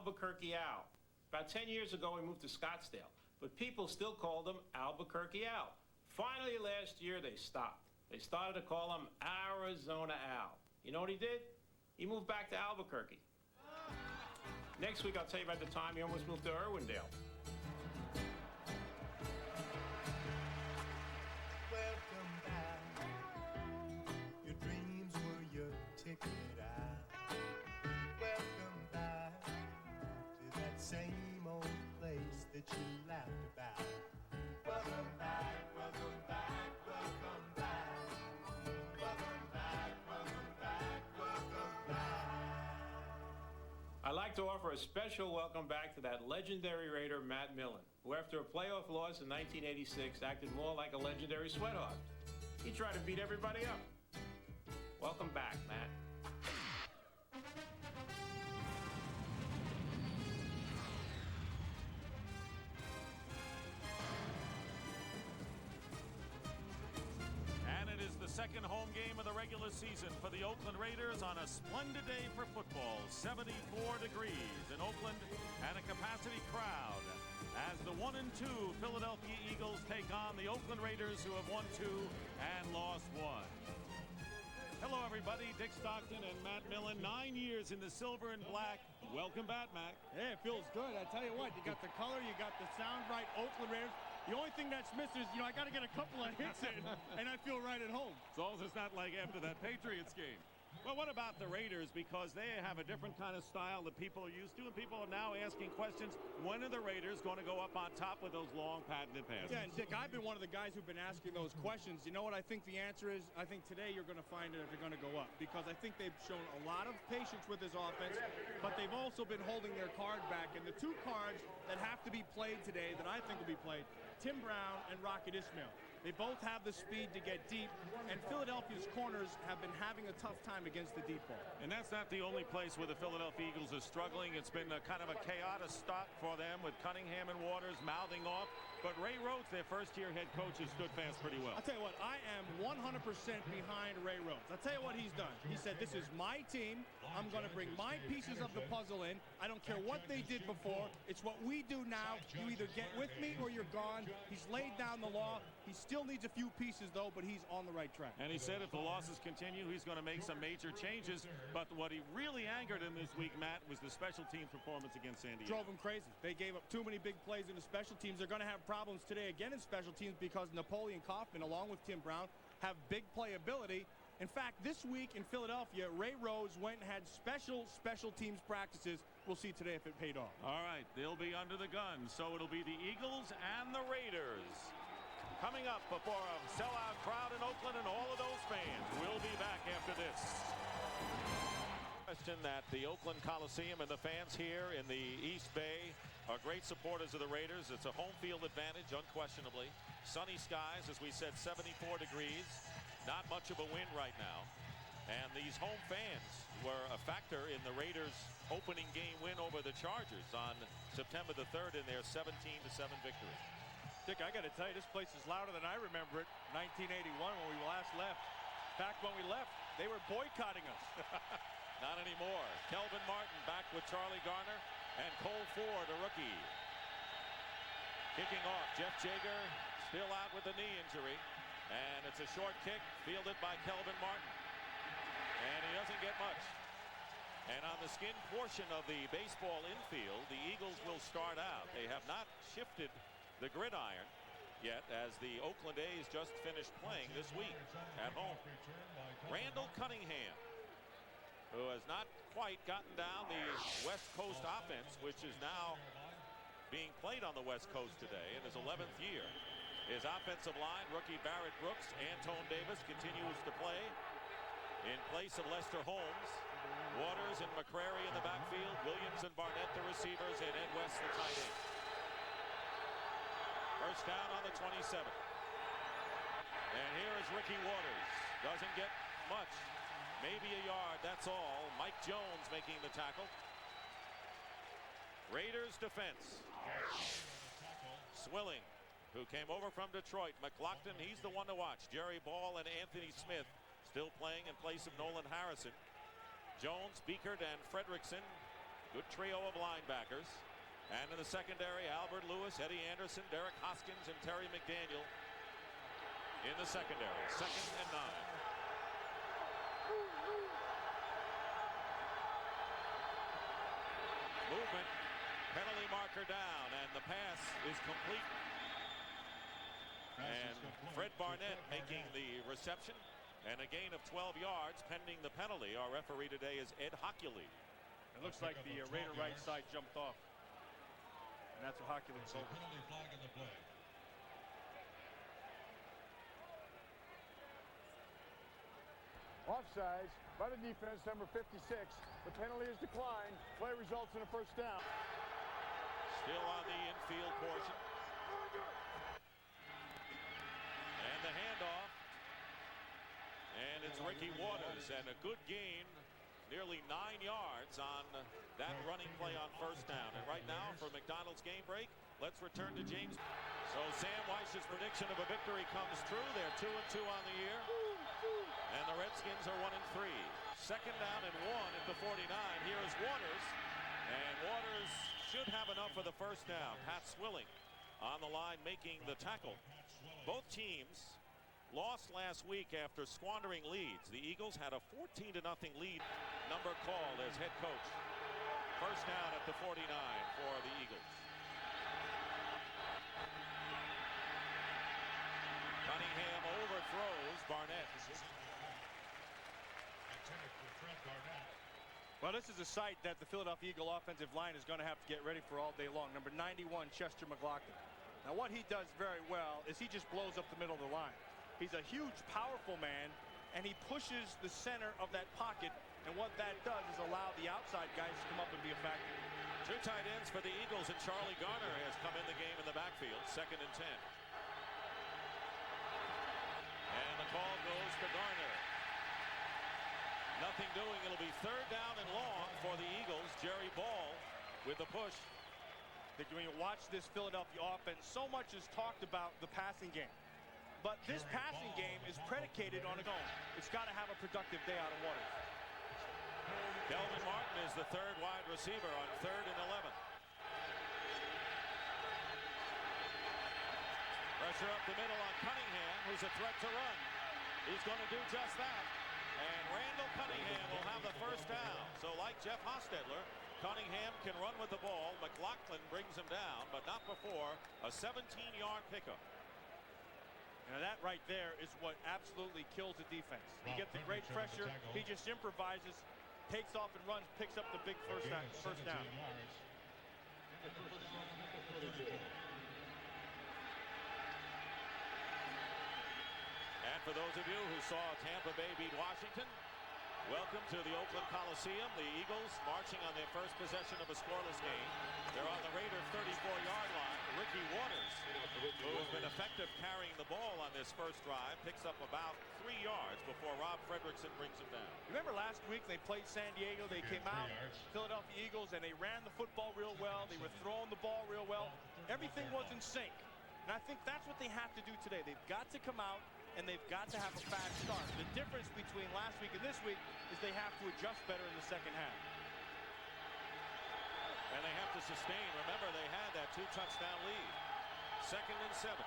Albuquerque Al. About 10 years ago, we moved to Scottsdale, but people still called him Albuquerque Al. Finally, last year, they stopped. They started to call him Arizona Al. You know what he did? He moved back to Albuquerque. Next week, I'll tell you about the time he almost moved to Irwindale. Welcome back. Your dreams were your ticket out. Welcome back to that same old place that you laughed about. Welcome back, welcome back, welcome back. Welcome back, welcome back, welcome back. I'd like to offer a special welcome back to that legendary Raider, Matt Millen, who after a playoff loss in 1986 acted more like a legendary sweathog. He tried to beat everybody up. Welcome back, Matt. And it is the second home game of the regular season for the Oakland Raiders on a splendid day for football. 74 degrees in Oakland and a capacity crowd as the 1-2 Philadelphia Eagles take on the Oakland Raiders, who have won 2 and lost 1. Hello, everybody. Dick Stockton and Matt Millen. 9 years in the silver and black. Welcome back, Matt. Hey, it feels good. I tell you what, you got the color, you got the sound right. Oakland Raiders. The only thing that's missing is, I got to get a couple of hits in, and I feel right at home. As long as it's not like after that Patriots game. Well, what about the Raiders? Because they have a different kind of style that people are used to, and people are now asking questions. When are the Raiders going to go up on top with those long patented passes? Yeah, and Dick, I've been one of the guys who've been asking those questions. You know what I think the answer is? I think today you're going to find it if they're going to go up, because I think they've shown a lot of patience with this offense, but they've also been holding their card back. And the two cards that have to be played today that I think will be played, Tim Brown and Rocket Ismail. They both have the speed to get deep, and Philadelphia's corners have been having a tough time against the deep ball. And that's not the only place where the Philadelphia Eagles are struggling. It's been a kind of a chaotic start for them with Cunningham and Waters mouthing off. But Ray Rhodes, their first-year head coach, has stood fast pretty well. I'll tell you what, I am 100% behind Ray Rhodes. I'll tell you what he's done. He said, this is my team. I'm going to bring my pieces of the puzzle in. I don't care what they did before. It's what we do now. You either get with me or you're gone. He's laid down the law. He still needs a few pieces, though, but he's on the right track. And he said if the losses continue, he's going to make some major changes. But what he really angered him this week, Matt, was the special team performance against San Diego. Drove him crazy. They gave up too many big plays in the special teams. They're going to have problems today again in special teams because Napoleon Kaufman, along with Tim Brown, have big playability. In fact, this week in Philadelphia, Ray Rhodes went and had special teams practices. We'll see today if it paid off. All right, they'll be under the gun. So it'll be the Eagles and the Raiders coming up before a sellout crowd in Oakland, and all of those fans will be back after this. Question that the Oakland Coliseum and the fans here in the East Bay are great supporters of the Raiders. It's a home field advantage, unquestionably. Sunny skies, as we said, 74 degrees. Not much of a wind right now. And these home fans were a factor in the Raiders' opening game win over the Chargers on September the 3rd in their 17-7 victory. Dick, I got to tell you, this place is louder than I remember it. 1981 when we last left. Back when we left, they were boycotting us. Not anymore. Kelvin Martin back with Charlie Garner and Cole Ford, a rookie. Kicking off, Jeff Jager still out with a knee injury. And it's a short kick fielded by Kelvin Martin. And he doesn't get much. And on the skin portion of the baseball infield, the Eagles will start out. They have not shifted the gridiron yet, as the Oakland A's just finished playing this week at home. Randall Cunningham, who has not quite gotten down the West Coast offense, which is now being played on the West Coast today in his 11th year. His offensive line, rookie Barrett Brooks, Antone Davis continues to play in place of Lester Holmes. Waters and McCrary in the backfield, Williams and Barnett the receivers, and Ed West the tight end. First down on the 27. And here is Ricky Waters. Doesn't get much. Maybe a yard, that's all. Mike Jones making the tackle. Raiders defense. Swilling, who came over from Detroit. McLaughlin, he's the one to watch. Jerry Ball and Anthony Smith still playing in place of Nolan Harrison. Jones, Beekert, and Fredrickson Good trio of linebackers. And in the secondary, Albert Lewis, Eddie Anderson, Derek Hoskins, and Terry McDaniel in the secondary. 2nd and 9. Movement, penalty marker down, and the pass is complete. And Fred Barnett making the reception, and a gain of 12 yards pending the penalty. Our referee today is Ed Hockley. It looks like the Raider right side jumped off, and that's what Hockley told us. Penalty flag in the play. Offsides by the defense, number 56. The penalty is declined. Play results in a first down. Still on the infield portion. And the handoff. And it's Ricky Waters, and a good gain, nearly 9 yards on that running play on first down. And right now, for McDonald's game break, let's return to James. So Sam Weiss's prediction of a victory comes true. They're 2-2 on the year. And the Redskins are 1-3. 2nd down and 1 at the 49. Here is Waters. And Waters should have enough for the first down. Pat Swilling on the line making the tackle. Both teams lost last week after squandering leads. The Eagles had a 14-0 lead. Number called as head coach. First down at the 49 for the Eagles. Cunningham overthrows Barnett. Well, this is a sight that the Philadelphia Eagle offensive line is going to have to get ready for all day long. Number 91, Chester McLaughlin. Now, what he does very well is he just blows up the middle of the line. He's a huge, powerful man, and he pushes the center of that pocket. And what that does is allow the outside guys to come up and be a factor. 2 tight ends for the Eagles, and Charlie Garner has come in the game in the backfield. 2nd and 10. And the call goes to Garner. Nothing doing. It'll be 3rd down and long for the Eagles. Jerry Ball with the push. When you watch this Philadelphia offense, so much is talked about the passing game. But this passing game is predicated on its own. It's got to have a productive day out of Waters. Kelvin Martin is the 3rd wide receiver on 3rd and 11. Pressure up the middle on Cunningham, who's a threat to run. He's going to do just that. And Randall Cunningham will have the first down. So like Jeff Hostetler, Cunningham can run with the ball. McLaughlin brings him down, but not before a 17-yard pickup. Now that right there is what absolutely kills the defense. He gets the great pressure. He just improvises, takes off and runs, picks up the big first down. And for those of you who saw Tampa Bay beat Washington, welcome to the Oakland Coliseum. The Eagles marching on their first possession of a scoreless game. They're on the Raiders' 34-yard line. Ricky Waters, who has been effective carrying the ball on this first drive, picks up about 3 yards before Rob Fredrickson brings him down. Remember last week they played San Diego. They came out, Philadelphia Eagles, and they ran the football real well. They were throwing the ball real well. Everything was in sync. And I think that's what they have to do today. They've got to come out and they've got to have a fast start. The difference between last week and this week is they have to adjust better in the second half. And they have to sustain. Remember, they had that 2-touchdown lead. 2nd and 7.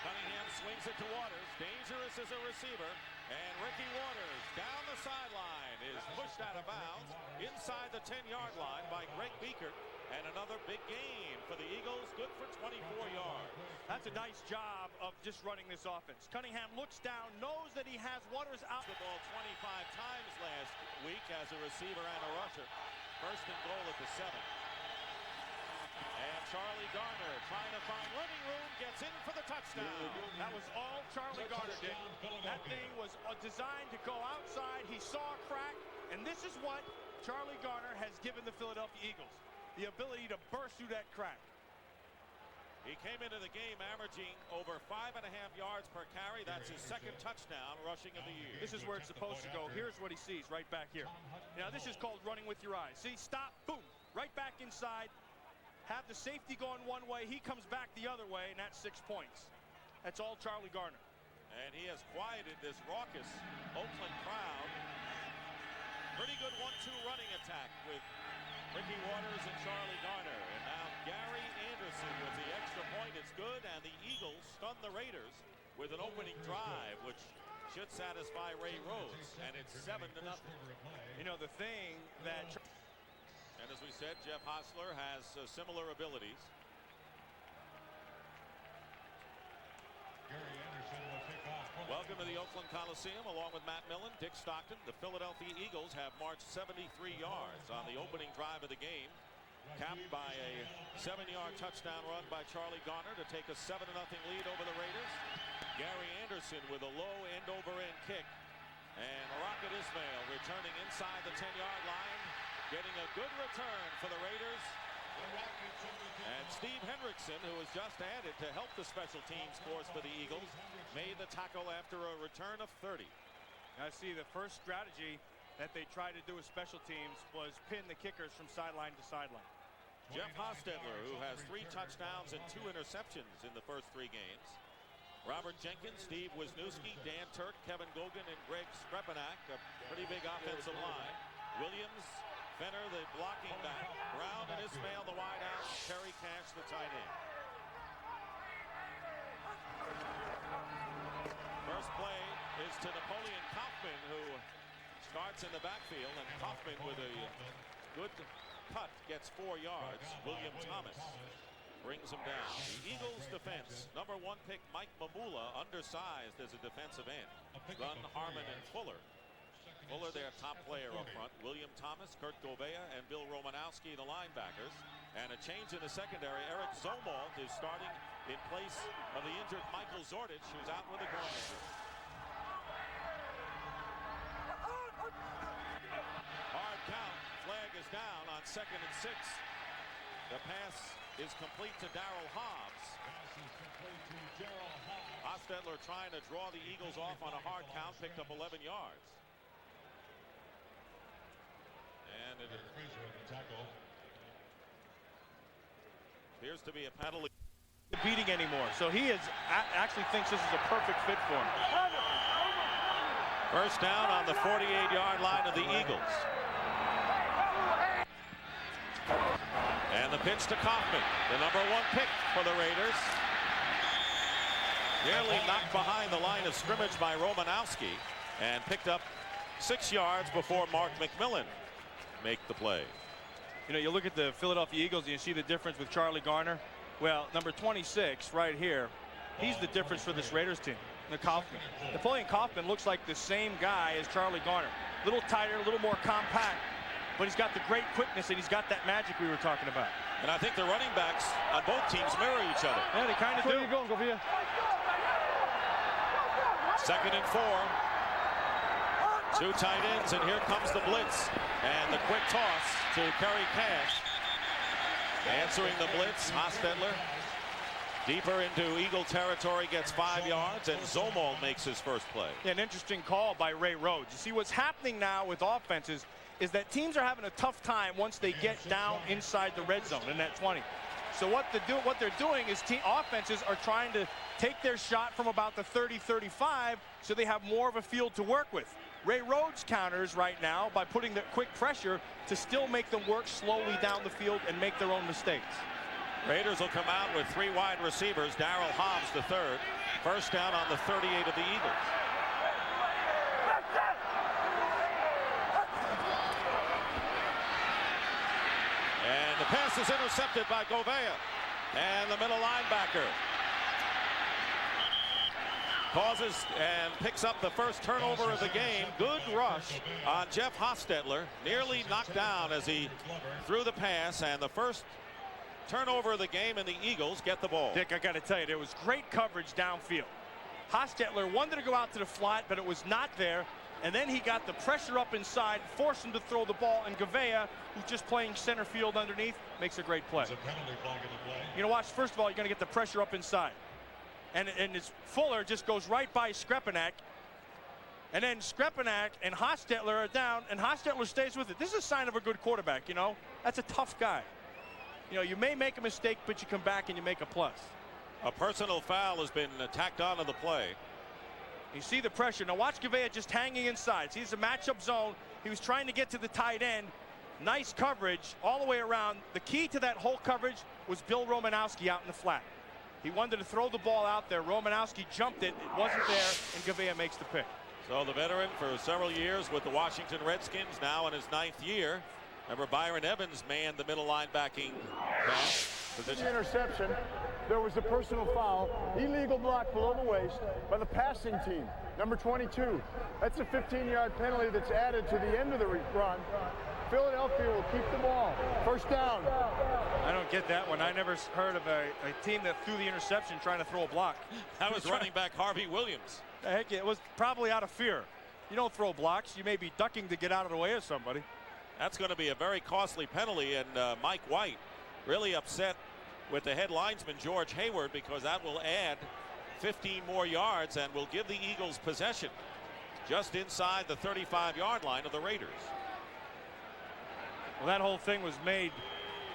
Cunningham swings it to Waters. Dangerous as a receiver. And Ricky Waters down the sideline is pushed out of bounds inside the 10-yard line by Greg Beekert. And another big gain for the Eagles, good for 24 yards. That's a nice job of just running this offense. Cunningham looks down, knows that he has Waters out. The ball 25 times last week as a receiver and a rusher. 1st and goal at the 7. And Charlie Garner trying to find running room, gets in for the touchdown. That was all Charlie Garner did. That thing was designed to go outside. He saw a crack, and this is what Charlie Garner has given the Philadelphia Eagles. The ability to burst through that crack. He came into the game averaging over 5.5 yards per carry. That's his 2nd touchdown rushing of the year. This is where it's supposed to go. Here's what he sees right back here. Now this is called running with your eyes. See, stop, boom, right back inside. Have the safety going one way. He comes back the other way, and that's 6 points. That's all Charlie Garner. And he has quieted this raucous Oakland crowd. Pretty good 1-2 running attack with Ricky Waters and Charlie Garner. And now Gary Anderson with the extra point. It's good, and the Eagles stun the Raiders with an opening drive, which should satisfy Ray Rhodes, and it's 7-0. You know, the thing that... And as we said, Jeff Hostler has similar abilities. Welcome to the Oakland Coliseum, along with Matt Millen, Dick Stockton. The Philadelphia Eagles have marched 73 yards on the opening drive of the game, capped by a 7-yard touchdown run by Charlie Garner to take a 7-0 lead over the Raiders. Gary Anderson with a low end-over-end kick. And Rocket Ismail returning inside the 10-yard line, getting a good return for the Raiders. And Steve Hendrickson, who was just added to help the special teams force for the Eagles, made the tackle after a return of 30. I see the first strategy that they tried to do with special teams was pin the kickers from sideline to sideline. Jeff Hostetler, who has 3 touchdowns and 2 interceptions in the first 3 games. Robert Jenkins, Steve Wisniewski, Dan Turk, Kevin Gogan, and Greg Skrepenak, a pretty big offensive line. Williams, Fenner, the blocking back. Brown and Ismail, the wide out. Terry Cash, the tight end. First play is to Napoleon Kaufman, who starts in the backfield, and Kaufman with a good cut gets 4 yards. William Thomas brings him down. The Eagles defense, number 1 pick Mike Mamula, undersized as a defensive end. Gunn, Harmon, and Fuller. Fuller, their top player up front. William Thomas, Kurt Govea, and Bill Romanowski, the linebackers. And a change in the secondary. Eric Zomald is starting in place of the injured Michael Zordich, who's out with a groin injury. Hard count. Flag is down on 2nd and 6. The pass is complete to Darrell Hobbs. Hostetler trying to draw the Eagles off on a hard count, picked up 11 yards. And it appears to be a penalty. Beating anymore, so he actually thinks this is a perfect fit for him. First down on the 48-yard line of the Eagles. And the pitch to Kaufman, the number 1 pick for the Raiders. Nearly knocked behind the line of scrimmage by Romanowski and picked up 6 yards before Mark McMillan make the play. You know, you look at the Philadelphia Eagles and you see the difference with Charlie Garner. Well, number 26 right here, he's the difference for this Raiders team. Kaufman. Napoleon Kaufman looks like the same guy as Charlie Garner. A little tighter, a little more compact, but he's got the great quickness and he's got that magic we were talking about. And I think the running backs on both teams mirror each other. Yeah, they kind of do. Go, Govea. 2nd and 4. 2 tight ends, and here comes the blitz. And the quick toss to Kerry Cash. Answering the blitz, Hostetler deeper into Eagle territory, gets 5 yards, and Zomald makes his first play. Yeah, an interesting call by Ray Rhodes. You see, what's happening now with offenses is that teams are having a tough time once they get down inside the red zone in that 20. So what they're doing is offenses are trying to take their shot from about the 30-35 so they have more of a field to work with. Ray Rhodes counters right now by putting the quick pressure to still make them work slowly down the field and make their own mistakes. Raiders will come out with 3 wide receivers. Darrell Hobbs, the third. First down on the 38 of the Eagles. And the pass is intercepted by Govea. And the middle linebacker causes and picks up the first turnover of the game. Good rush on Jeff Hostetler. Nearly knocked down as he threw the pass, and the first turnover of the game, and the Eagles get the ball. Dick, I got to tell you, there was great coverage downfield. Hostetler wanted to go out to the flat, but it was not there. And then he got the pressure up inside, forced him to throw the ball, and Govea, who's just playing center field underneath, makes a great play. You know, watch, first of all, you're going to get the pressure up inside. And it's Fuller just goes right by Skrepenak. And then Skrepenak and Hostetler are down, and Hostetler stays with it. This is a sign of a good quarterback, you know. That's a tough guy. You know, you may make a mistake, but you come back and you make a plus. A personal foul has been tacked onto the play. You see the pressure. Now watch Govea just hanging inside. See, it's a matchup zone. He was trying to get to the tight end. Nice coverage all the way around. The key to that whole coverage was Bill Romanowski out in the flat. He wanted to throw the ball out there. Romanowski jumped it. It wasn't there, and Gavea makes the pick. So the veteran for several years with the Washington Redskins, now in his 9th year. Remember, Byron Evans manned the middle linebacking position. The interception, there was a personal foul, illegal block below the waist by the passing team, number 22. That's a 15-yard penalty that's added to the end of the run. Philadelphia will keep the ball. First down. I don't get that one. I never heard of a team that threw the interception trying to throw a block. That was running back Harvey Williams. The heck, it was probably out of fear. You don't throw blocks. You may be ducking to get out of the way of somebody. That's going to be a very costly penalty, and Mike White really upset with the head linesman George Hayward, because that will add 15 more yards and will give the Eagles possession just inside the 35-yard line of the Raiders. Well, that whole thing was made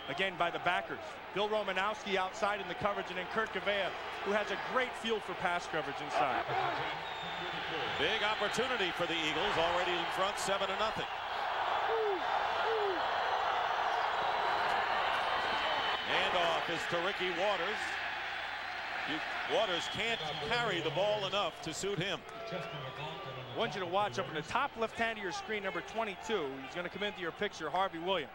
again by the backers. Bill Romanowski outside in the coverage, and then Kurt Gavea, who has a great field for pass coverage inside. Big opportunity for the Eagles, already in front 7-0. Handoff is to Ricky Waters. Waters can't carry the ball enough to suit him. I want you to watch up in the top left hand of your screen, number 22. He's going to come into your picture, Harvey Williams.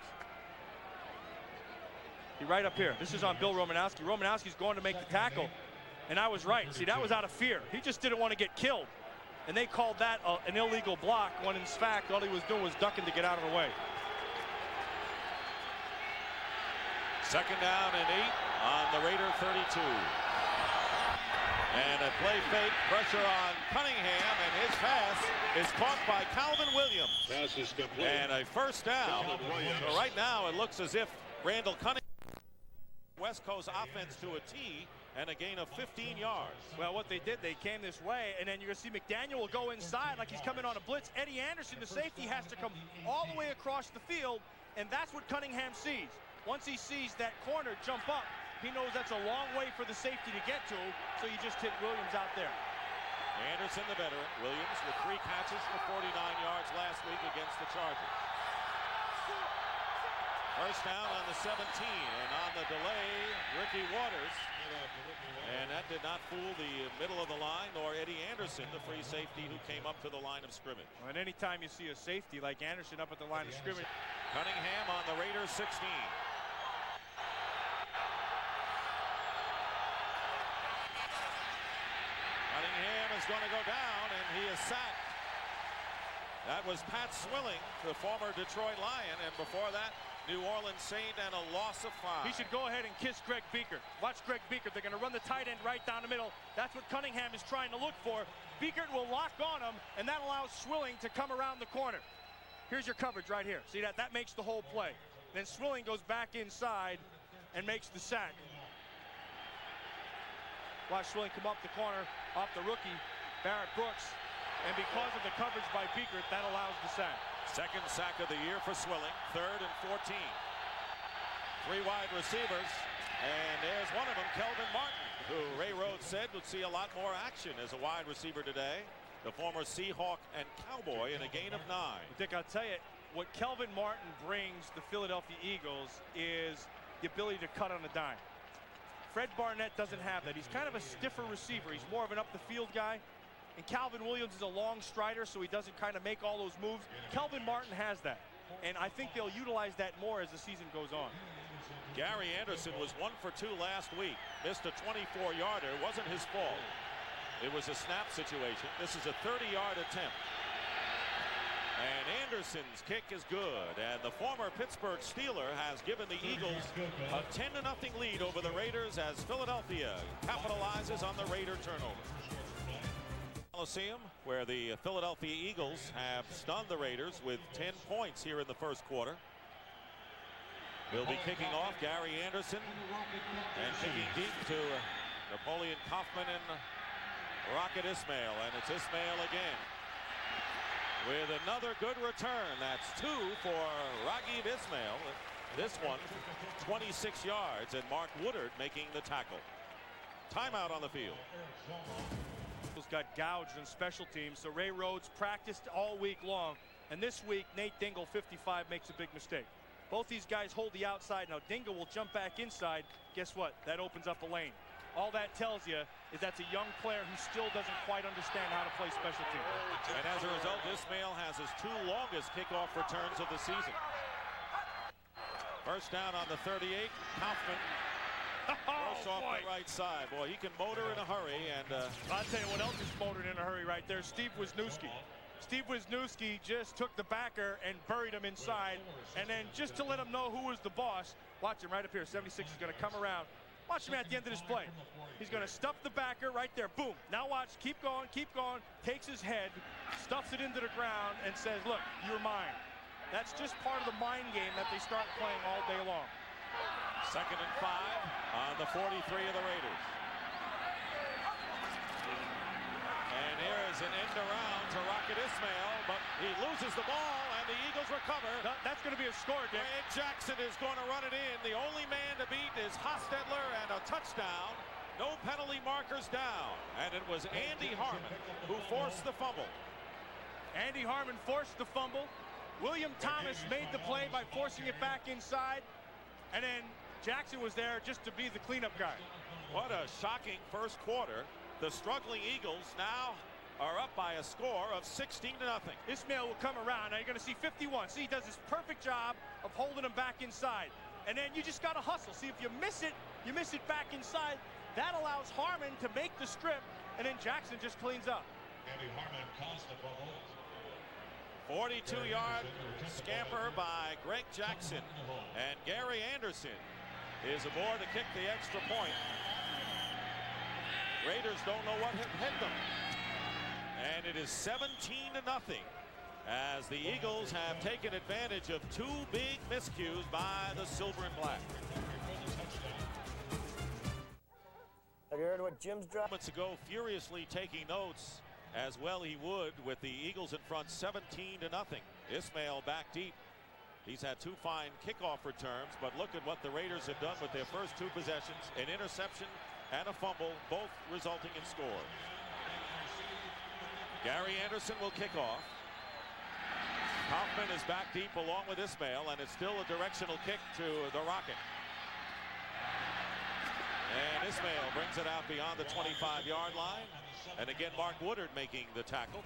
Right up here. This is on Bill Romanowski. Romanowski's going to make the tackle, and I was right. See, that was out of fear. He just didn't want to get killed, and they called that an illegal block, when in fact all he was doing was ducking to get out of the way. 2nd down and 8 on the Raider 32. And a play fake, pressure on Cunningham, and his pass is caught by Calvin Williams. Pass is complete. And a first down. So right now it looks as if Randall Cunningham, West Coast offense to a T, and a gain of 15 yards. Well, what they did, they came this way, and then you're going to see McDaniel will go inside like he's coming on a blitz. Eddie Anderson, the safety, has to come all the way across the field, and that's what Cunningham sees. Once he sees that corner jump up, he knows that's a long way for the safety to get to, so you just hit Williams out there. Anderson, the veteran. Williams with 3 catches for 49 yards last week against the Chargers. First down on the 17, and on the delay, Ricky Waters. And that did not fool the middle of the line, nor Eddie Anderson, the free safety who came up to the line of scrimmage. And anytime you see a safety like Anderson up at the line of scrimmage. Cunningham on the Raiders 16. Cunningham is going to go down, and he is sacked. That was Pat Swilling, the former Detroit Lion, and before that, New Orleans Saint, and a loss of 5. He should go ahead and kiss Greg Biekert. Watch Greg Biekert. They're going to run the tight end right down the middle. That's what Cunningham is trying to look for. Biekert will lock on him, and that allows Swilling to come around the corner. Here's your coverage right here. See that? That makes the whole play. Then Swilling goes back inside and makes the sack. Watch Swilling come up the corner off the rookie, Barrett Brooks. And because of the coverage by Biekert, that allows the sack. Second sack of the year for Swilling. 3rd and 14. 3 wide receivers. And there's one of them, Kelvin Martin, who Ray Rhodes said would see a lot more action as a wide receiver today. The former Seahawk and Cowboy in a gain of 9. Dick, I'll tell you, what Kelvin Martin brings the Philadelphia Eagles is the ability to cut on a dime. Fred Barnett doesn't have that. He's kind of a stiffer receiver. He's more of an up-the-field guy. And Calvin Williams is a long strider, so he doesn't kind of make all those moves. Kelvin Martin has that. And I think they'll utilize that more as the season goes on. Gary Anderson was 1 for 2 last week. Missed a 24-yarder. Wasn't his fault. It was a snap situation. This is a 30-yard attempt. And Anderson's kick is good. And the former Pittsburgh Steeler has given the Eagles a 10-0 lead over the Raiders as Philadelphia capitalizes on the Raider turnover. Coliseum, where the Philadelphia Eagles have stunned the Raiders with 10 points here in the first quarter. Will be kicking off Gary Anderson and kicking deep to Napoleon Kaufman and Rocket Ismail, and it's Ismail again with another good return. That's 2 for Raghib Ismail. This one 26 yards, and Mark Woodard making the tackle. Timeout on the field. Got gouged on special teams, so Ray Rhodes practiced all week long And this week, Nate Dingle, 55, makes a big mistake. Both these guys hold the outside. Now Dingle will jump back inside. Guess what? That opens up a lane. All that tells you is that's a young player who still doesn't quite understand how to play special teams. And as a result, Ismail has his 2 longest kickoff returns of the season. First down on the 38. Kaufman works off the right side. Boy, he can motor in a hurry. And I'll tell you what else is motored in a hurry right there. Steve Wisniewski. Steve Wisniewski just took the backer and buried him inside. And then just to let him know who was the boss, watch him right up here. 76 is going to come around. Watch him at the end of this play. He's going to stuff the backer right there. Boom. Now watch. Keep going. Keep going. Takes his head, stuffs it into the ground, and says, look, you're mine. That's just part of the mind game that they start playing all day long. 2nd and 5 on the 43 of the Raiders. And here is an end around to Rocket Ismail, but he loses the ball, and the Eagles recover. That's going to be a score, Dick. Greg Jackson is going to run it in. The only man to beat is Hostetler, and a touchdown. No penalty markers down. And it was Andy Harmon who forced the fumble. Andy Harmon forced the fumble. William Thomas made the play by forcing it back inside. And then Jackson was there just to be the cleanup guy. What a shocking first quarter. The struggling Eagles now are up by a score of 16-0. Ismail will come around. Now you're going to see 51. See, he does this perfect job of holding him back inside. And then you just got to hustle. See, if you miss it back inside. That allows Harmon to make the strip, and then Jackson just cleans up. Andy Harmon caused the bubble. 42-yard scamper by Greg Jackson. And Gary Anderson is aboard to kick the extra point. Raiders don't know what hit them. And it is 17-0 as the Eagles have taken advantage of 2 big miscues by the Silver and Black. Have you heard what Jim's dropped? Moments ago, furiously taking notes, as well he would, with the Eagles in front 17-0. Ismail back deep. He's had 2 fine kickoff returns, but look at what the Raiders have done with their first 2 possessions, an interception and a fumble, both resulting in scores. Gary Anderson will kick off. Kaufman is back deep along with Ismail, and it's still a directional kick to the Rocket. And Ismail brings it out beyond the 25-yard line. And again, Mark Woodard making the tackle.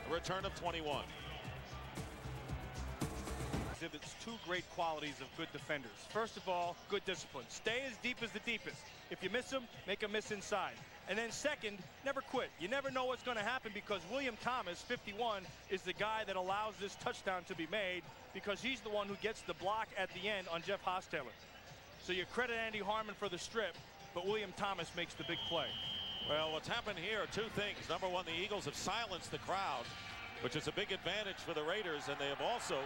A return of 21. Exhibits 2 great qualities of good defenders. First of all, good discipline. Stay as deep as the deepest. If you miss them, make them miss inside. And then second, never quit. You never know what's going to happen, because William Thomas, 51, is the guy that allows this touchdown to be made, because he's the one who gets the block at the end on Jeff Hostetler. So you credit Andy Harmon for the strip, but William Thomas makes the big play. Well, what's happened here are 2 things. Number one, the Eagles have silenced the crowd, which is a big advantage for the Raiders, and they have also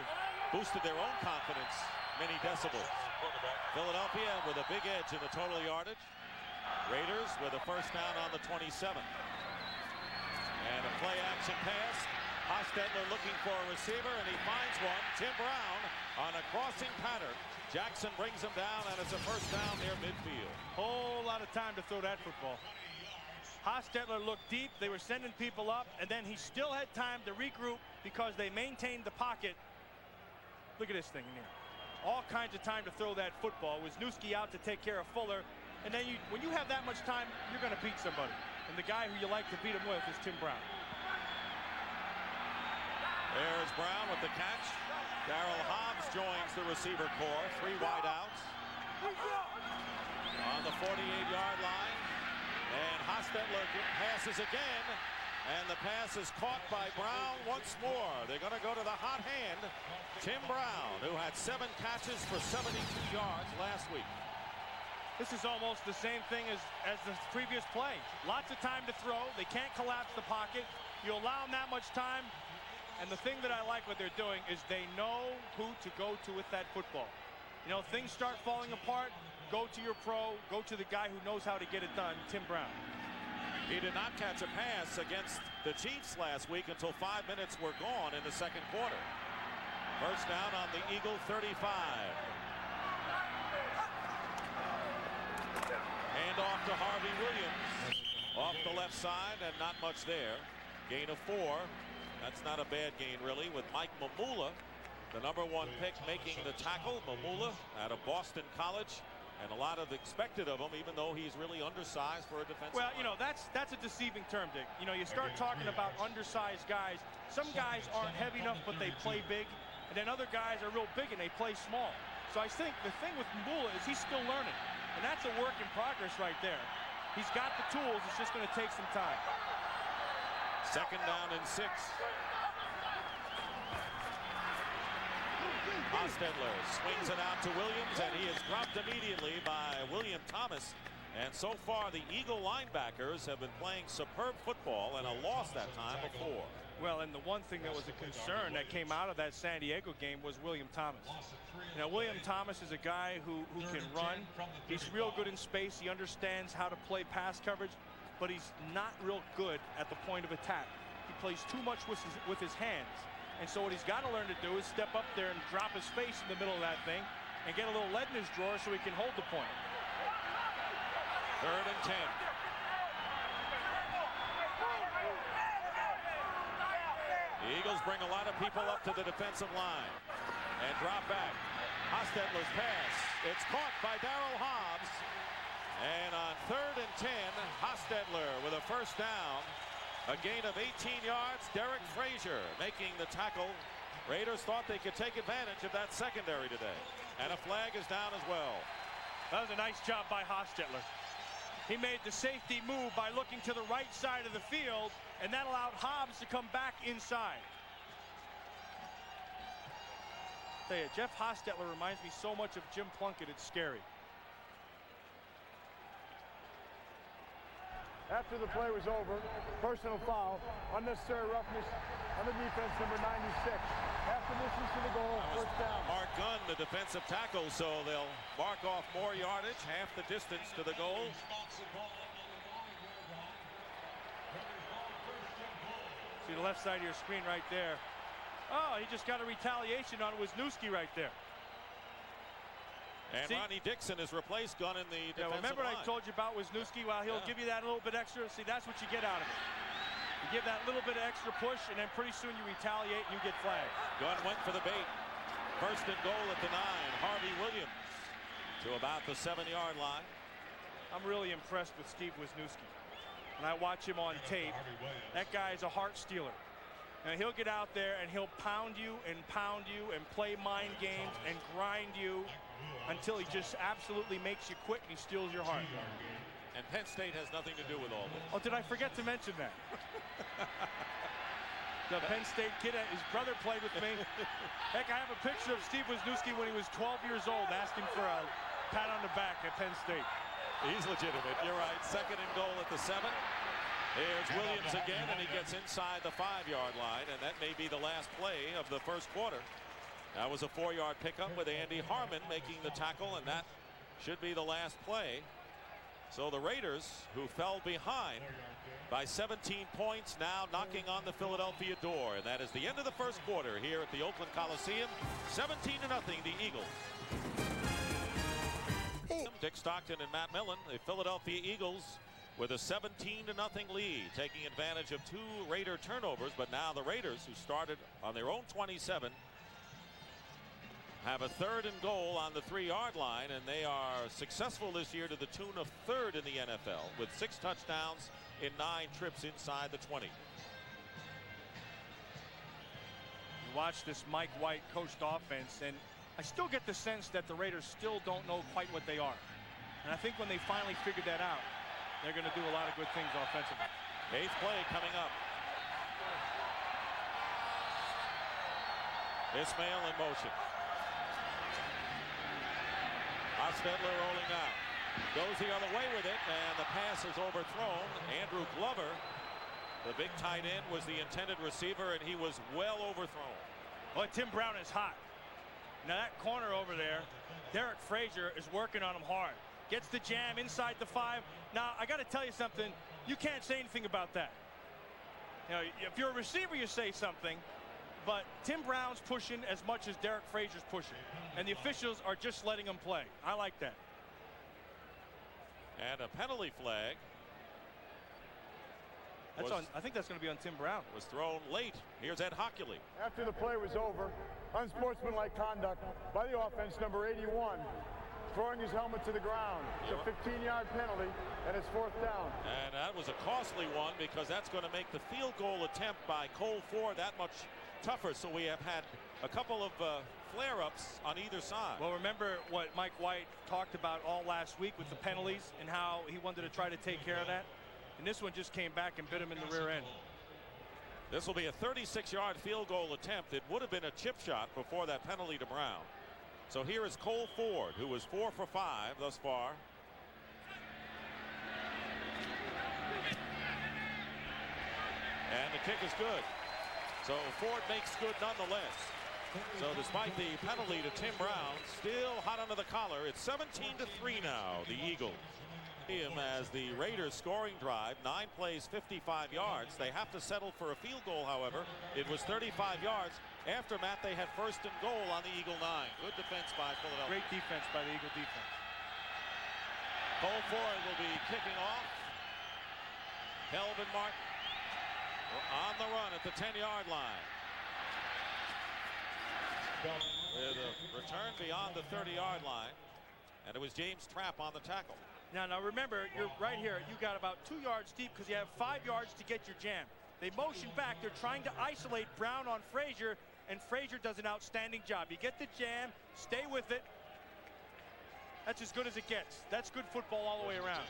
boosted their own confidence many decibels. Philadelphia with a big edge in the total yardage. Raiders with a first down on the 27. And a play action pass. Hostetler looking for a receiver, and he finds one. Tim Brown on a crossing pattern. Jackson brings him down, and it's a first down near midfield. Whole lot of time to throw that football. Hostetler looked deep. They were sending people up, and then he still had time to regroup because they maintained the pocket. Look at this thing in here. All kinds of time to throw that football. Wisniewski out to take care of Fuller. And then when you have that much time, you're going to beat somebody. And the guy who you like to beat him with is Tim Brown. There's Brown with the catch. Darrell Hobbs joins the receiver corps. 3 wide outs. On the 48-yard line. And Hostetler passes again. And the pass is caught by Brown once more. They're going to go to the hot hand. Tim Brown, who had 7 catches for 72 yards last week. This is almost the same thing as the previous play. Lots of time to throw. They can't collapse the pocket. You allow them that much time. And the thing that I like what they're doing is they know who to go to with that football. You know, things start falling apart. Go to your pro. Go to the guy who knows how to get it done, Tim Brown. He did not catch a pass against the Chiefs last week until 5 minutes were gone in the second quarter. First down on the Eagle 35. Hand off to Harvey Williams. Off the left side, and not much there. Gain of 4. That's not a bad gain, really, with Mike Mamula, the #1 pick, making the tackle. Mamula out of Boston College, and a lot of expected of him, even though he's really undersized for a defensive Well, you lineman. know, that's a deceiving term, Dick. You know, you start talking about undersized guys. Some guys aren't heavy enough, but they play big, and then other guys are real big and they play small. So I think the thing with Mamula is he's still learning, and that's a work in progress right there. He's got the tools. It's just going to take some time. 2nd down and 6. Hostetler swings it out to Williams, and he is dropped immediately by William Thomas. And so far, the Eagle linebackers have been playing superb football, and a loss that time before. Well, and the one thing that was a concern that came out of that San Diego game was William Thomas. You know, William Thomas is a guy who can run. He's real good in space. He understands how to play pass coverage, but he's not real good at the point of attack. He plays too much with his hands. And so what he's got to learn to do is step up there and drop his face in the middle of that thing and get a little lead in his drawer so he can hold the point. 3rd and 10. The Eagles bring a lot of people up to the defensive line and drop back. Hostetler's pass. It's caught by Darrell Hobbs. And on 3rd and 10, Hostetler with a 1st down. A gain of 18 yards. Derek Frazier making the tackle. Raiders thought they could take advantage of that secondary today. And a flag is down as well. That was a nice job by Hostetler. He made the safety move by looking to the right side of the field, and that allowed Hobbs to come back inside. Tell you, Jeff Hostetler reminds me so much of Jim Plunkett, it's scary. After the play was over, personal foul, unnecessary roughness on the defense, number 96. Half the distance to the goal, 1st down. Mark Gunn, the defensive tackle, so they'll mark off more yardage, half the distance to the goal. See the left side of your screen right there. Oh, he just got a retaliation on Wisniewski right there. And see, Ronnie Dixon has replaced Gunn in the defensive remember line. I told you about Wisniewski? Well, he'll give you that little bit extra. See, that's what you get out of it. You give that little bit of extra push, and then pretty soon you retaliate and you get flagged. Gunn went for the bait. 1st and goal at the 9. Harvey Williams to about the 7-yard line. I'm really impressed with Steve Wisniewski. When I watch him on tape, that guy's a heart stealer. And he'll get out there and he'll pound you and play mind games and grind you until he just absolutely makes you quit and he steals your heart. And Penn State has nothing to do with all this. Oh, did I forget to mention that? The Penn State kid, his brother played with me. Heck, I have a picture of Steve Wisniewski when he was 12 years old asking for a pat on the back at Penn State. He's legitimate. You're right. 2nd and goal at the 7. Here's Williams again, and he gets inside the 5-yard line, and that may be the last play of the 1st quarter. That was a 4-yard pickup with Andy Harmon making the tackle, and that should be the last play. So the Raiders, who fell behind by 17 points, now knocking on the Philadelphia door, and that is the end of the 1st quarter here at the Oakland Coliseum. 17-0, the Eagles. Dick Stockton and Matt Millen, the Philadelphia Eagles, with a 17-0 lead, taking advantage of 2 Raider turnovers. But now the Raiders, who started on their own 27, have a 3rd and goal on the 3-yard line, and they are successful this year to the tune of 3rd in the NFL with 6 touchdowns in 9 trips inside the 20. You watch this Mike White coached offense, and I still get the sense that the Raiders still don't know quite what they are. And I think when they finally figured that out, they're going to do a lot of good things offensively. 8th play coming up. Ismail in motion. Hostetler rolling out. Goes the other way with it, and the pass is overthrown. Andrew Glover, the big tight end, was the intended receiver, and he was well overthrown. Well, Tim Brown is hot. Now that corner over there, Derek Frazier is working on him hard. Gets the jam inside the 5. Now, I got to tell you something. You can't say anything about that. You know, if you're a receiver, you say something. But Tim Brown's pushing as much as Derek Frazier's pushing. And the officials are just letting him play. I like that. And a penalty flag I think that's going to be on Tim Brown. Was thrown late. Here's Ed Hockley. After the play was over, unsportsmanlike conduct by the offense, number 81, throwing his helmet to the ground. It's a 15-yard penalty, and it's 4th down. And that was a costly one because that's going to make the field goal attempt by Cole Ford that much tougher. So we have had a couple of flare-ups on either side. Well, remember what Mike White talked about all last week with the penalties and how he wanted to try to take care of that. And this one just came back and bit him in the rear end. This will be a 36-yard field goal attempt. It would have been a chip shot before that penalty to Brown. So here is Cole Ford, who was 4 for 5 thus far. And the kick is good. So Ford makes good nonetheless. So despite the penalty to Tim Brown, still hot under the collar. It's 17-3 now, the Eagles. As the Raiders scoring drive, 9 plays, 55 yards. They have to settle for a field goal, however. It was 35 yards. After Matt, they had 1st and goal on the Eagle 9. Good defense by Philadelphia. Great defense by the Eagle defense. Cole Ford will be kicking off. Kelvin Martin on the run at the 10-yard line. With a return beyond the 30-yard line. And it was James Trapp on the tackle. Now remember, you're right here. You got about 2 yards deep because you have 5 yards to get your jam. They motion back. They're trying to isolate Brown on Frazier, and Frazier does an outstanding job. You get the jam, stay with it. That's as good as it gets. That's good football all the way around.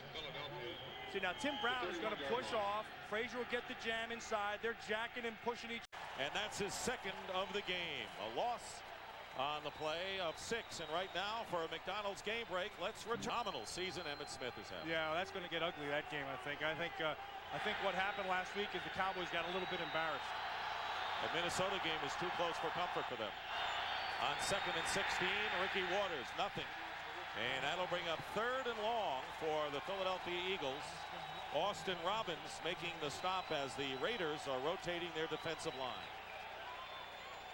See, now Tim Brown is going to push off. Frazier will get the jam inside. They're jacking and pushing each. And that's his 2nd of the game. A loss on the play of 6, and right now for a McDonald's game break, let's return. Phenomenal season Emmitt Smith has had. Yeah, that's going to get ugly, that game, I think. I think what happened last week is the Cowboys got a little bit embarrassed. The Minnesota game is too close for comfort for them. On 2nd and 16, Ricky Waters, nothing. And that'll bring up 3rd and long for the Philadelphia Eagles. Austin Robbins making the stop as the Raiders are rotating their defensive line.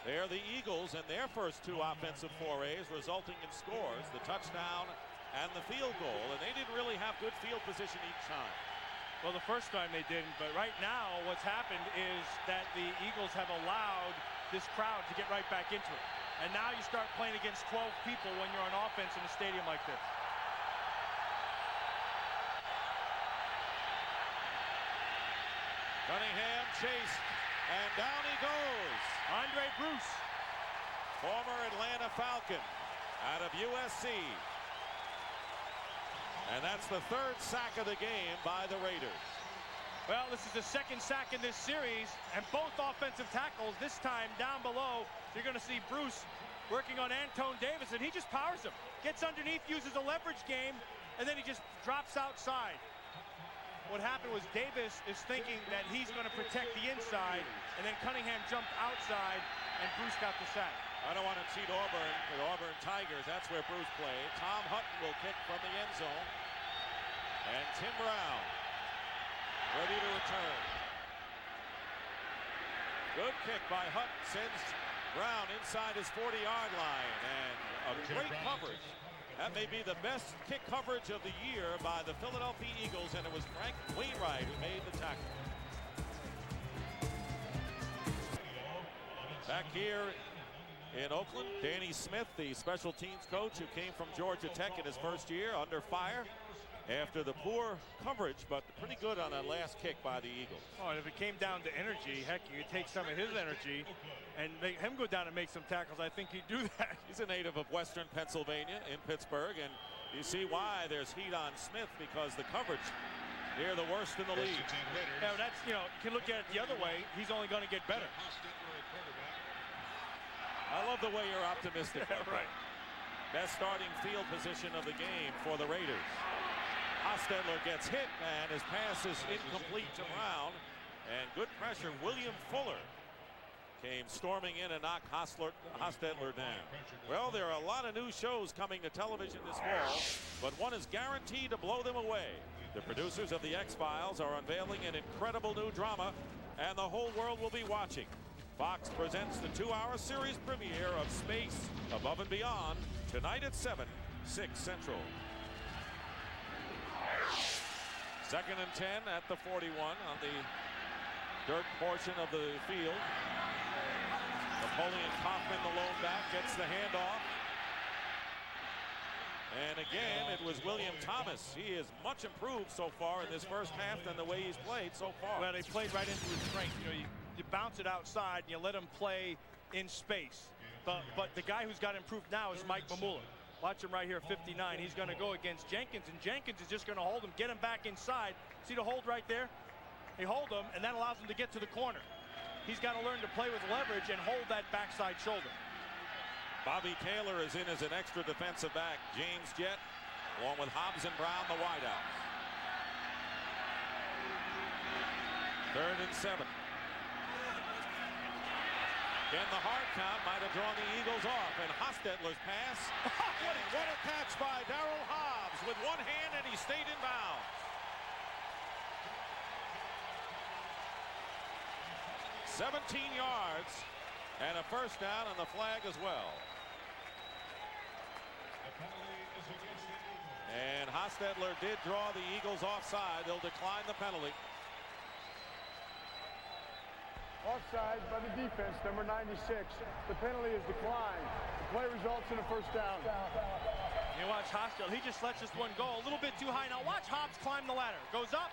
They're the Eagles and their first 2 offensive forays resulting in scores, the touchdown and the field goal, and they didn't really have good field position each time. Well, the first time they didn't, but right now what's happened is that the Eagles have allowed this crowd to get right back into it. And now you start playing against 12 people when you're on offense in a stadium like this. Cunningham chased, and down he goes. Andre Bruce, former Atlanta Falcon out of USC. And that's the 3rd sack of the game by the Raiders. Well, this is the 2nd sack in this series, and both offensive tackles this time down below. You're going to see Bruce working on Antone Davis, and he just powers him. Gets underneath, uses a leverage game, and then he just drops outside. What happened was Davis is thinking that he's going to protect the inside, and then Cunningham jumped outside, and Bruce got the sack. I don't want to cheat Auburn, the Auburn Tigers. That's where Bruce played. Tom Hutton will kick from the end zone. And Tim Brown ready to return. Good kick by Hutton. Sends Brown inside his 40-yard line. And a great coverage. That may be the best kick coverage of the year by the Philadelphia Eagles. And it was Frank Wainwright who made the tackle. Back here in Oakland, Danny Smith, the special teams coach who came from Georgia Tech in his first year, under fire after the poor coverage, but pretty good on that last kick by the Eagles. Oh, and if it came down to energy, heck, you could take some of his energy and make him go down and make some tackles. I think he'd do that. He's a native of Western Pennsylvania in Pittsburgh, and you see why there's heat on Smith, because the coverage, they're the worst in the league. Yeah, that's, you can look at it the other way. He's only going to get better. I love the way you're optimistic. Yeah, right. Best starting field position of the game for the Raiders. Hostetler gets hit, and his pass is incomplete to Brown. And good pressure. William Fuller came storming in and knocked Hostetler down. Well, there are a lot of new shows coming to television this fall, but one is guaranteed to blow them away. The producers of The X-Files are unveiling an incredible new drama, and the whole world will be watching. Fox presents the 2-hour series premiere of Space Above and Beyond tonight at 7, 6 Central. 2nd and 10 at the 41 on the dirt portion of the field. Napoleon Kaufman, the lone back, gets the handoff. And again, it was William Thomas. He is much improved so far in this first half than the way he's played so far. Well, they played right into his strength. You know, you bounce it outside and you let him play in space. But the guy who's got improved now is Mike MILLEN. Watch him right here, 59. He's going to go against Jenkins, and Jenkins is just going to hold him, get him back inside. See the hold right there? They hold him, and that allows him to get to the corner. He's got to learn to play with leverage and hold that backside shoulder. Bobby Taylor is in as an extra defensive back. James Jett, along with Hobbs and Brown, the wideouts. 3rd and 7. Again, the hard count might have drawn the Eagles off, and Hostetler's pass. What a catch by Darryl Hobbs with one hand, and he stayed in bounds. "17 yards and a first down, and the flag as well. And Hostetler did draw the Eagles offside. They'll decline the penalty. Offside by the defense, number 96. The penalty is declined. The play results in a first down. You watch Hostetler, he just lets this one go a little bit too high. Now watch Hobbs climb the ladder. Goes up,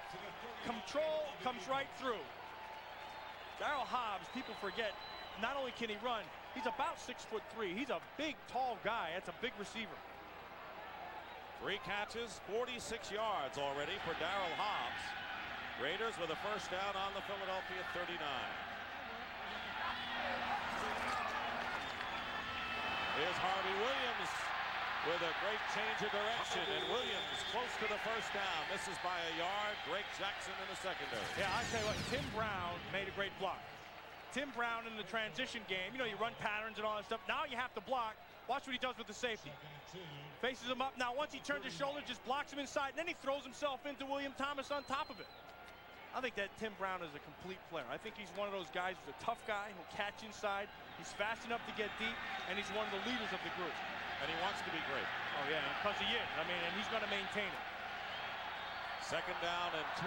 control, comes right through. Darryl Hobbs, people forget, not only can he run, he's about 6'3". He's a big, tall guy. That's a big receiver. 3 catches, 46 yards already for Darryl Hobbs. Raiders with a first down on the Philadelphia 39. Here's Harvey Williams with a great change of direction, and Williams close to the first down. Misses by a yard. Drake Jackson in the secondary. Yeah, I tell you what, Tim Brown made a great block. Tim Brown in the transition game, you know, you run patterns and all that stuff. Now you have to block. Watch what he does with the safety. Faces him up. Now once he turns his shoulder, just blocks him inside, and then he throws himself into William Thomas on top of it. I think that Tim Brown is a complete player. I think he's one of those guys who's a tough guy. He'll catch inside. He's fast enough to get deep, and he's one of the leaders of the group. And he wants to be great. Oh, yeah, because he is. I mean, and he's going to maintain it. 2nd down and 2.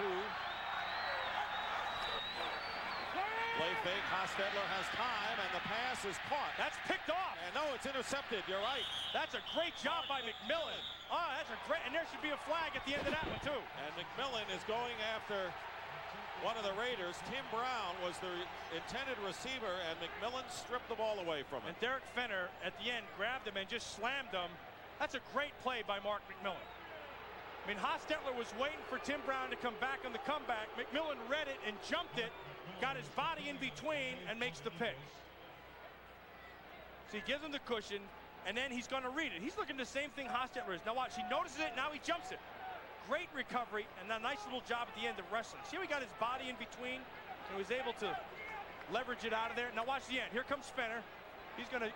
Play fake. Hostetler has time, and the pass is caught. That's picked off. And no, it's intercepted. You're right. That's a great job by McMillan. Oh, that's a great, and there should be a flag at the end of that one, too. And McMillan is going after one of the Raiders. Tim Brown was the intended receiver, and McMillan stripped the ball away from him. And Derek Fenner at the end grabbed him and just slammed him. That's a great play by Mark McMillan. I mean, Hostetler was waiting for Tim Brown to come back on the comeback. McMillan read it and jumped it, got his body in between, and makes the pick. So he gives him the cushion, and then he's going to read it. He's looking the same thing Hostetler is. Now watch, he notices it, now he jumps it. Great recovery, and a nice little job at the end of wrestling. See how he got his body in between, and was able to leverage it out of there. Now watch the end. Here comes Fenner. He's gonna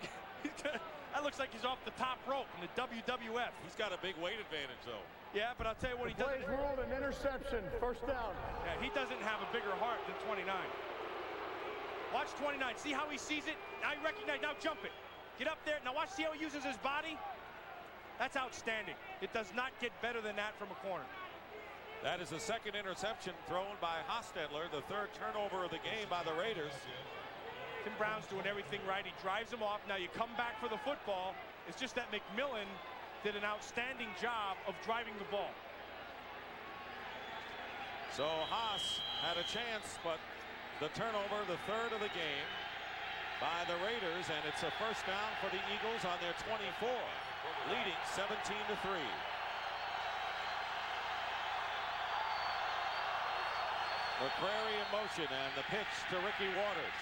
that looks like he's off the top rope in the WWF. He's got a big weight advantage, though. Yeah, but I'll tell you what, he doesn't. Plays ruled an interception, first down. Yeah, he doesn't have a bigger heart than 29. Watch 29. See how he sees it? Now he recognizes. Now jump it. Get up there. Now watch. See how he uses his body. That's outstanding. It does not get better than that from a corner. That is the 2nd interception thrown by Hostetler, the 3rd turnover of the game by the Raiders. Tim Brown's doing everything right. He drives him off. Now you come back for the football. It's just that McMillan did an outstanding job of driving the ball. So Haas had a chance, but the turnover, the 3rd of the game by the Raiders, and it's a first down for the Eagles on their 24. Leading 17-3. McCrary in motion, and the pitch to Ricky Waters.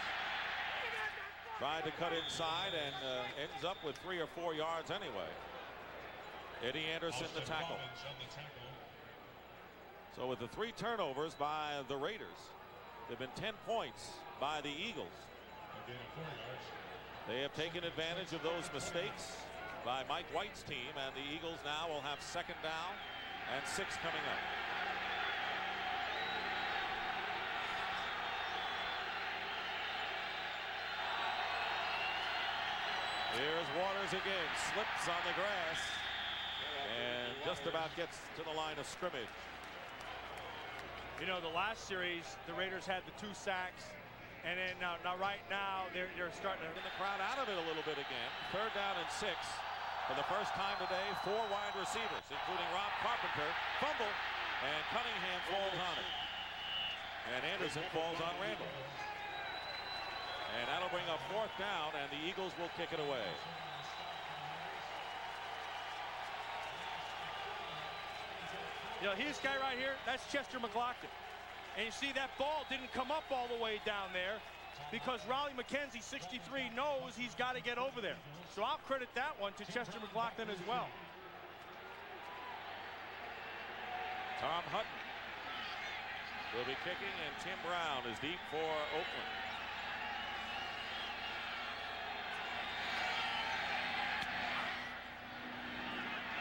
Tried to cut inside and ends up with 3 or 4 yards anyway. Eddie Anderson the tackle. So with the 3 turnovers by the Raiders, there have been 10 points by the Eagles. They have taken advantage of those mistakes by Mike White's team, and the Eagles now will have 2nd down and 6 coming up. Here's Waters again, slips on the grass and just about gets to the line of scrimmage. You know, the last series, the Raiders had the 2 sacks, and then now right now they're starting to get the crowd out of it a little bit again. 3rd down and 6. For the first time today, 4 wide receivers, including Rob Carpenter, fumble, and Cunningham falls on it. And Anderson falls on Randall. And that'll bring up 4th down, and the Eagles will kick it away. You know, this guy right here, that's Chester McLaughlin. And you see that ball didn't come up all the way down there because Raleigh McKenzie, 63, knows he's got to get over there. So I'll credit that one to Chester McLaughlin as well. Tom Hutton will be kicking, and Tim Brown is deep for Oakland.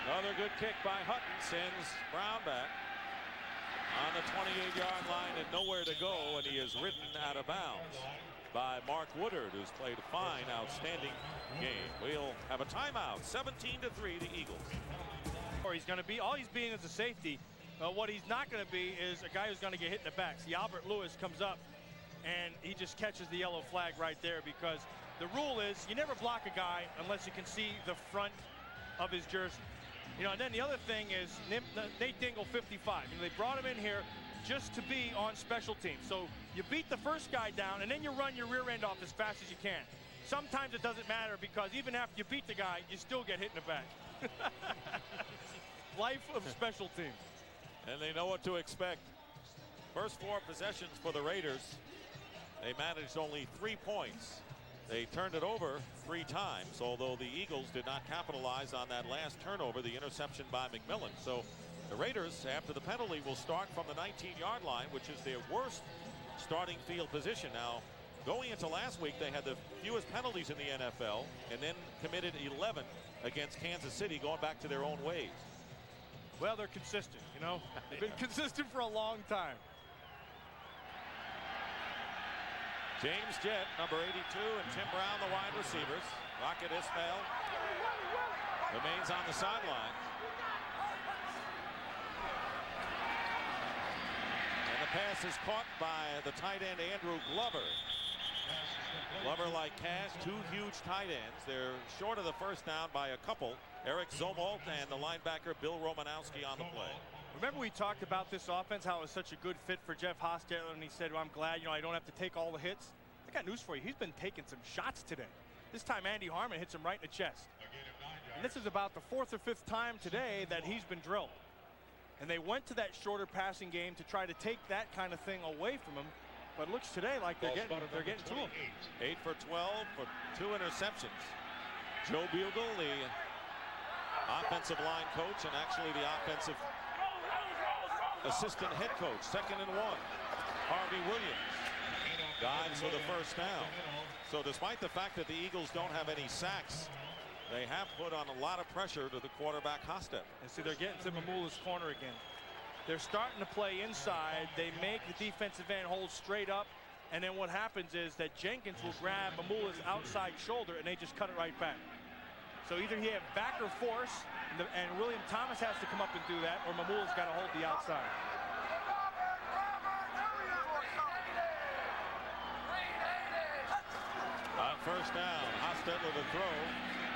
Another good kick by Hutton sends Brown back on the 28-yard line and nowhere to go, and he is ridden out of bounds by Mark Woodard, who's played a fine, outstanding game. We'll have a timeout. 17-3, the Eagles. Or he's going to be, all he's being is a safety. What he's not going to be is a guy who's going to get hit in the back. See, Albert Lewis comes up and he just catches the yellow flag right there, because the rule is you never block a guy unless you can see the front of his jersey. You know, and then the other thing is Nate Dingle, 55. You know, they brought him in here just to be on special teams. So you beat the first guy down, and then you run your rear end off as fast as you can. Sometimes it doesn't matter, because even after you beat the guy, you still get hit in the back. Life of special teams. And they know what to expect. First 4 possessions for the Raiders, they managed only 3 points. They turned it over 3 times, although the Eagles did not capitalize on that last turnover, the interception by McMillan. So the Raiders, after the penalty, will start from the 19-yard line, which is their worst starting field position. Now, going into last week, they had the fewest penalties in the NFL and then committed 11 against Kansas City, going back to their own ways. Well, they're consistent, you know. They've been consistent for a long time. James Jett, number 82, and Tim Brown, the wide receivers. Rocket Ismail remains on the sideline. And the pass is caught by the tight end, Andrew Glover. Glover, like Cash, 2 huge tight ends. They're short of the first down by a couple. Eric Zomalt and the linebacker, Bill Romanowski, on the play. Remember, we talked about this offense, how it was such a good fit for Jeff Hostetler, and he said, well, I'm glad, you know, I don't have to take all the hits. I got news for you. He's been taking some shots today. This time Andy Harmon hits him right in the chest. And this is about the 4th or 5th time today that he's been drilled. And they went to that shorter passing game to try to take that kind of thing away from him. But it looks today like they're getting to him. 8 for 12 for 2 interceptions. Joe Bugle, the offensive line coach, and actually the offensive assistant head coach. 2nd and 1. Harvey Williams dives for the first down. So despite the fact that the Eagles don't have any sacks, they have put on a lot of pressure to the quarterback Hostetler. And see, they're getting to Mamula's corner again. They're starting to play inside. They make the defensive end hold straight up, and then what happens is that Jenkins will grab Mamula's outside shoulder, and they just cut it right back. So either he have backer force, and William Thomas has to come up and do that, or Mamula's got to hold the outside. On first down, Hostetler to throw.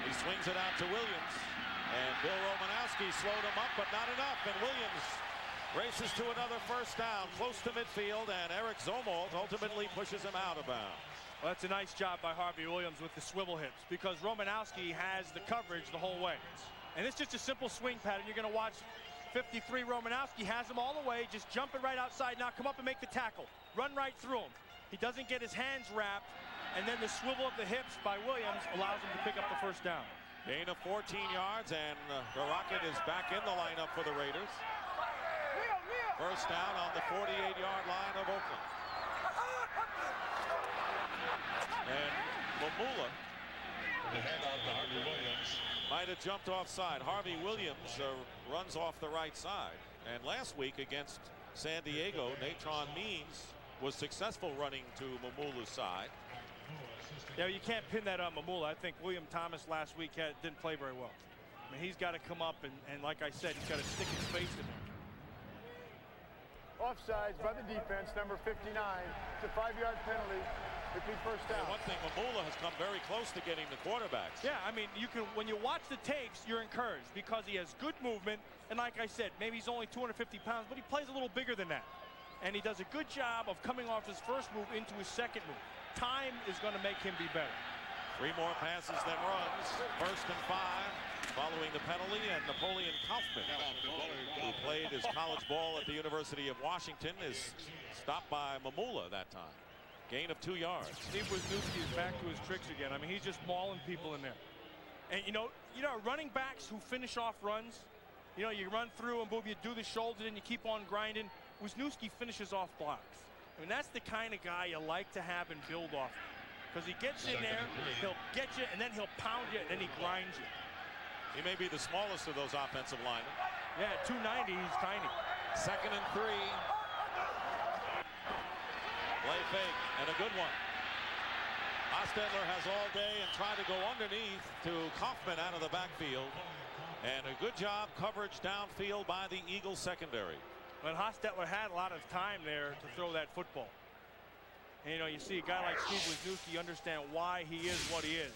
He swings it out to Williams, and Bill Romanowski slowed him up, but not enough, and Williams races to another first down, close to midfield, and Eric Zomalt ultimately pushes him out of bounds. Well, that's a nice job by Harvey Williams with the swivel hips, because Romanowski has the coverage the whole way. And it's just a simple swing pattern. You're going to watch 53 Romanowski has him all the way, just jump it right outside, now come up and make the tackle. Run right through him. He doesn't get his hands wrapped, and then the swivel of the hips by Williams allows him to pick up the first down. Gain of 14 yards, and the Rocket is back in the lineup for the Raiders. First down on the 48-yard line of Oakland. And Mamula might have jumped offside. Harvey Williams runs off the right side. And last week against San Diego, Natron Means was successful running to Mamula's side. Yeah, you can't pin that on Mamula. I think William Thomas last week didn't play very well. I mean, he's got to come up and like I said, he's got to stick his face in there. offsides by the defense, number 59. It's a 5-yard penalty. It'd be first down. One thing, Mamula has come very close to getting the quarterbacks. Yeah, I mean, you can, when you watch the tapes, you're encouraged because he has good movement. And like I said, maybe he's only 250 pounds, but he plays a little bigger than that. And he does a good job of coming off his first move into his second move. Time is going to make him be better. 3 more passes than runs. 1st and 5 following the penalty, and Napoleon Kaufman, who played his college ball at the University of Washington, is stopped by Mamula that time. Gain of 2 yards. Steve Wisniewski is back to his tricks again. I mean, he's just mauling people in there. And you know, running backs who finish off runs, you run through and boom, you do the shoulder and you keep on grinding. Wisniewski finishes off blocks. I mean, that's the kind of guy you like to have and build off. Because he gets in there, he'll get you, and then he'll pound you, and then he grinds you. He may be the smallest of those offensive linemen. Yeah, 290, he's tiny. 2nd and 3. Play fake, and a good one. Hostetler has all day and tried to go underneath to Kaufman out of the backfield. And a good job coverage downfield by the Eagles secondary. But Hostetler had a lot of time there to throw that football. And, you see a guy like Steve Wisniewski, understand why he is what he is.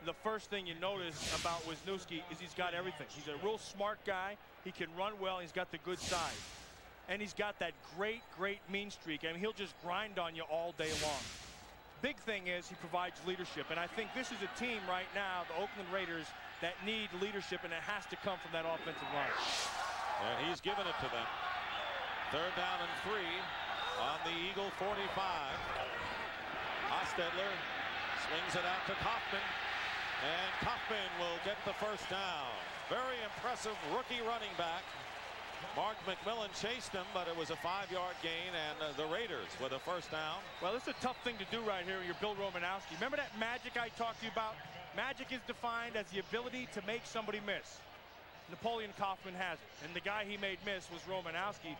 The first thing you notice about Wisniewski is he's got everything. He's a real smart guy. He can run well. He's got the good size. And he's got that great mean streak. I mean, he'll just grind on you all day long. Big thing is he provides leadership. And I think this is a team right now, the Oakland Raiders, that need leadership, and it has to come from that offensive line. And he's given it to them. 3rd down and 3 on the Eagle 45. Hostetler swings it out to Kaufman. And Kaufman will get the first down. Very impressive rookie running back. Mark McMillan chased him, but it was a 5-yard gain, and the Raiders with a first down. Well, this is a tough thing to do right here. You're Bill Romanowski. Remember that magic I talked to you about? Magic is defined as the ability to make somebody miss. Napoleon Kaufman has it, and the guy he made miss was Romanowski.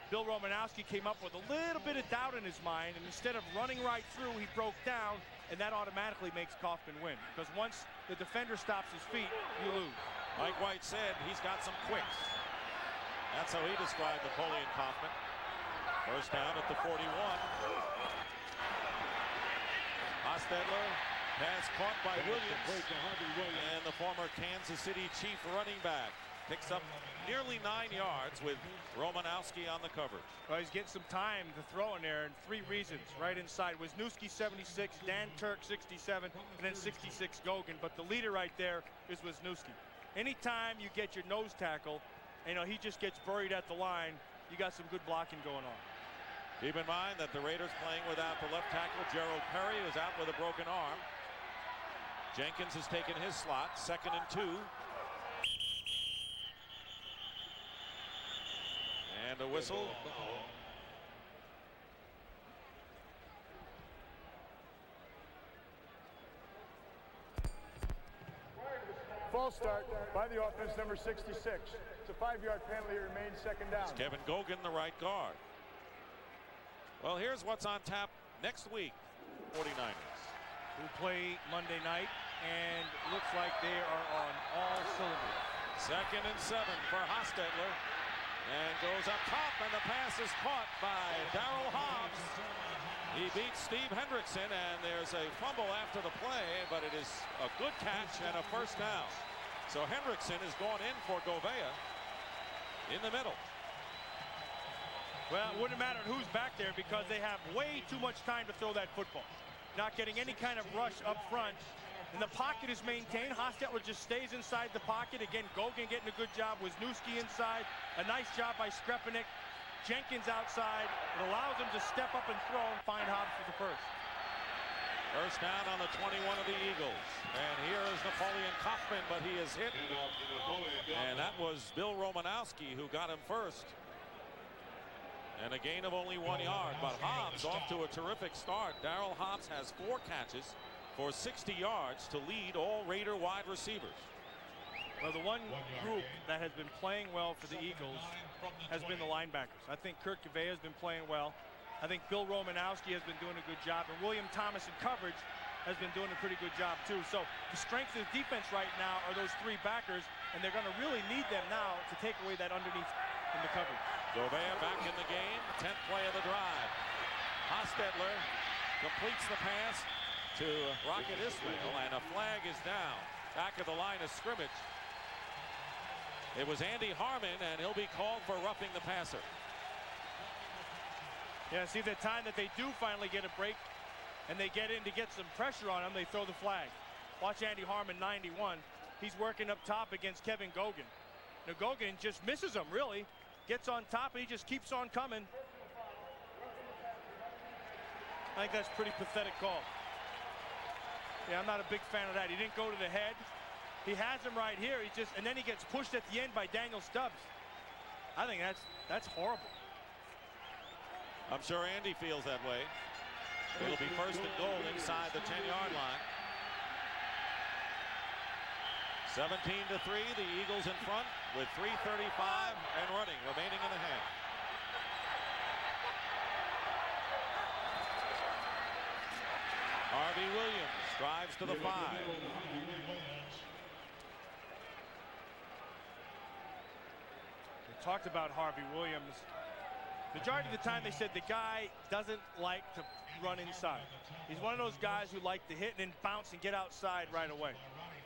Bill Romanowski came up with a little bit of doubt in his mind, and instead of running right through, he broke down, and that automatically makes Kaufman win. Because once the defender stops his feet, you lose. Mike White said he's got some quicks. That's how he described Napoleon Kaufman. First down at the 41. Hostetler, pass caught by Williams. And the former Kansas City Chief running back picks up nearly 9 yards with Romanowski on the coverage. Well, he's getting some time to throw in there, and 3 reasons. Right inside, Wisniewski 76, Dan Turk 67, and then 66 Gogan. But the leader right there is Wisniewski. Anytime you get your nose tackle, he just gets buried at the line, you got some good blocking going on. Keep in mind that the Raiders playing without the left tackle, Gerald Perry, is out with a broken arm. Jenkins has taken his slot, 2nd and 2. And a whistle. False start by the offense, number 66. It's a 5-yard penalty. It remains 2nd down. It's Kevin Gogan, the right guard. Well, here's what's on tap next week. 49ers. Who play Monday night, and looks like they are on all cylinders. 2nd and 7 for Hostetler. And goes up top, and the pass is caught by Darrell Hobbs. He beats Steve Hendrickson, and there's a fumble after the play, but it is a good catch and a first down. So Hendrickson is going in for Govea in the middle. Well, it wouldn't matter who's back there because they have way too much time to throw that football. Not getting any kind of rush up front. And the pocket is maintained. Hostetler just stays inside the pocket. Again, Gogan getting a good job. Wisniewski inside. A nice job by Skrepenik. Jenkins outside. It allows him to step up and throw and find Hobbs for the first. First down on the 21 of the Eagles. And here is Napoleon Kaufman, but he is hit. And that was Bill Romanowski who got him first. And a gain of only 1 yard. But Hobbs off to a terrific start. Darrell Hobbs has 4 catches for 60 yards to lead all Raider wide receivers. Well, the one group that has been playing well for the Eagles has been the linebackers. I think Kurt Govea has been playing well. I think Bill Romanowski has been doing a good job. And William Thomas in coverage has been doing a pretty good job, too. So the strength of the defense right now are those 3 backers, and they're going to really need them now to take away that underneath in the coverage. Gobert back in the game. 10th play of the drive. Hostetler completes the pass to Rocket Ismail, and a flag is down back at the line of scrimmage. It was Andy Harmon, and he'll be called for roughing the passer. Yeah, see, the time that they do finally get a break and they get in to get some pressure on him, they throw the flag. Watch Andy Harmon, 91. He's working up top against Kevin Gogan. Now, Gogan just misses him, really. Gets on top, and he just keeps on coming. I think that's a pretty pathetic call. Yeah, I'm not a big fan of that. He didn't go to the head. He has him right here. And then he gets pushed at the end by Daniel Stubbs. I think that's horrible. I'm sure Andy feels that way. It'll be 1st and goal inside the 10-yard line. 17-3, the Eagles in front with 3:35 and running remaining in the half. Harvey Williams drives to the 5. We talked about Harvey Williams. Majority of the time they said the guy doesn't like to run inside. He's one of those guys who like to hit and then bounce and get outside right away.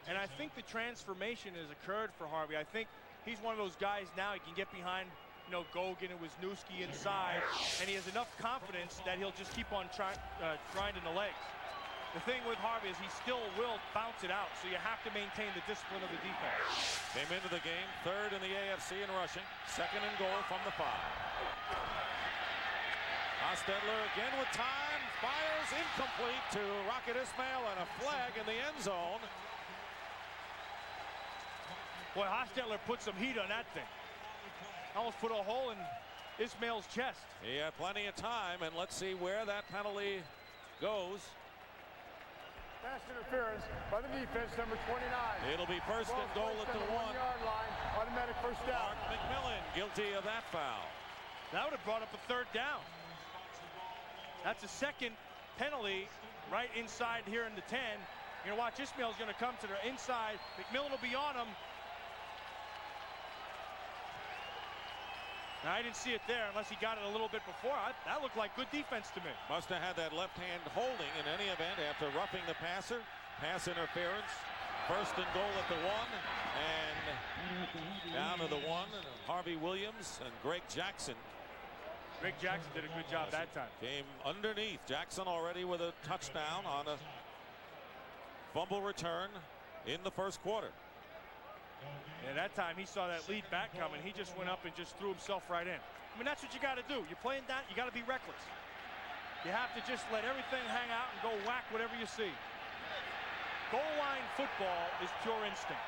And I think the transformation has occurred for Harvey. I think he's one of those guys now, he can get behind, you know, Gogan and Wisniewski inside, and he has enough confidence that he'll just keep on grinding the legs. The thing with Harvey is he still will bounce it out, so you have to maintain the discipline of the defense. Came into the game 3rd in the AFC in rushing, 2nd and goal from the 5. Hostetler again with time, fires incomplete to Rocket Ismail, and a flag in the end zone. Boy, Hostetler put some heat on that thing. Almost put a hole in Ismail's chest. He had plenty of time, and let's see where that penalty goes. Pass interference by the defense, number 29. It'll be 1st and goal at the 1-yard line. Automatic 1st down. Mark McMillan guilty of that foul. That would have brought up a 3rd down. That's a 2nd penalty right inside here in the 10. You're going to watch Ismail's going to come to the inside. McMillan will be on him. Now, I didn't see it there unless he got it a little bit before. That looked like good defense to me. Must have had that left hand holding in any event after roughing the passer. Pass interference. 1st and goal at the 1. And down to the 1. Harvey Williams and Greg Jackson. Greg Jackson did a good job that time. Came underneath. Jackson already with a touchdown on a fumble return in the 1st quarter. And that time he saw that lead back coming. He just went up and just threw himself right in. I mean, that's what you got to do. You're playing that, you got to be reckless. You have to just let everything hang out and go whack whatever you see. Goal line football is pure instinct.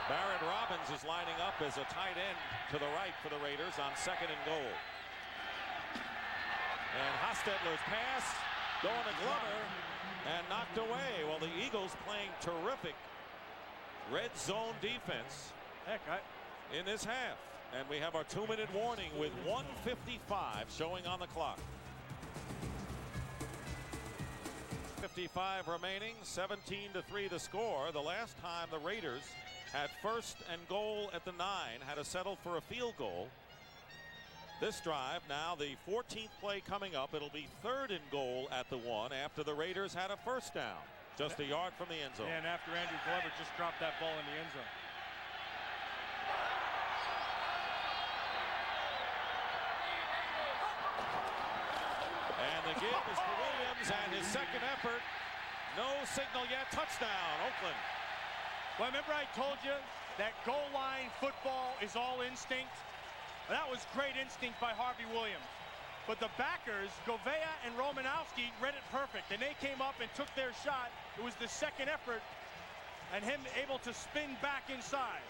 Barrett Robbins is lining up as a tight end to the right for the Raiders on 2nd and goal. And Hostetler's pass going to Glover and knocked away. Well, the Eagles playing terrific red zone defense in this half. And we have our 2-minute warning with 1:55 showing on the clock. 55 remaining, 17-3 the score. The last time the Raiders had 1st and goal at the 9, had to settle for a field goal. This drive, now the 14th play coming up, it'll be 3rd and goal at the 1 after the Raiders had a 1st down. Just a yard from the end zone. And after Andrew Glover just dropped that ball in the end zone. And the give is for Williams, and his 2nd effort. No signal yet. Touchdown, Oakland. Well, remember I told you that goal line football is all instinct? That was great instinct by Harvey Williams. But the backers, Govea and Romanowski, read it perfect. And they came up and took their shot. It was the 2nd effort. And him able to spin back inside.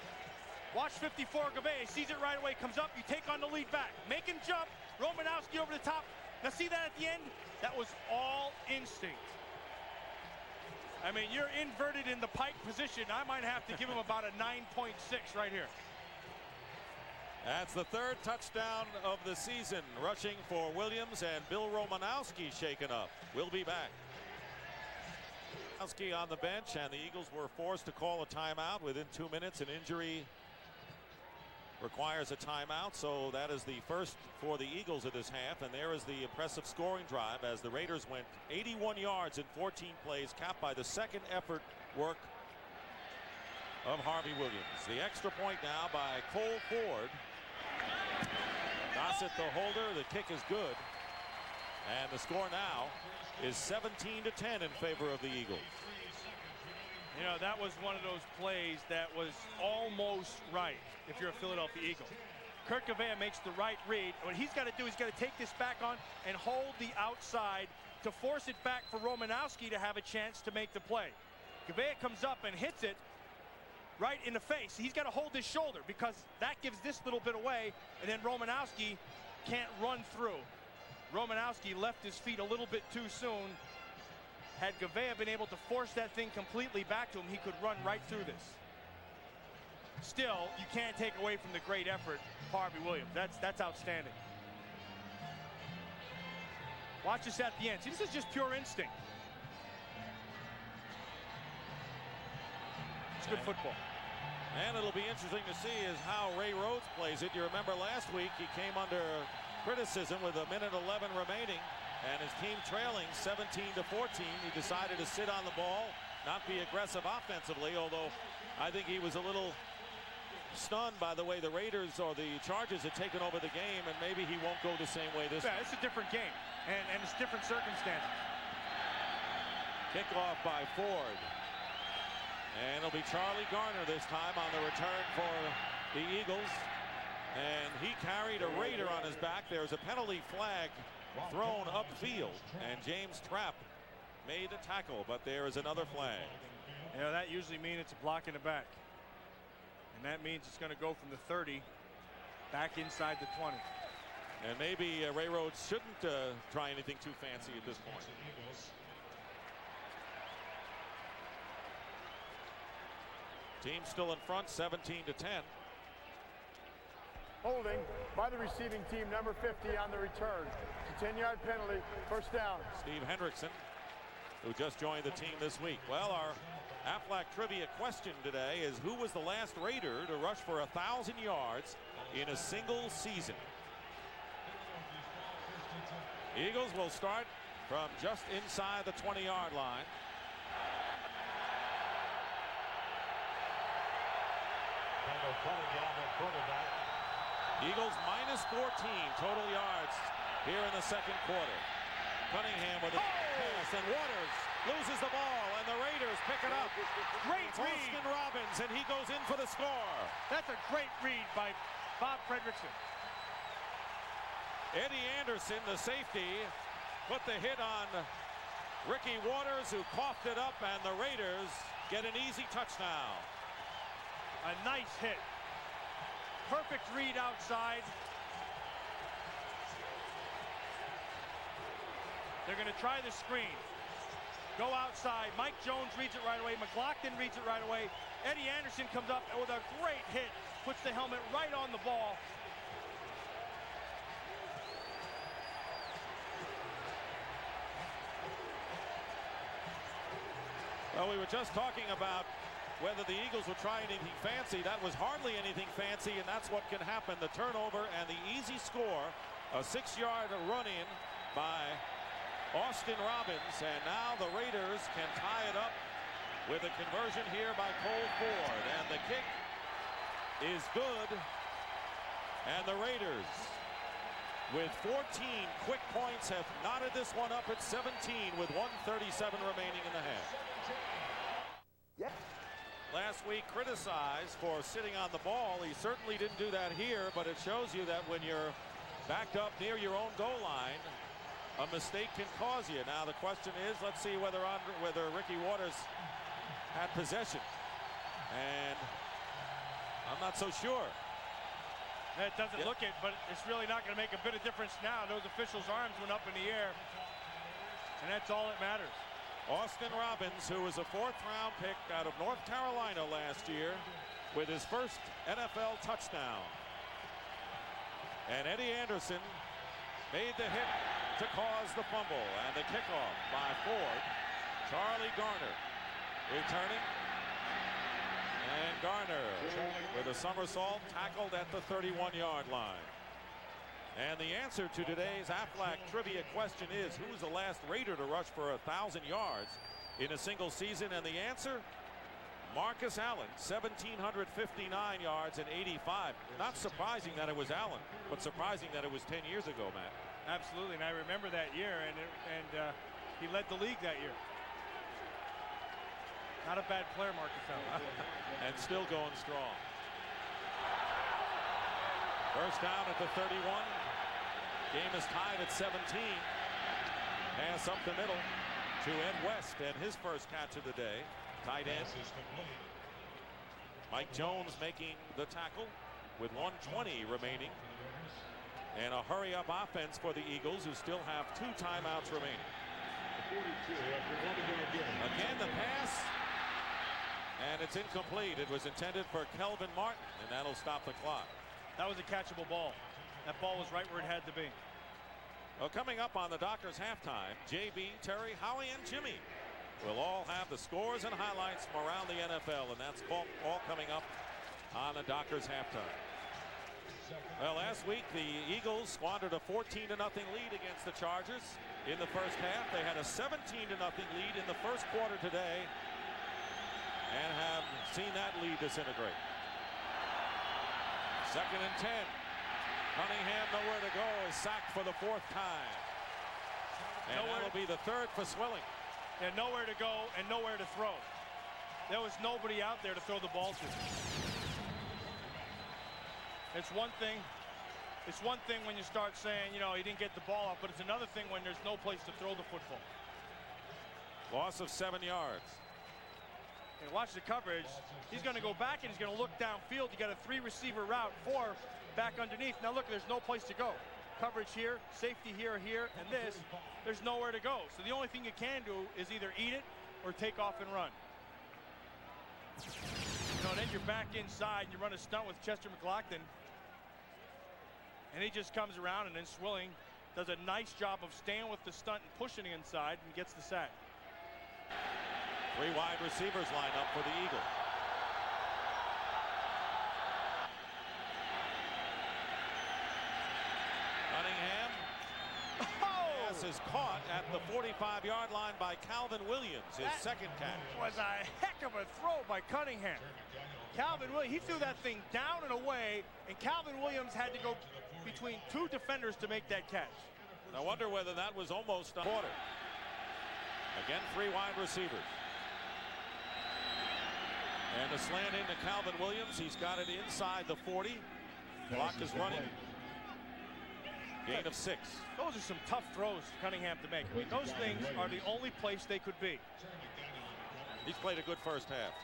Watch 54, Govea sees it right away, comes up, you take on the lead back. Make him jump, Romanowski over the top. Now see that at the end? That was all instinct. I mean, you're inverted in the pike position. I might have to give him about a 9.6 right here. That's the 3rd touchdown of the season, rushing for Williams, and Bill Romanowski shaken up. We'll be back. Romanowski on the bench, and the Eagles were forced to call a timeout within 2 minutes. An injury requires a timeout, so that is the first for the Eagles of this half. And there is the impressive scoring drive as the Raiders went 81 yards in 14 plays, capped by the second effort work of Harvey Williams. The extra point now by Cole Ford. Gossett the holder. The kick is good. And the score now is 17-10 in favor of the Eagles. You know, that was one of those plays that was almost right if you're a Philadelphia Eagle. Kurt Gavea makes the right read. What he's got to do, he's got to take this back on and hold the outside to force it back for Romanowski to have a chance to make the play. Gavea comes up and hits it right in the face. He's got to hold his shoulder because that gives this little bit away, and then Romanowski can't run through. Romanowski left his feet a little bit too soon. Had Gavea been able to force that thing completely back to him, he could run right through this. Still, you can't take away from the great effort, Harvey Williams. That's outstanding. Watch this at the end. See, this is just pure instinct. It's good football. And it'll be interesting to see is how Ray Rhodes plays it. You remember last week he came under criticism with 1:11 remaining and his team trailing 17-14. He decided to sit on the ball, not be aggressive offensively, although I think he was a little stunned by the way the Raiders or the Chargers had taken over the game, and maybe he won't go the same way this time. Yeah, it's a different game, and it's different circumstances. Kickoff by Ford. And it'll be Charlie Garner this time on the return for the Eagles. And he carried a Raider on his back. There's a penalty flag thrown upfield, and James Trapp made the tackle, but there is another flag. You know, that usually means it's a block in the back. And that means it's going to go from the 30 back inside the 20. And maybe Ray Rhodes shouldn't try anything too fancy at this point. Team still in front, 17-10. Holding by the receiving team, number 50 on the return. It's a 10-yard penalty, first down. Steve Hendrickson, who just joined the team this week. Well, our Aflac trivia question today is who was the last Raider to rush for 1,000 yards in a single season? Eagles will start from just inside the 20-yard line. Eagles minus 14 total yards here in the second quarter. Cunningham with a pass, and Waters loses the ball, and the Raiders pick it up. Great read. Austin Robbins, and he goes in for the score. That's a great read by Bob Fredrickson. Eddie Anderson, the safety, put the hit on Ricky Waters, who coughed it up, and the Raiders get an easy touchdown. A nice hit. Perfect read outside. They're going to try the screen. Go outside. Mike Jones reads it right away. McLaughlin reads it right away. Eddie Anderson comes up with a great hit. Puts the helmet right on the ball. Well, we were just talking about whether the Eagles would try anything fancy. That was hardly anything fancy, and that's what can happen. The turnover and the easy score, a 6-yard run-in by Austin Robbins, and now the Raiders can tie it up with a conversion here by Cole Ford, and the kick is good, and the Raiders with 14 quick points have knotted this one up at 17 with 1:37 remaining in the half. Yeah. Last week criticized for sitting on the ball. He certainly didn't do that here, but it shows you that when you're backed up near your own goal line, a mistake can cause you. Now the question is, let's see whether Ricky Waters had possession, and I'm not so sure. It doesn't look it, but it's really not going to make a bit of difference now. Those officials' arms went up in the air, and that's all that matters. Austin Robbins, who was a 4th-round pick out of North Carolina last year, with his first NFL touchdown. And Eddie Anderson made the hit to cause the fumble, and the kickoff by Ford. Charlie Garner returning, and Garner with a somersault, tackled at the 31-yard line. And the answer to today's Aflac trivia question is, who was the last Raider to rush for 1,000 yards in a single season? And the answer, Marcus Allen, 1,759 yards in 85. Not surprising that it was Allen, but surprising that it was 10 years ago, Matt. Absolutely, and I remember that year, and he led the league that year. Not a bad player, Marcus Allen. And still going strong. First down at the 31. Game is tied at 17. Pass up the middle to Ed West, and his first catch of the day. Tight end. Mike Jones making the tackle with 1:20 remaining. And a hurry-up offense for the Eagles, who still have 2 timeouts remaining. Again, the pass. And it's incomplete. It was intended for Kelvin Martin, and that'll stop the clock. That was a catchable ball. That ball was right where it had to be. Well, coming up on the Dockers halftime, JB, Terry, Howie, and Jimmy will all have the scores and highlights from around the NFL, and that's all coming up on the Dockers halftime. Well, last week the Eagles squandered a 14-0 lead against the Chargers in the first half. They had a 17-0 lead in the first quarter today and have seen that lead disintegrate. 2nd and 10. Cunningham nowhere to go, is sacked for the 4th time. And that'll be the 3rd for Swilling. And nowhere to go and nowhere to throw. There was nobody out there to throw the ball to. It's one thing when you start saying, you know, he didn't get the ball up, but it's another thing when there's no place to throw the football. Loss of 7 yards. And watch the coverage. He's going to go back and he's going to look downfield. You got a 3-receiver route, 4 back underneath. Now look, there's no place to go. Coverage here, safety here, and this, there's nowhere to go. So the only thing you can do is either eat it or take off and run. You know, then you're back inside and you run a stunt with Chester McLaughlin. And he just comes around, and then Swilling does a nice job of staying with the stunt and pushing inside and gets the sack. 3 wide receivers line up for the Eagles. Cunningham. Pass is caught at the 45-yard line by Calvin Williams, his second catch. Was a heck of a throw by Cunningham. Calvin Williams, he threw that thing down and away, and Calvin Williams had to go between 2 defenders to make that catch. I wonder whether that was almost a quarter. Again, 3 wide receivers. And the slant into Calvin Williams. He's got it inside the 40. Clock is running. Gain of 6. Those are some tough throws for Cunningham to make. I mean, those things are the only place they could be. He's played a good first half.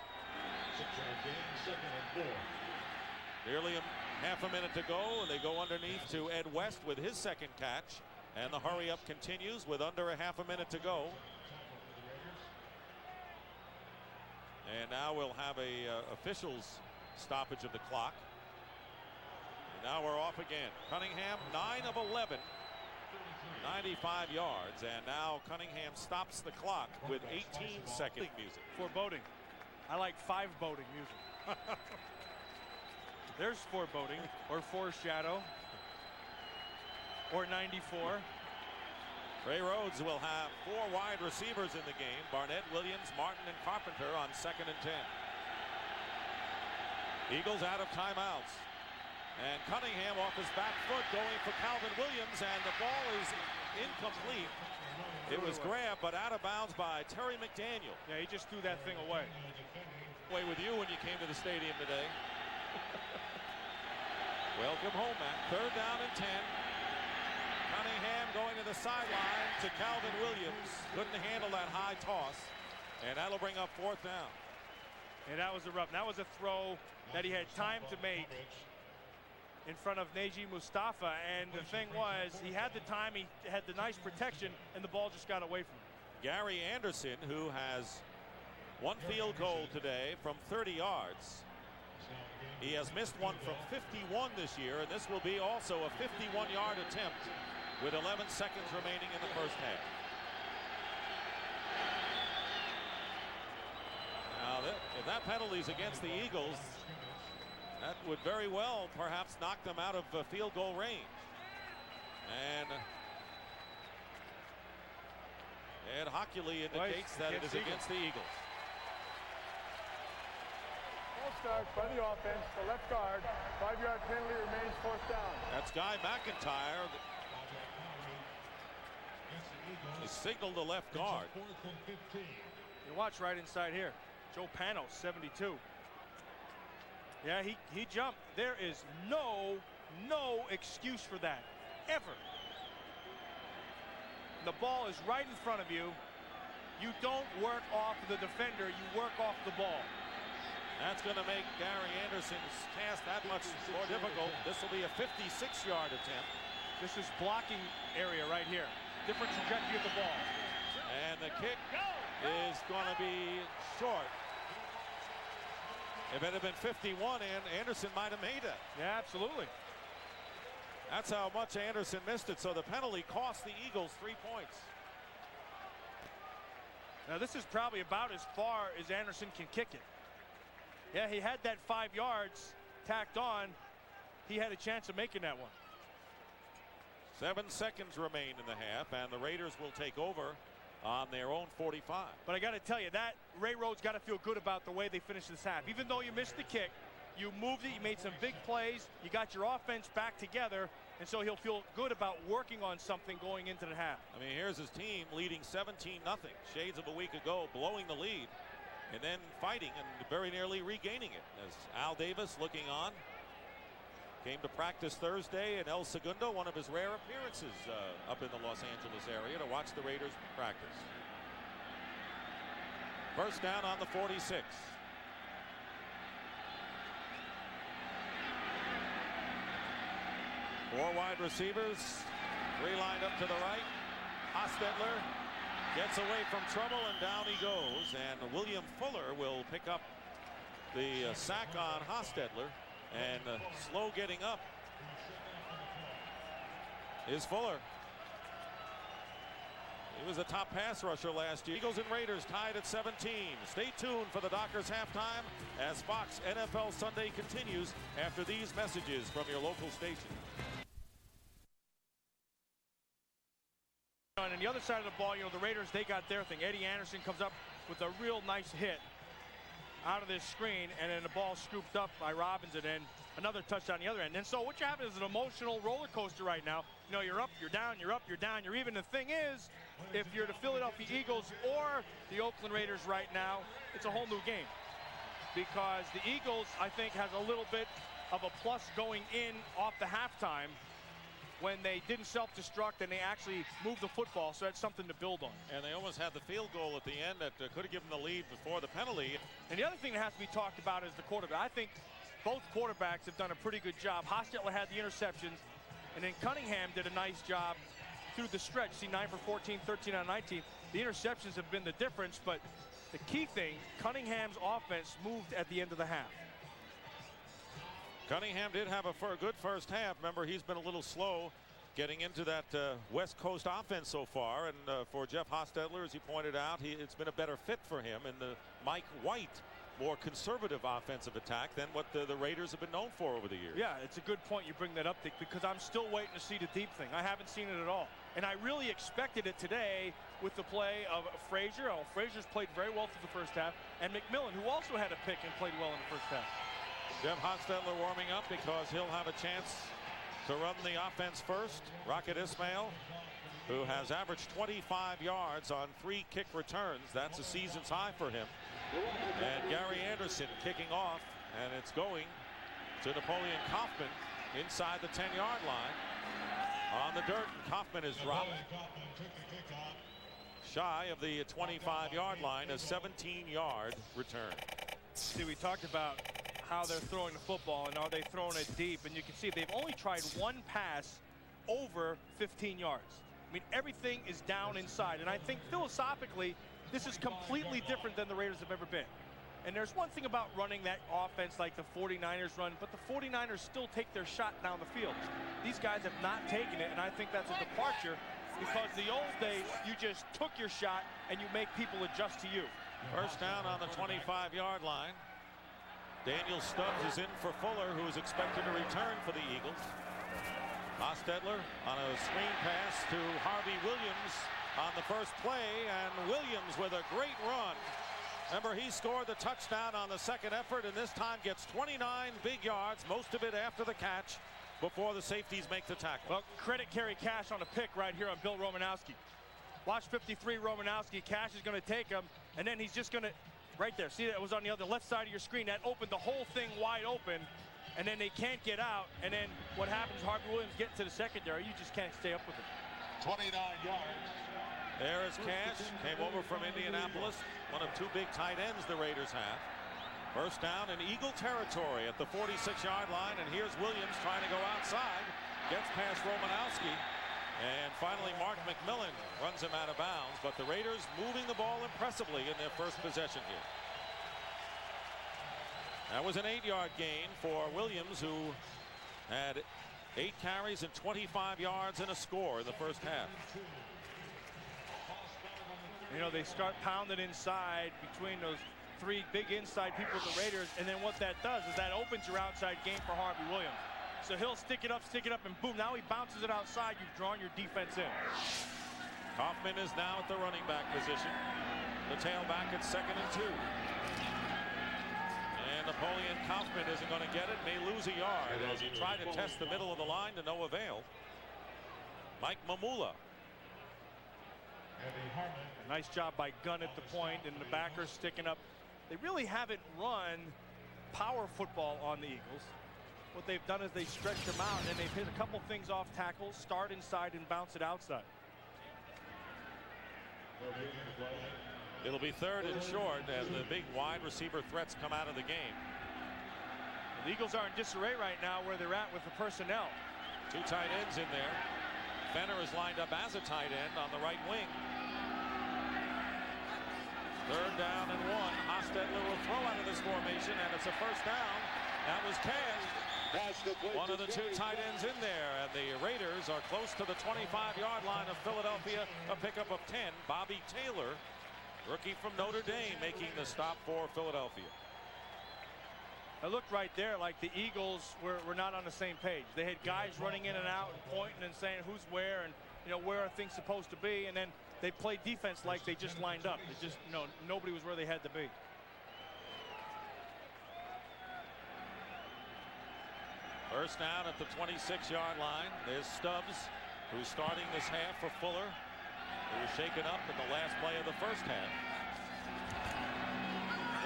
Nearly half a minute to go, and they go underneath to Ed West with his second catch. And the hurry-up continues with under a half a minute to go. And now we'll have a officials stoppage of the clock. And now we're off again. Cunningham, 9 of 11, 95 yards. And now Cunningham stops the clock with 18-second music. Foreboding. I like 5-boding music. There's foreboding, or foreshadow, or 94. Ray Rhodes will have 4 wide receivers in the game. Barnett, Williams, Martin, and Carpenter on 2nd and 10. Eagles out of timeouts. And Cunningham off his back foot going for Calvin Williams, and the ball is incomplete. It was grabbed, but out of bounds by Terry McDaniel. Yeah, he just threw that thing away. Away with you when you came to the stadium today. Welcome home, Matt. 3rd down and 10. Cunningham going to the sideline to Calvin Williams. Couldn't handle that high toss, and that'll bring up 4th down. And that was a rough. That was a throw that he had time to make in front of Najee Mustafa, and the thing was, he had the time, he had the nice protection, and the ball just got away from him. Gary Anderson, who has 1 field goal today from 30 yards. He has missed one from 51 this year, and this will be also a 51-yard attempt with 11 seconds remaining in the first half. Now, If that penalty's against the Eagles, that would very well perhaps knock them out of field goal range. And Ed Hockley indicates that it is against the Eagles. Ball start by the offense, the left guard. 5-yard penalty remains fourth down. That's Guy McIntyre. He signaled the left guard. You watch right inside here. Joe Panos, 72. Yeah, he jumped. There is no excuse for that, ever. The ball is right in front of you. You don't work off the defender, you work off the ball. That's going to make Gary Anderson's task that much more difficult. This will be a 56-yard attempt. This is blocking area right here. Different trajectory of the ball. And the kick is going to be short. If it had been 51, and Anderson might have made it. Yeah, absolutely. That's how much Anderson missed it. So the penalty cost the Eagles 3 points. Now this is probably about as far as Anderson can kick it. Yeah, he had that 5 yards tacked on. He had a chance of making that one. 7 seconds remain in the half, and the Raiders will take over on their own 45. But I got to tell you, that Ray Rhodes got to feel good about the way they finished this half. Even though you missed the kick, you moved it, you made some big plays, you got your offense back together, and so he'll feel good about working on something going into the half. I mean, here's his team leading 17-0. Shades of a week ago, blowing the lead, and then fighting and very nearly regaining it. As Al Davis looking on. Came to practice Thursday, and El Segundo, one of his rare appearances up in the Los Angeles area to watch the Raiders practice. First down on the 46. Four wide receivers, 3 lined up to the right. Hostetler gets away from trouble, and down he goes. And William Fuller will pick up the sack on Hostetler. And slow getting up is Fuller. He was a top pass rusher last year. Eagles and Raiders tied at 17. Stay tuned for the Dockers halftime as Fox NFL Sunday continues after these messages from your local station. And on the other side of the ball, you know, the Raiders, they got their thing. Eddie Anderson comes up with a real nice hit out of this screen, and then the ball scooped up by Robbins, and then another touchdown on the other end. And so what you have is an emotional roller coaster right now. You know, you're up, you're down, you're up, you're down, you're even. The thing is, if you're the Philadelphia Eagles or the Oakland Raiders right now, it's a whole new game. Because the Eagles, I think, has a little bit of a plus going in off the halftime when they didn't self-destruct and they actually moved the football, so that's something to build on. And they almost had the field goal at the end that could have given the lead before the penalty. And the other thing that has to be talked about is the quarterback. I think both quarterbacks have done a pretty good job. Hostetler had the interceptions, and then Cunningham did a nice job through the stretch. See, 9 for 14, 13 on 19. The interceptions have been the difference, but the key thing, Cunningham's offense moved at the end of the half. Cunningham did have a good first half. Remember, he's been a little slow getting into that West Coast offense so far. And for Jeff Hostetler, as he pointed out, it's been a better fit for him in the Mike White, more conservative offensive attack than what the Raiders have been known for over the years. Yeah, it's a good point you bring that up, Dick, because I'm still waiting to see the deep thing. I haven't seen it at all. And I really expected it today with the play of Frazier. Oh, Frazier's played very well through the first half. And McMillan, who also had a pick and played well in the first half. Jeff Hostetler warming up because he'll have a chance to run the offense first. Rocket Ismail, who has averaged 25 yards on 3 kick returns. That's a season's high for him. And Gary Anderson kicking off, and it's going to Napoleon Kaufman inside the 10-yard line. On the dirt, and Kaufman is dropped shy of the 25-yard line, a 17-yard return. See, we talked about how they're throwing the football and are they throwing it deep, and you can see they've only tried 1 pass over 15 yards. I mean, everything is down inside, and I think philosophically this is completely different than the Raiders have ever been. And there's one thing about running that offense like the 49ers run, but the 49ers still take their shot down the field. These guys have not taken it, and I think that's a departure, because the old days you just took your shot and you make people adjust to you. First down on the 25-yard line. Daniel Stubbs is in for Fuller, who is expected to return for the Eagles. Hostetler on a screen pass to Harvey Williams on the first play, and Williams with a great run. Remember, he scored the touchdown on the second effort, and this time gets 29 big yards, most of it after the catch, before the safeties make the tackle. Well, credit Kerry Cash on a pick right here on Bill Romanowski. Watch 53 Romanowski. Cash is going to take him, and then he's just going to, right there, see that was on the other left side of your screen. That opened the whole thing wide open, and then they can't get out. And then what happens, Harvey Williams getting to the secondary, you just can't stay up with it. 29 yards. There is Cash, came over from Indianapolis, one of two big tight ends the Raiders have. First down in Eagle territory at the 46-yard line, and here's Williams trying to go outside, gets past Romanowski, and finally Mark McMillan runs him out of bounds, but the Raiders moving the ball impressively in their first possession here. That was an 8-yard gain for Williams, who had 8 carries and 25 yards and a score in the first half. You know, they start pounding inside between those 3 big inside people of the Raiders, and then what that does is that opens your outside game for Harvey Williams. So he'll stick it up, and boom, now he bounces it outside. You've drawn your defense in. Kaufman is now at the running back position. The tailback at 2nd and 2. And Napoleon Kaufman isn't going to get it, may lose a yard as he tried to test the middle of the line to no avail. Mike Mamula. Nice job by Gunn at the point, and the backers sticking up. They really haven't run power football on the Eagles. What they've done is they've stretched them out, and they've hit a couple things off tackles, start inside and bounce it outside. It'll be 3rd and short as the big wide receiver threats come out of the game. The Eagles are in disarray right now where they're at with the personnel. 2 tight ends in there. Fenner is lined up as a tight end on the right wing. 3rd down and 1. Hostetler will throw out of this formation, and it's a first down. That was Cash, one of the 2 tight ends in there, and the Raiders are close to the 25-yard line of Philadelphia. A pickup of 10. Bobby Taylor, rookie from Notre Dame, making the stop for Philadelphia. I looked right there like the Eagles were not on the same page. They had guys running in and out and pointing and saying who's where and, you know, where are things supposed to be, and then they played defense like they just lined up. It just, you know, nobody was where they had to be. First down at the 26-yard line. There's Stubbs, who's starting this half for Fuller, who was shaken up in the last play of the first half.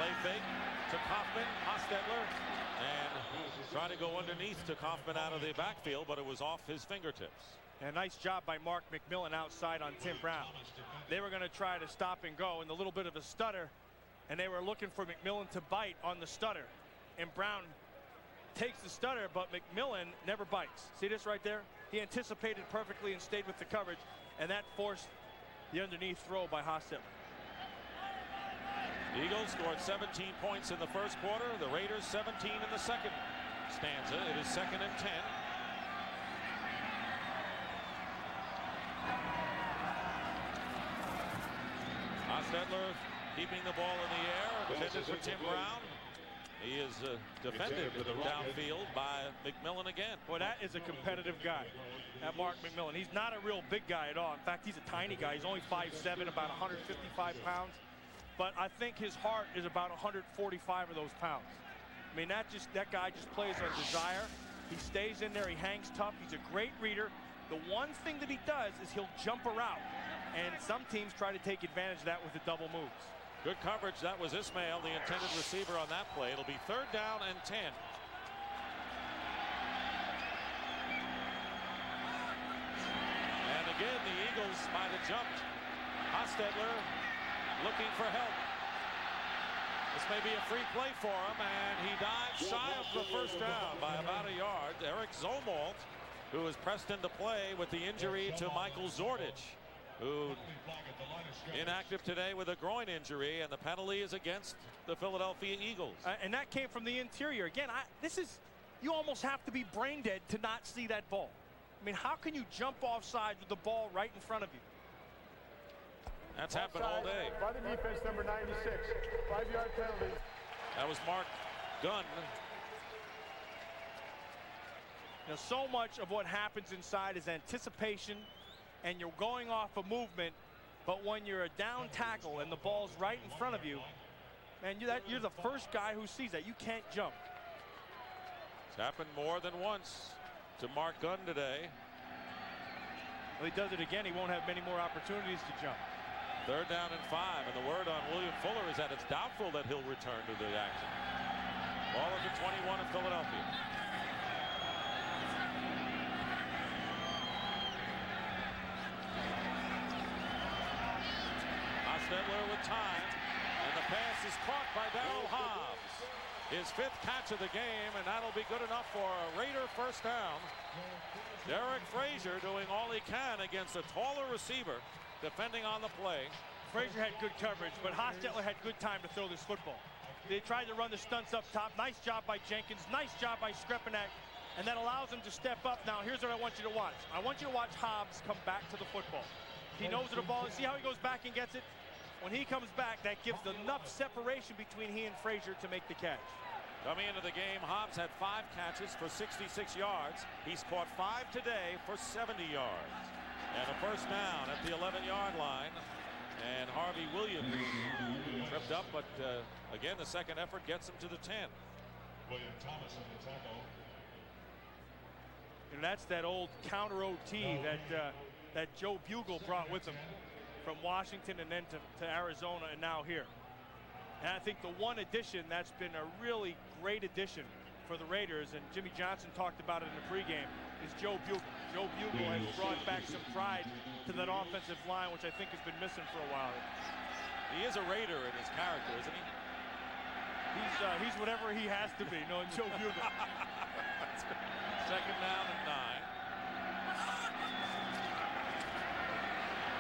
Play fake to Kaufman, Hostetler, and trying to go underneath to Kaufman out of the backfield, but it was off his fingertips. And a nice job by Mark McMillan outside on Tim Brown. They were going to try to stop and go, and a little bit of a stutter, and they were looking for McMillan to bite on the stutter. And Brown takes the stutter, but McMillan never bites. See this right there? He anticipated perfectly and stayed with the coverage, and that forced the underneath throw by Hostetler. The Eagles scored 17 points in the first quarter. The Raiders 17 in the second stanza. It is 2nd and 10. Hostetler keeping the ball in the air, intended for Tim Brown. He is defended downfield by McMillan again. Boy, that is a competitive guy, that Mark McMillan. He's not a real big guy at all. In fact, he's a tiny guy. He's only 5'7", about 155 pounds. But I think his heart is about 145 of those pounds. I mean, that guy just plays on desire. He stays in there. He hangs tough. He's a great reader. The one thing that he does is he'll jump around. And some teams try to take advantage of that with the double moves. Good coverage. That was Ismail, the intended receiver on that play. It'll be 3rd down and 10. And again, the Eagles might have jumped. Hostetler looking for help. This may be a free play for him, and he dives shy of the first down by about a yard. Eric Zomalt, who is pressed into play with the injury to Michael Zordich, who inactive today with a groin injury, and the penalty is against the Philadelphia Eagles. And that came from the interior. Again, you almost have to be brain dead to not see that ball. I mean, how can you jump off sides with the ball right in front of you? That's happened all day. By the defense, number 96. 5-yard penalty. That was Mark Gunn. Now, so much of what happens inside is anticipation, and you're going off a movement, but when you're a down tackle and the ball's right in front of you, man, you're the first guy who sees that. You can't jump. It's happened more than once to Mark Gunn today. Well, he does it again. He won't have many more opportunities to jump. 3rd down and 5, and the word on William Fuller is that it's doubtful that he'll return to the action. Ball at the 21 of Philadelphia. Hostetler with time, and the pass is caught by Darryl Hobbs. His 5th catch of the game, and that'll be good enough for a Raider first down. Derek Frazier doing all he can against a taller receiver, defending on the play. Frazier had good coverage, but Hostetler had good time to throw this football. They tried to run the stunts up top. Nice job by Jenkins. Nice job by Skrepenak. And that allows him to step up. Now, here's what I want you to watch. I want you to watch Hobbs come back to the football. He knows the ball. See how he goes back and gets it? When he comes back, that gives enough separation between he and Frazier to make the catch. Coming into the game, Hobbs had 5 catches for 66 yards. He's caught 5 today for 70 yards. And a first down at the 11-yard line. And Harvey Williams tripped up, but again, the second effort gets him to the 10. William Thomas on the tackle. And that's that old counter OT that Joe Bugle brought with him from Washington and then to Arizona and now here. And I think the one addition that's been a really great addition for the Raiders, and Jimmy Johnson talked about it in the pregame, is Joe Bugle. Joe Bugle has brought back some pride to that offensive line, which I think has been missing for a while. He is a Raider in his character, isn't he? He's whatever he has to be, knowing Joe Bugle. Second down and 9.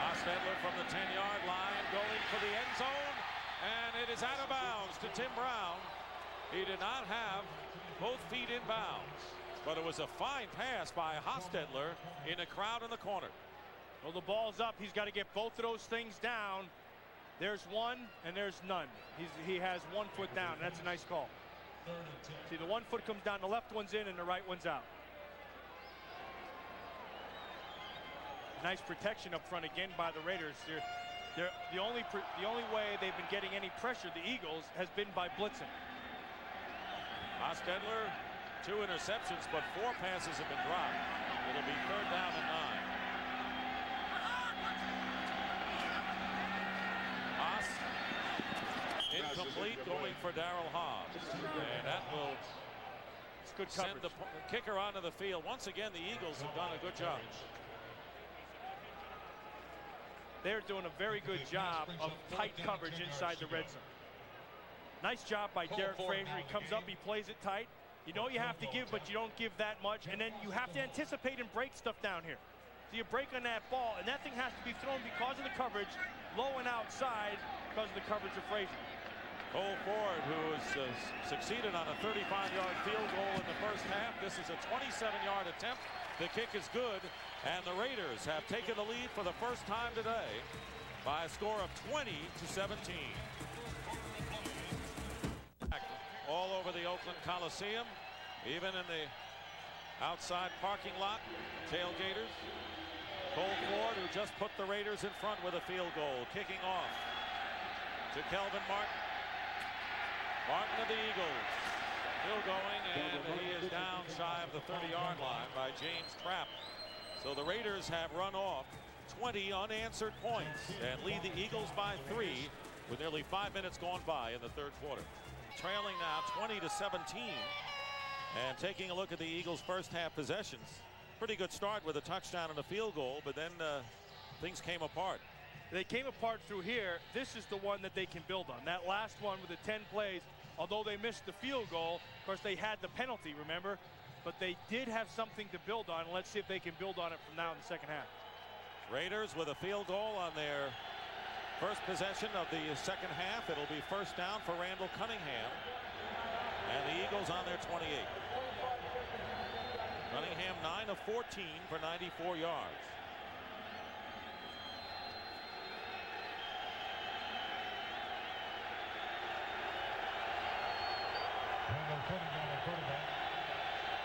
Hostetler from the 10-yard line going for the end zone, and it is out of bounds to Tim Brown. He did not have both feet in bounds, but it was a fine pass by Hostetler in a crowd in the corner. Well, the ball's up. He's got to get both of those things down. There's one and there's none. He has 1 foot down. That's a nice call. See, the 1 foot comes down, the left one's in and the right one's out. Nice protection up front again by the Raiders. The only way they've been getting any pressure, the Eagles, has been by blitzing. Hostetler, 2 interceptions, but 4 passes have been dropped. It'll be 3rd down and 9. Haas, incomplete, going for Darryl Hobbs. And that will send the kicker onto the field. Once again, the Eagles have done a good job. They're doing a very good job of tight coverage inside the red zone. Nice job by Derek Frazier. He comes up, he plays it tight. You know you have to give, but you don't give that much. And then you have to anticipate and break stuff down here. So you break on that ball, and that thing has to be thrown because of the coverage, low and outside because of the coverage of Frazier. Cole Ford, who has succeeded on a 35-yard field goal in the first half. This is a 27-yard attempt. The kick is good, and the Raiders have taken the lead for the first time today by a score of 20-17. All over the Oakland Coliseum, even in the outside parking lot, tailgaters. Cole Ford, who just put the Raiders in front with a field goal, kicking off to Kelvin Martin. Martin of the Eagles, still going, and he is down shy of the 30-yard line by James Trapp. So the Raiders have run off 20 unanswered points and lead the Eagles by 3 with nearly 5 minutes gone by in the 3rd quarter. Trailing now 20-17, and taking a look at the Eagles' first half possessions. Pretty good start with a touchdown and a field goal, but then things came apart. They came apart through here. This is the one that they can build on. That last one with the 10 plays, although they missed the field goal, of course they had the penalty, remember? But they did have something to build on. Let's see if they can build on it from now in the second half. Raiders with a field goal on their first possession of the second half. It'll be first down for Randall Cunningham. And the Eagles on their 28. Cunningham 9 of 14 for 94 yards.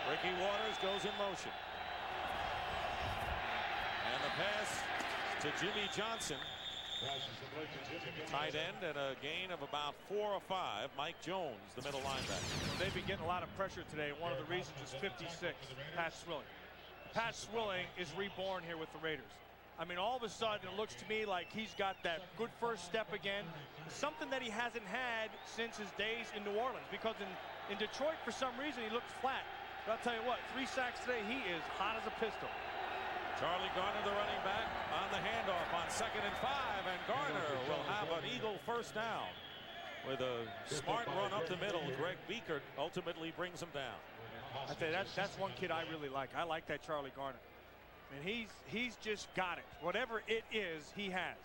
Ricky Waters goes in motion. And the pass to Jimmy Johnson. Tight end and a gain of about 4 or 5. Mike Jones, the middle linebacker. They've been getting a lot of pressure today, and one of the reasons is 56, Pat Swilling. Pat Swilling is reborn here with the Raiders. I mean, all of a sudden, it looks to me like he's got that good first step again, something that he hasn't had since his days in New Orleans, because in Detroit, for some reason, he looks flat. But I'll tell you what, 3 sacks today, he is hot as a pistol. Charlie Garner, the running back, on the handoff on 2nd and 5, and Garner will have an Eagle first down. With a smart run up the middle, Greg Biekert ultimately brings him down. I tell you, that's one kid I really like. I like that Charlie Garner. And he's just got it. Whatever it is, he has.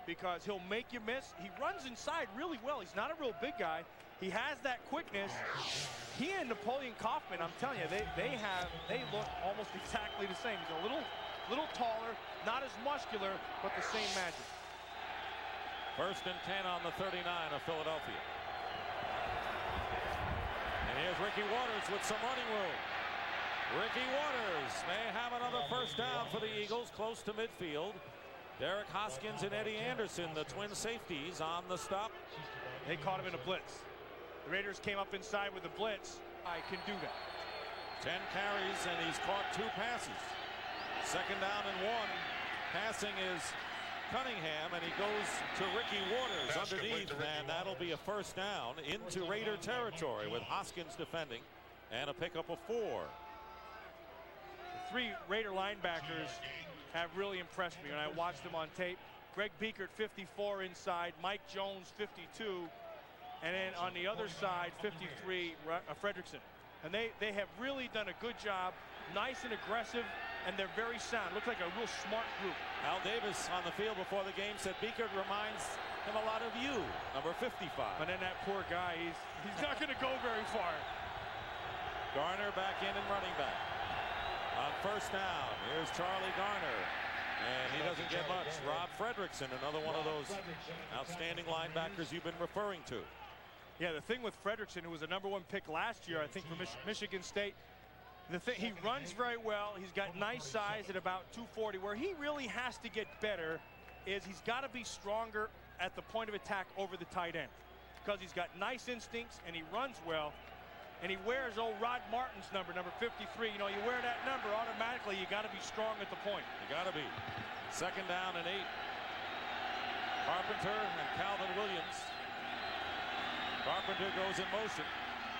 Because he'll make you miss. He runs inside really well. He's not a real big guy. He has that quickness. He and Napoleon Kaufman, I'm telling you, they look almost exactly the same. He's a little taller, not as muscular, but the same magic. 1st and 10 on the 39 of Philadelphia. And here's Ricky Waters with some running room. Ricky Waters may have another first down for the Eagles, close to midfield. Derek Hoskins and Eddie Anderson, the twin safeties, on the stop. They caught him in a blitz. The Raiders came up inside with a blitz. I can do that. 10 carries, and he's caught 2 passes. 2nd down and 1. Passing is Cunningham, and he goes to Ricky Waters underneath, and that'll be a first down into Raider territory with Hoskins defending, and a pickup of 4. 3 Raider linebackers have really impressed me when I watched them on tape. Greg Biekert, 54 inside, Mike Jones, 52, and then on the other side, 53, Fredrickson. And they have really done a good job, nice and aggressive, and they're very sound. Looks like a real smart group. Al Davis on the field before the game said Biekert reminds him a lot of you, number 55. And then that poor guy, he's not going to go very far. Garner back in and running back. On first down, here's Charlie Garner, and he doesn't get much. Rob Fredrickson, another one of those outstanding linebackers you've been referring to. Yeah, the thing with Fredrickson, who was a #1 pick last year, I think, for Michigan State, he runs very well. He's got nice size at about 240. Where he really has to get better is he's got to be stronger at the point of attack over the tight end, because he's got nice instincts and he runs well. And he wears old Rod Martin's number 53. You know, you wear that number, automatically you got to be strong at the point. You got to be. 2nd down and 8. Carpenter and Calvin Williams. Carpenter goes in motion.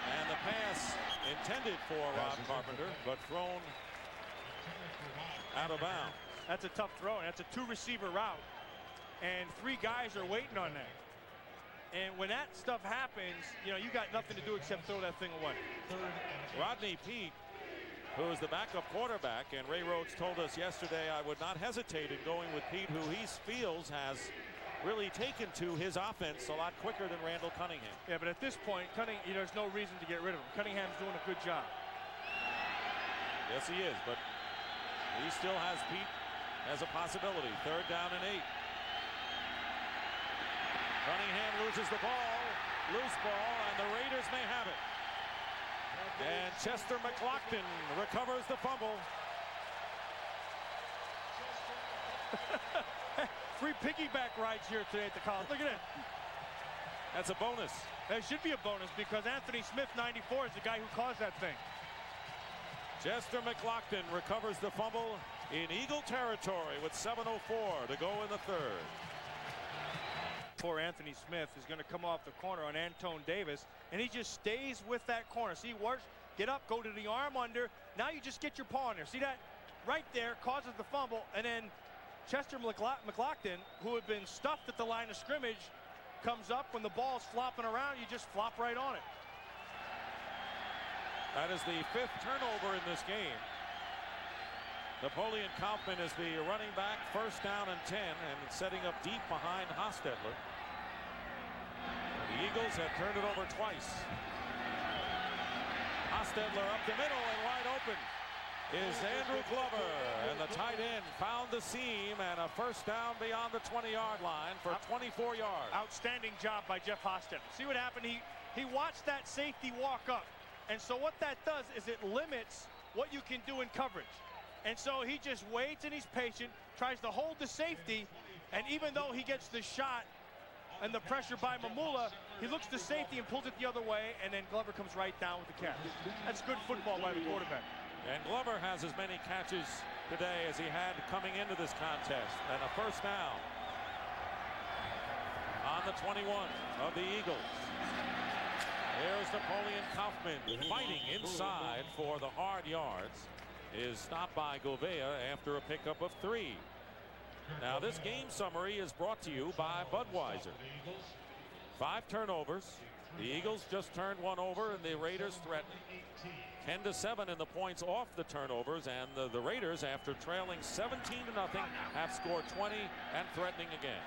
And the pass intended for Rob Carpenter, but thrown out of bounds. That's a tough throw, and that's a 2-receiver route. And 3 guys are waiting on that. And when that stuff happens, you know, you got nothing to do except throw that thing away. Rodney Peete, who is the backup quarterback, and Ray Rhodes told us yesterday I would not hesitate in going with Peete, who he feels has really taken to his offense a lot quicker than Randall Cunningham. Yeah, but at this point, there's no reason to get rid of him. Cunningham's doing a good job. Yes, he is, but he still has Peete as a possibility. 3rd down and 8. Cunningham loses the ball, loose ball, and the Raiders may have it. And Chester McLaughlin recovers the fumble. Free piggyback rides here today at the college. Look at it. That's a bonus. That should be a bonus because Anthony Smith, 94, is the guy who caused that thing. Chester McLaughlin recovers the fumble in Eagle territory with 7:04 to go in the 3rd. Poor Anthony Smith is going to come off the corner on Antone Davis, and he just stays with that corner. See, get up, go to the arm under. Now you just get your paw in there. See that? Right there causes the fumble, and then Chester McLaughlin, who had been stuffed at the line of scrimmage, comes up when the ball's flopping around. You just flop right on it. That is the 5th turnover in this game. Napoleon Kaufman is the running back, 1st down and 10, and setting up deep behind Hostetler. The Eagles have turned it over twice. Hostetler up the middle, and wide open is Andrew Glover, and the tight end found the seam, and a first down beyond the 20-yard line for 24 yards. Outstanding job by Jeff Hostetler. See what happened? He watched that safety walk up. And so what that does is it limits what you can do in coverage. And so he just waits and he's patient, tries to hold the safety, and even though he gets the shot and the pressure by Mamula, he looks to safety and pulls it the other way, and then Glover comes right down with the catch. That's good football by the quarterback. And Glover has as many catches today as he had coming into this contest, and a first down on the 21 of the Eagles. There's Napoleon Kaufman fighting inside for the hard yards. Is stopped by Govea after a pickup of 3. Now this game summary is brought to you by Budweiser. 5 turnovers. The Eagles just turned one over, and the Raiders threatened. 10-7 in the points off the turnovers, and the Raiders, after trailing 17-0, have scored 20 and threatening again.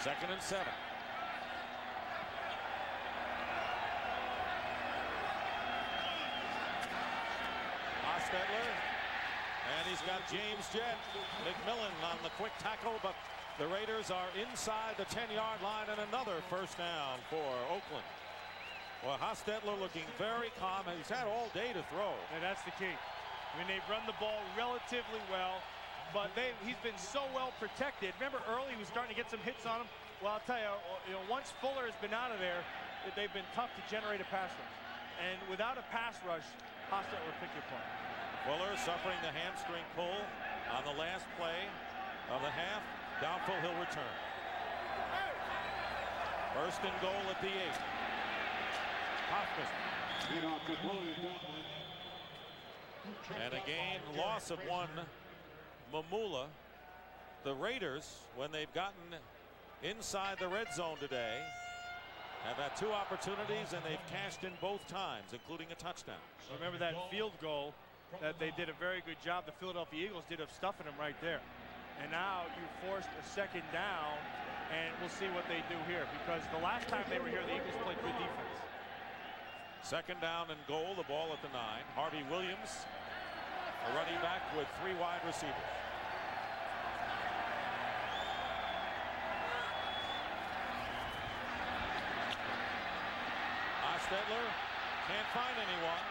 2nd and 7. Hostetler, and he's got James Jett. McMillan on the quick tackle, but the Raiders are inside the 10-yard line, and another first down for Oakland. Well, Hostetler looking very calm. He's had all day to throw. And that's the key. I mean, they've run the ball relatively well, but he's been so well protected. Remember early he was starting to get some hits on him. Well, I'll tell you, once Fuller has been out of there, they've been tough to generate a pass rush. And without a pass rush, Hostetler will pick your point. Fuller suffering the hamstring pull on the last play of the half. Doubtful he'll return. First and goal at the 8. Hoffman. And again, loss of 1. Mamula. The Raiders, when they've gotten inside the red zone today, have had 2 opportunities, and they've cashed in both times, including a touchdown. Remember that field goal that they did a very good job. The Philadelphia Eagles did of stuffing them right there. And now you forced a 2nd down, and we'll see what they do here, because the last time they were here, the Eagles played good defense. 2nd down and goal, the ball at the 9. Harvey Williams, a running back with 3 wide receivers. Hostetler can't find anyone,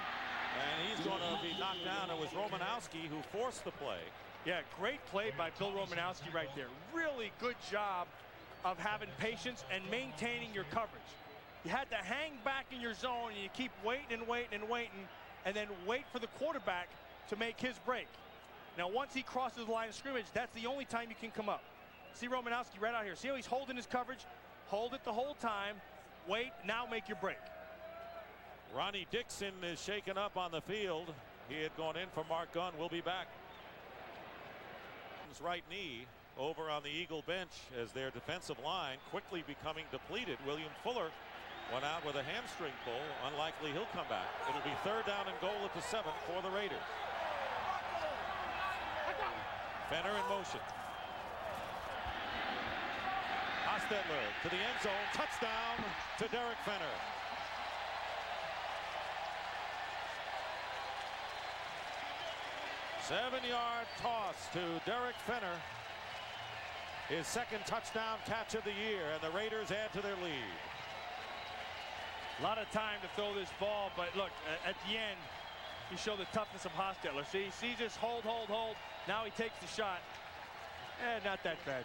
and he's going to be knocked down. It was Romanowski who forced the play. Yeah, great play by Bill Romanowski right there. Really good job of having patience and maintaining your coverage. You had to hang back in your zone, and you keep waiting and waiting and waiting, and then wait for the quarterback to make his break. Now, once he crosses the line of scrimmage, that's the only time you can come up. See Romanowski right out here. See how he's holding his coverage? Hold it the whole time. Wait, now make your break. Ronnie Dixon is shaken up on the field. He had gone in for Mark Gunn. We'll be back. His right knee over on the Eagle bench as their defensive line quickly becoming depleted. William Fuller went out with a hamstring pull. Unlikely he'll come back. It'll be 3rd down and goal at the 7 for the Raiders. Fenner in motion. Hostetler to the end zone. Touchdown to Derek Fenner. Seven-yard toss to Derek Fenner. His 2nd touchdown catch of the year, and the Raiders add to their lead. A lot of time to throw this ball, but look, at the end, he showed the toughness of Hostetler. See just hold. Now he takes the shot. Not that bad.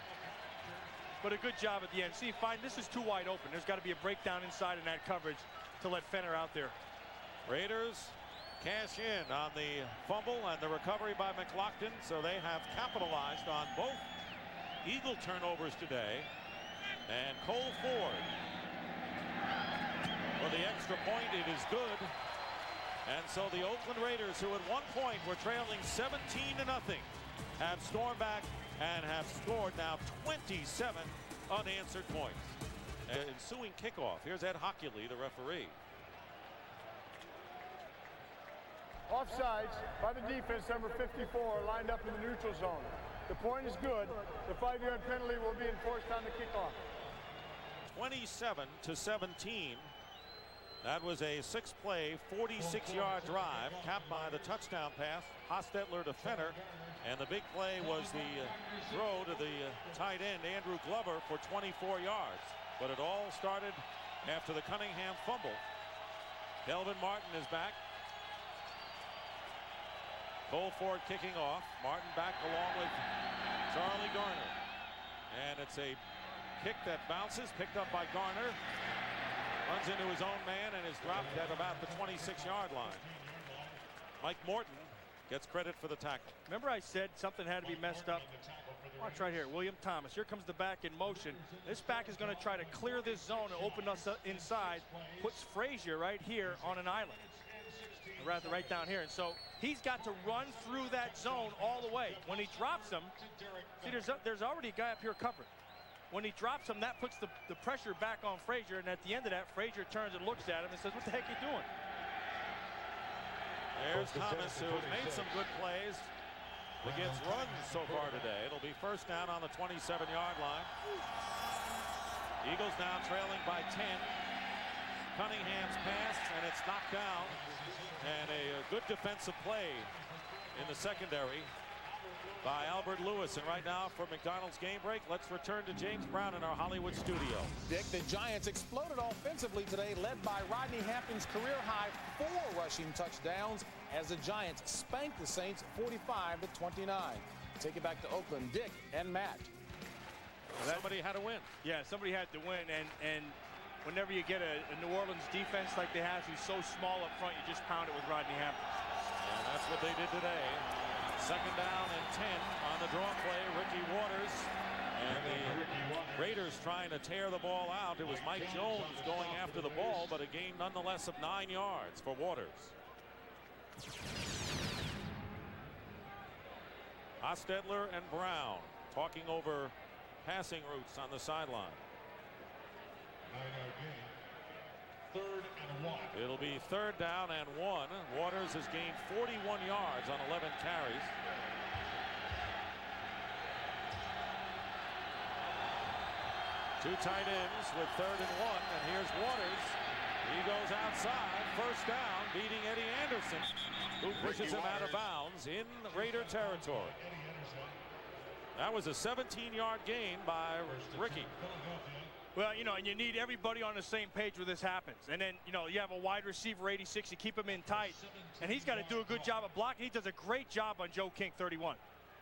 But a good job at the end. See, fine, this is too wide open. There's got to be a breakdown inside in that coverage to let Fenner out there. Raiders cash in on the fumble and the recovery by McLaughlin, so they have capitalized on both Eagle turnovers today. And Cole Ford for the extra point. It is good. And so the Oakland Raiders, who at one point were trailing 17-0, have stormed back and have scored now 27 unanswered points. Ensuing kickoff. Here's Ed Hockley, the referee. Offsides by the defense, number 54, lined up in the neutral zone. The point is good. The 5-yard penalty will be enforced on the kickoff. 27-17. That was a 6-play, 46-yard drive, capped by the touchdown pass, Hostetler to Fenner. And the big play was the throw to the tight end, Andrew Glover, for 24 yards. But it all started after the Cunningham fumble. Kelvin Martin is back. Cole Ford kicking off. Martin back along with Charlie Garner. And it's a kick that bounces, picked up by Garner. Runs into his own man and is dropped at about the 26-yard line. Mike Morton gets credit for the tackle. Remember I said something had to be messed up? Watch right here. William Thomas. Here comes the back in motion. This back is going to try to clear this zone and open us up inside. Puts Frazier right here on an island. Or rather right down here. And so he's got to run through that zone all the way. When he drops him, see there's already a guy up here covered. When he drops him, that puts the pressure back on Frazier. And at the end of that, Frazier turns and looks at him and says, what the heck are you doing? There's Thomas, who has made some good plays against runs so far today. It'll be first down on the 27-yard line. Eagles now trailing by 10. Cunningham's pass, and it's knocked down. And a good defensive play in the secondary by Albert Lewis. And right now for McDonald's game break, let's return to James Brown in our Hollywood studio. Dick, the Giants exploded offensively today, led by Rodney Hampton's career-high 4 rushing touchdowns as the Giants spanked the Saints 45-29. Take it back to Oakland, Dick and Matt. Somebody had to win. Yeah, somebody had to win, and whenever you get a New Orleans defense like they have, who's so small up front, you just pound it with Rodney Hampton. And that's what they did today. Second down and 10 on the draw play. Ricky Waters and the Raiders trying to tear the ball out. It was Mike Jones going after the ball, but a gain nonetheless of 9 yards for Waters. Hostetler and Brown talking over passing routes on the sideline. 9-yard gain. 3rd and 1. It'll be 3rd down and 1. Waters has gained 41 yards on 11 carries. Two tight ends with 3rd and 1, and here's Waters. He goes outside, first down, beating Eddie Anderson, who pushes him out of bounds in Raider territory. That was a 17-yard gain by Ricky. Well, you know, and you need everybody on the same page where this happens. And then, you know, you have a wide receiver, 86, you keep him in tight. And he's got to do a good job of blocking. He does a great job on Joe King, 31.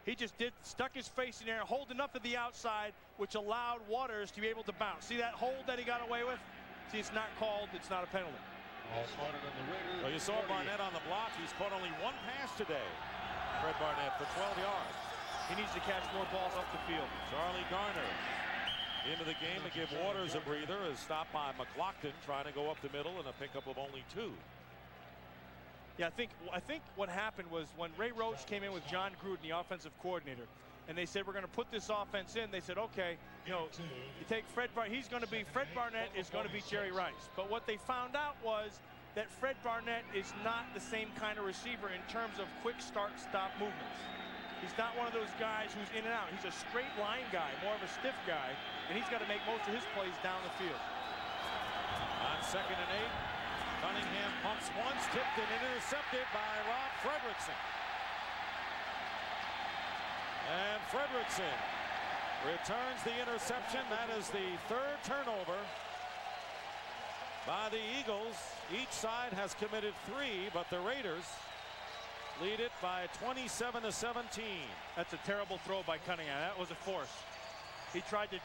He just stuck his face in there, holding up at the outside, which allowed Waters to be able to bounce. See that hold that he got away with? See, it's not called. It's not a penalty. Well, you saw Barnett on the block. He's caught only 1 pass today. Fred Barnett for 12 yards. He needs to catch more balls up the field. Charlie Garner into the game to give Waters a breather, is stopped by McLaughlin trying to go up the middle, and a pickup of only 2. Yeah, I think what happened was when Ray Roach came in with John Gruden, the offensive coordinator, and they said we're going to put this offense in. They said, okay, you know, you take Fred Barnett, Fred Barnett is going to be Jerry Rice. But what they found out was that Fred Barnett is not the same kind of receiver in terms of quick start-stop movements. He's not one of those guys who's in and out. He's a straight line guy, more of a stiff guy, and he's got to make most of his plays down the field. On 2nd and 8, Cunningham pumps once, tipped and intercepted by Rob Fredrickson. And Fredrickson returns the interception. That is the 3rd turnover by the Eagles. Each side has committed 3, but the Raiders lead it by 27-17. That's a terrible throw by Cunningham. That was a force. He tried to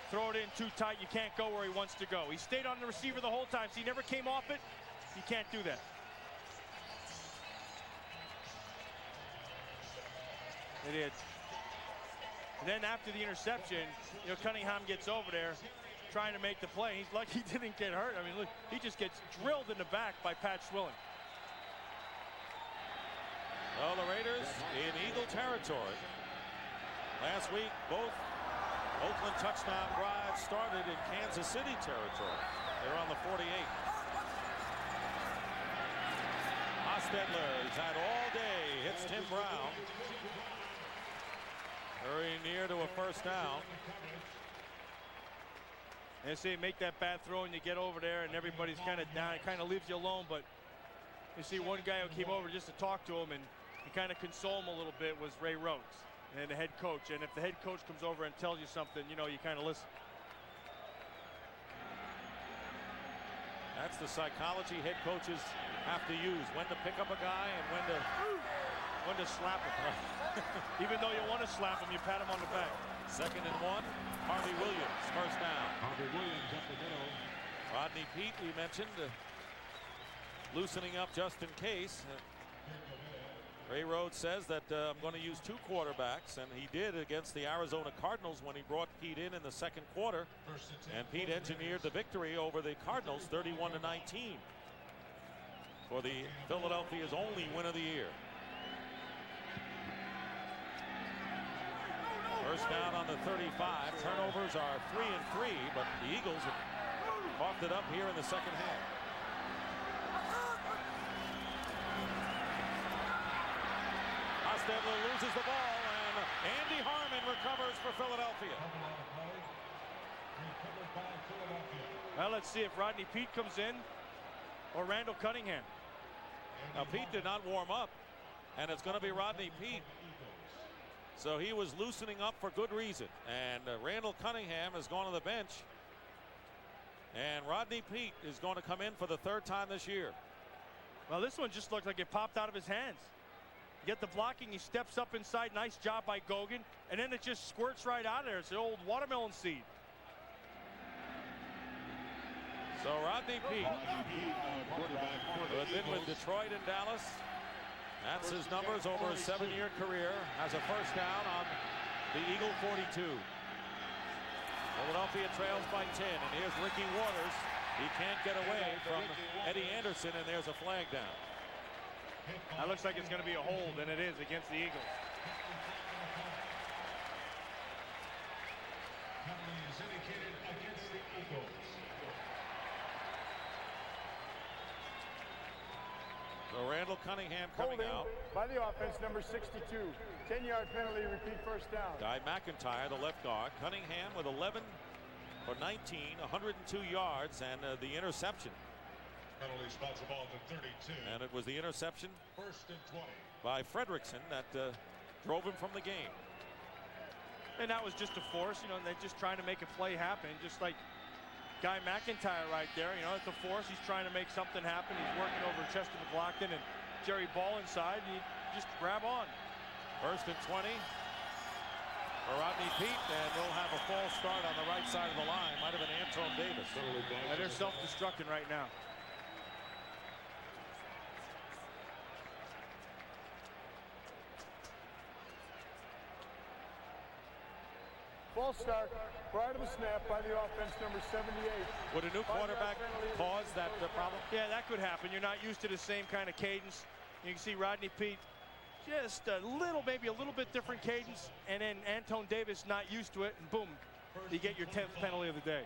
throw it in too tight. You can't go where he wants to go. He stayed on the receiver the whole time, so he never came off it. You can't do that. It is. And then after the interception, you know, Cunningham gets over there trying to make the play. He's lucky he didn't get hurt. I mean, look, he just gets drilled in the back by Pat Swilling. Well, the Raiders in Eagle territory. Last week, both Oakland touchdown drives started in Kansas City territory. They're on the 48. Hostetler has had all day, hits Tim Brown. Very near to a first down. They say make that bad throw and you get over there and everybody's kind of down. It kind of leaves you alone, but you see one guy who came over just to talk to him and kind of console him a little bit was Ray Rhodes and the head coach. And if the head coach comes over and tells you something, you know, you kind of listen. That's the psychology head coaches have to use, when to pick up a guy and when to slap him. Even though you want to slap him, you pat him on the back. 2nd and 1. Harvey Williams, first down. Harvey Williams up the middle. Rodney Peete, we mentioned, loosening up just in case. Ray Rhodes says that I'm going to use 2 quarterbacks, and he did against the Arizona Cardinals when he brought Peete in the 2nd quarter. And Peete engineered the victory over the Cardinals 31-19 for the Philadelphia's only win of the year. First down on the 35. Turnovers are 3 and 3, but the Eagles have coughed it up here in the 2nd half. Ostendler loses the ball, and Andy Harmon recovers for Philadelphia. Well, let's see if Rodney Peete comes in or Randall Cunningham. Now, Peete did not warm up, and it's going to be Rodney Peete. So he was loosening up for good reason. And Randall Cunningham has gone to the bench. And Rodney Peete is going to come in for the 3rd time this year. Well, this one just looked like it popped out of his hands. Get the blocking, he steps up inside, nice job by Gogan, and then it just squirts right out of there. It's the old watermelon seed. So Rodney Peete, who had been with Detroit and Dallas, that's his numbers over a 7-year career, has a first down on the Eagle 42. Philadelphia trails by 10, and here's Ricky Waters. He can't get away from Eddie Anderson, and there's a flag down. That looks like it's going to be a hold, and it is against the Eagles. Penalty is indicated against the Eagles. So Randall Cunningham coming Holding out. by the offense, number 62. 10-yard penalty, repeat first down. Guy McIntyre, the left guard. Cunningham with 11 for 19, 102 yards, and the interception. Penalty spots the ball to 32. And it was the interception 1st and 20. by Fredrickson that drove him from the game. And that was just a force, you know, they're just trying to make a play happen, just like Guy McIntyre right there. You know, it's a force. He's trying to make something happen. He's working over Chester McLaughlin and Jerry Ball inside. And you just grab on. 1st and 20 for Rodney Peete, and they'll have a false start on the right side of the line. Might have been Anton Davis. And they're self-destructing right now. False start prior to the snap by the offense, number 78. Would a new quarterback cause that problem? Yeah, that could happen. You're not used to the same kind of cadence. You can see Rodney Peete just a little, maybe a little bit different cadence, and then Anton Davis not used to it, and boom, you get your 10th penalty of the day.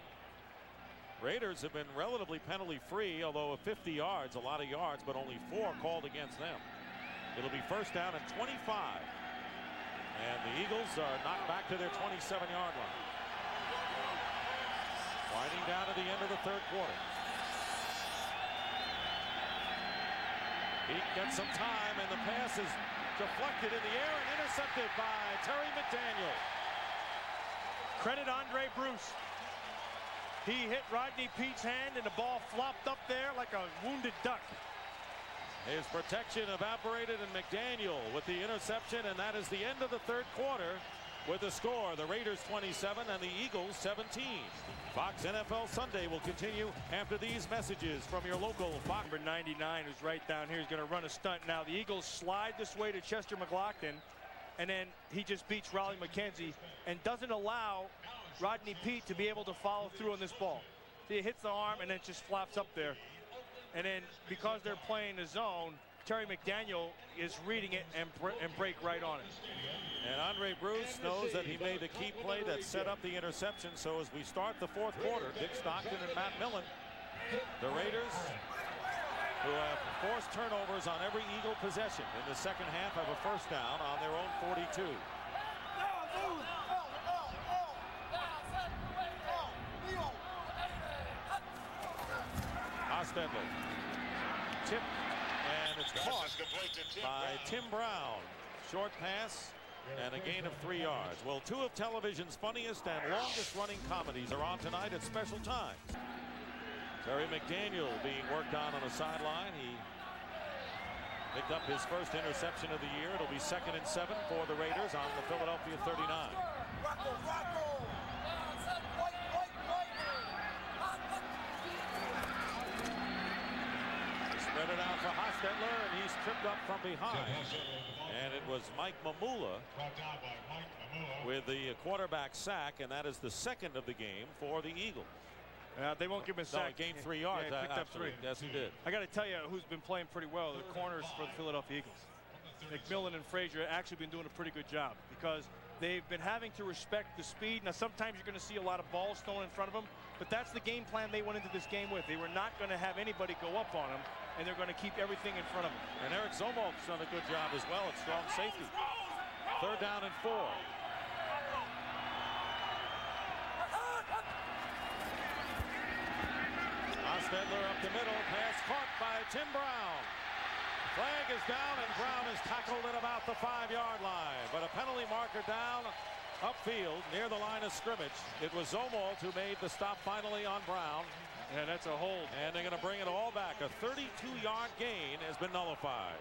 Raiders have been relatively penalty-free, although 50 yards, a lot of yards, but only 4 called against them. It'll be first down and 25. And the Eagles are knocked back to their 27-yard line. Winding down to the end of the 3rd quarter. Peete gets some time, and the pass is deflected in the air and intercepted by Terry McDaniel. Credit Andre Bruce. He hit Rodney Peete's hand, and the ball flopped up there like a wounded duck. His protection evaporated, and McDaniel with the interception, and that is the end of the 3rd quarter with the score. The Raiders 27 and the Eagles 17. Fox NFL Sunday will continue after these messages from your local Fox. Number 99, who's right down here, is going to run a stunt. Now the Eagles slide this way to Chester McLaughlin, and then he just beats Raleigh McKenzie and doesn't allow Rodney Peete to be able to follow through on this ball. See, it hits the arm and then it just flops up there. And then because they're playing the zone, Terry McDaniel is reading it and break right on it. And Andre Bruce knows that he made the key play that set up the interception. So as we start the 4th quarter, Dick Stockton and Matt Millen, the Raiders, who have forced turnovers on every Eagle possession in the 2nd half, have a first down on their own 42. Ostendler. Tip, and it's caught by Tim Brown. Short pass and a gain of 3 yards. Well, 2 of television's funniest and longest running comedies are on tonight at special times. Terry McDaniel being worked on the sideline. He picked up his first interception of the year. It'll be 2nd and 7 for the Raiders on the Philadelphia 39. Spread it out for Hostetler, and he's tripped up from behind. And it was Mike Mamula with the quarterback sack, and that is the 2nd of the game for the Eagles. They won't give him a sack. No, gained 3 yards. Yeah, he picked up 3. Yes, he did. I got to tell you who's been playing pretty well. The corners for the Philadelphia Eagles. McMillan and Frazier have actually been doing a pretty good job because they've been having to respect the speed. Now, sometimes you're going to see a lot of balls thrown in front of them, but that's the game plan they went into this game with. They were not going to have anybody go up on them, and they're going to keep everything in front of them. And Eric Zomolk's done a good job as well at strong safety. 3rd down and 4. Hostetler up the middle, pass caught by Tim Brown. Flag is down, and Brown is tackled at about the 5-yard line. But a penalty marker down upfield near the line of scrimmage. It was Zomolk who made the stop finally on Brown. Yeah, that's a hold. And they're going to bring it all back. A 32-yard gain has been nullified.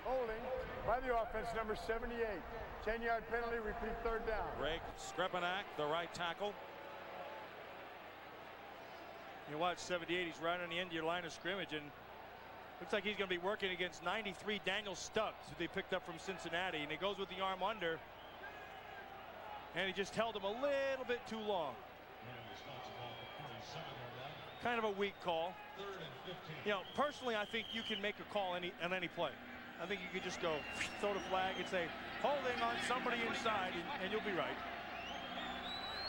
Holding by the offense, number 78. 10-yard penalty, repeat 3rd down. Greg Skrepenak, the right tackle. You watch 78, he's right on the end of your line of scrimmage, and looks like he's going to be working against 93 Daniel Stubbs, who they picked up from Cincinnati, and he goes with the arm under, and he just held him a little bit too long. Kind of a weak call. You know, personally, I think you can make a call on any play. I think you could just go throw the flag and say holding on somebody inside, and you'll be right.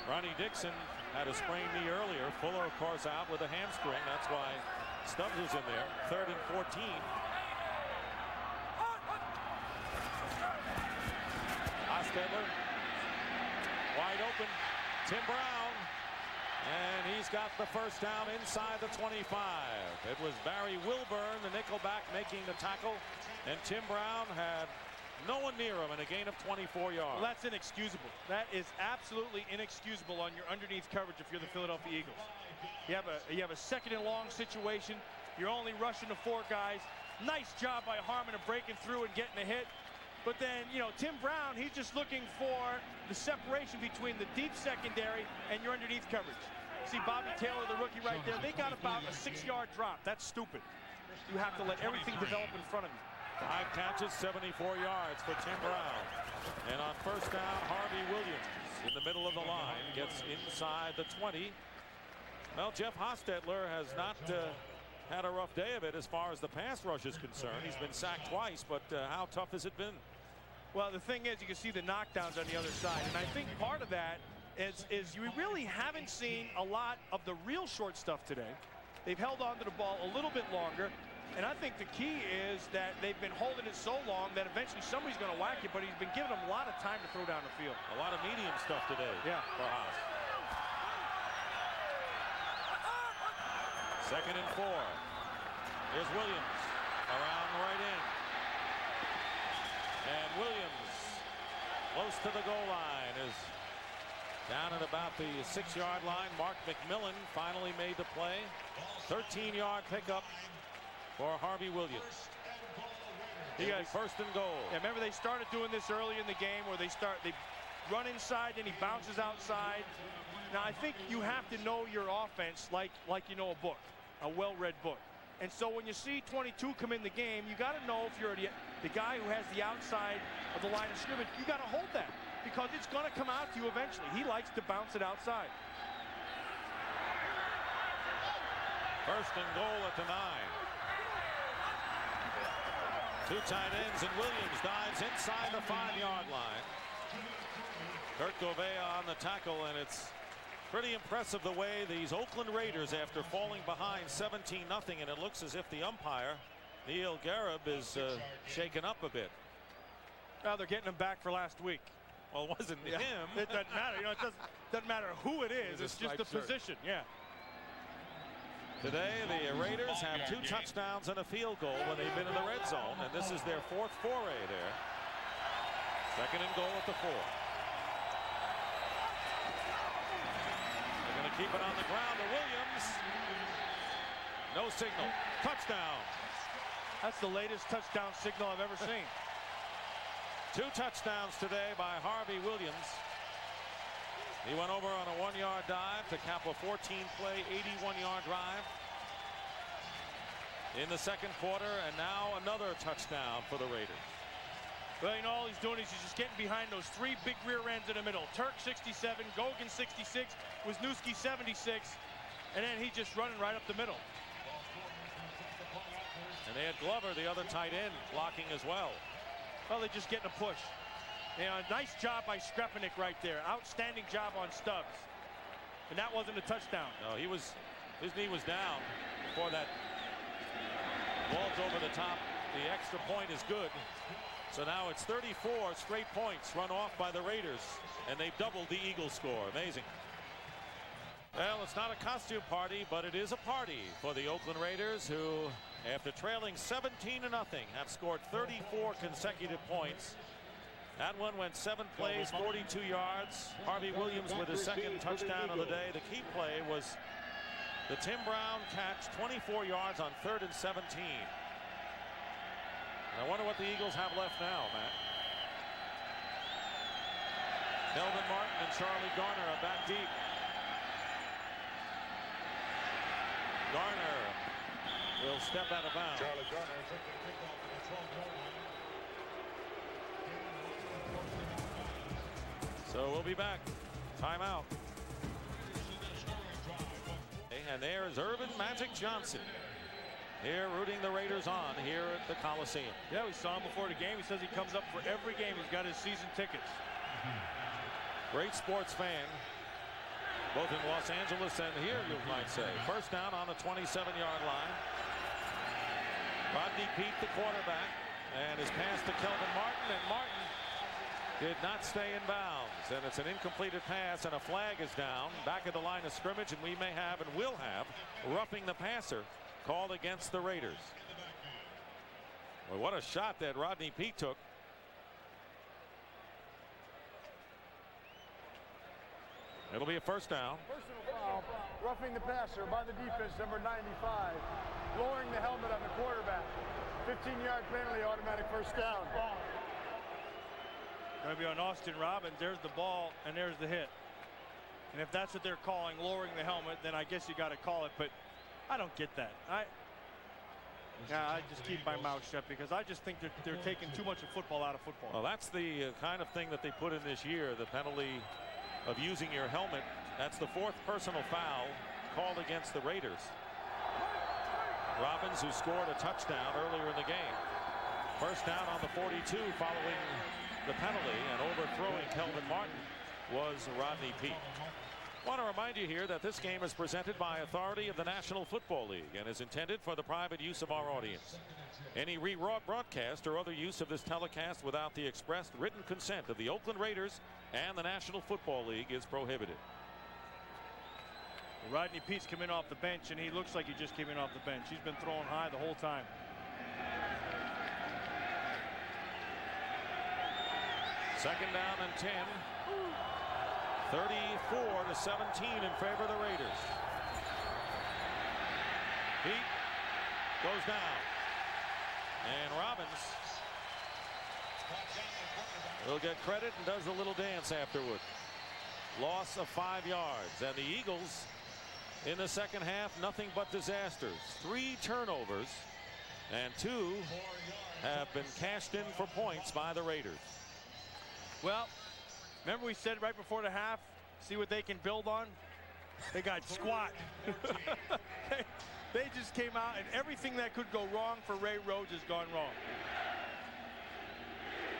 Ronnie Dixon had a sprained knee earlier. Fuller, of course, out with a hamstring. That's why Stubbs was in there. 3rd and 14. Hostetler wide open. Tim Brown, and he's got the 1st down inside the 25. It was Barry Wilburn, the nickelback, making the tackle, and Tim Brown had no one near him, and a gain of 24 yards. Well, that's inexcusable. That is absolutely inexcusable on your underneath coverage if you're the Philadelphia Eagles. You have a 2nd and long situation. You're only rushing the 4 guys. Nice job by Harmon of breaking through and getting a hit. But then, you know, Tim Brown, he's just looking for the separation between the deep secondary and your underneath coverage. See Bobby Taylor, the rookie right there. They got about a 6-yard drop. That's stupid. You have to let everything develop in front of you. 5 catches, 74 yards for Tim Brown. And on 1st down, Harvey Williams in the middle of the line gets inside the 20. Well, Jeff Hostetler has not had a rough day of it as far as the pass rush is concerned. He's been sacked twice, but how tough has it been? Well, the thing is, you can see the knockdowns on the other side, and I think part of that is you really haven't seen a lot of the real short stuff today. They've held on to the ball a little bit longer, and I think the key is that they've been holding it so long that eventually somebody's going to whack it, but he's been giving them a lot of time to throw down the field. A lot of medium stuff today. Yeah. For Haas. 2nd and 4. Here's Williams around the right end. And Williams, close to the goal line, is down at about the 6-yard line. Mark McMillan finally made the play. 13-yard pickup for Harvey Williams. He got 1st and goal. Yeah, remember they started doing this early in the game where they run inside and he bounces outside. Now I think you have to know your offense like you know a book, a well-read book. And so when you see 22 come in the game, you got to know if you're the guy who has the outside of the line of scrimmage, you got to hold that because it's going to come out to you eventually. He likes to bounce it outside. 1st and goal at the 9. 2 tight ends, and Williams dives inside the 5-yard line. Kurt Gouveia on the tackle, and it's pretty impressive the way these Oakland Raiders, after falling behind 17-0, and it looks as if the umpire, Neil Garib, is shaken up a bit. Well, they're getting him back for last week. Well, it wasn't him. It doesn't matter. You know, it doesn't matter who it is. It's just the position. Yeah. Today, the Raiders have 2 touchdowns and a field goal when they've been in the red zone, and this is their 4th foray there. Second and goal at the 4. They're going to keep it on the ground to Williams. No signal. Touchdown. That's the latest touchdown signal I've ever seen. 2 touchdowns today by Harvey Williams. He went over on a 1-yard dive to cap a 14-play, 81-yard drive in the second quarter, and now another touchdown for the Raiders. Well, you know, all he's doing is he's just getting behind those 3 big rear ends in the middle. Turk 67, Gogan 66, Wisniewski 76, and then he's just running right up the middle. And they had Glover, the other tight end, blocking as well. Well, they're just getting a push. You know, nice job by Skrepenik right there. Outstanding job on Stubbs. And that wasn't a touchdown. No, his knee was down before that ball's over the top. The extra point is good. So now it's 34 straight points run off by the Raiders, and they've doubled the Eagles score. Amazing. Well, it's not a costume party, but it is a party for the Oakland Raiders, who, after trailing 17-0, have scored 34 consecutive points. That one went 7 plays, 42 yards. Harvey Williams with his second touchdown of the day. The key play was the Tim Brown catch, 24 yards on 3rd and 17. I wonder what the Eagles have left now, Matt. Kelvin Martin and Charlie Garner are back deep. Garner will step out of bounds. Charlie Garner took the kickoff to the 12-yard line. So we'll be back. Timeout. And there is Irvin Magic Johnson here rooting the Raiders on here at the Coliseum. Yeah, we saw him before the game. He says he comes up for every game. He's got his season tickets. Great sports fan, both in Los Angeles and here, you might say. First down on the 27-yard line. Rodney Peete, the quarterback, and his pass to Kelvin Martin, and Martin did not stay in bounds, and it's an incompleted pass, and a flag is down back at the line of scrimmage, and we may have and will have roughing the passer called against the Raiders. Well, what a shot that Rodney Peete took. It'll be a first down. Personal foul, roughing the passer by the defense, number 95, lowering the helmet on the quarterback. 15-yard penalty, automatic first down. Going to be on Austin Robbins. There's the ball, and there's the hit. And if that's what they're calling lowering the helmet, then I guess you got to call it. But I don't get that. I just keep my mouth shut because I just think they're taking too much of football out of football. Well, that's the kind of thing that they put in this year, the penalty of using your helmet. That's the 4th personal foul called against the Raiders. Robbins, who scored a touchdown earlier in the game. First down on the 42 following the penalty, and overthrowing Kelvin Martin was Rodney Peete. I want to remind you here that this game is presented by authority of the National Football League and is intended for the private use of our audience. Any rebroadcast or other use of this telecast without the expressed written consent of the Oakland Raiders and the National Football League is prohibited. Rodney Pete's come in off the bench, and he looks like he just came in off the bench. He's been throwing high the whole time. Second down and 10. 34-17 in favor of the Raiders. Peete goes down, and Robbins will get credit and does a little dance afterward. Loss of 5 yards, and the Eagles in the second half, nothing but disasters. 3 turnovers, and 2 have been cashed in for points by the Raiders. Well, remember we said right before the half, see what they can build on? They got squat. They just came out, and everything that could go wrong for Ray Rhodes has gone wrong.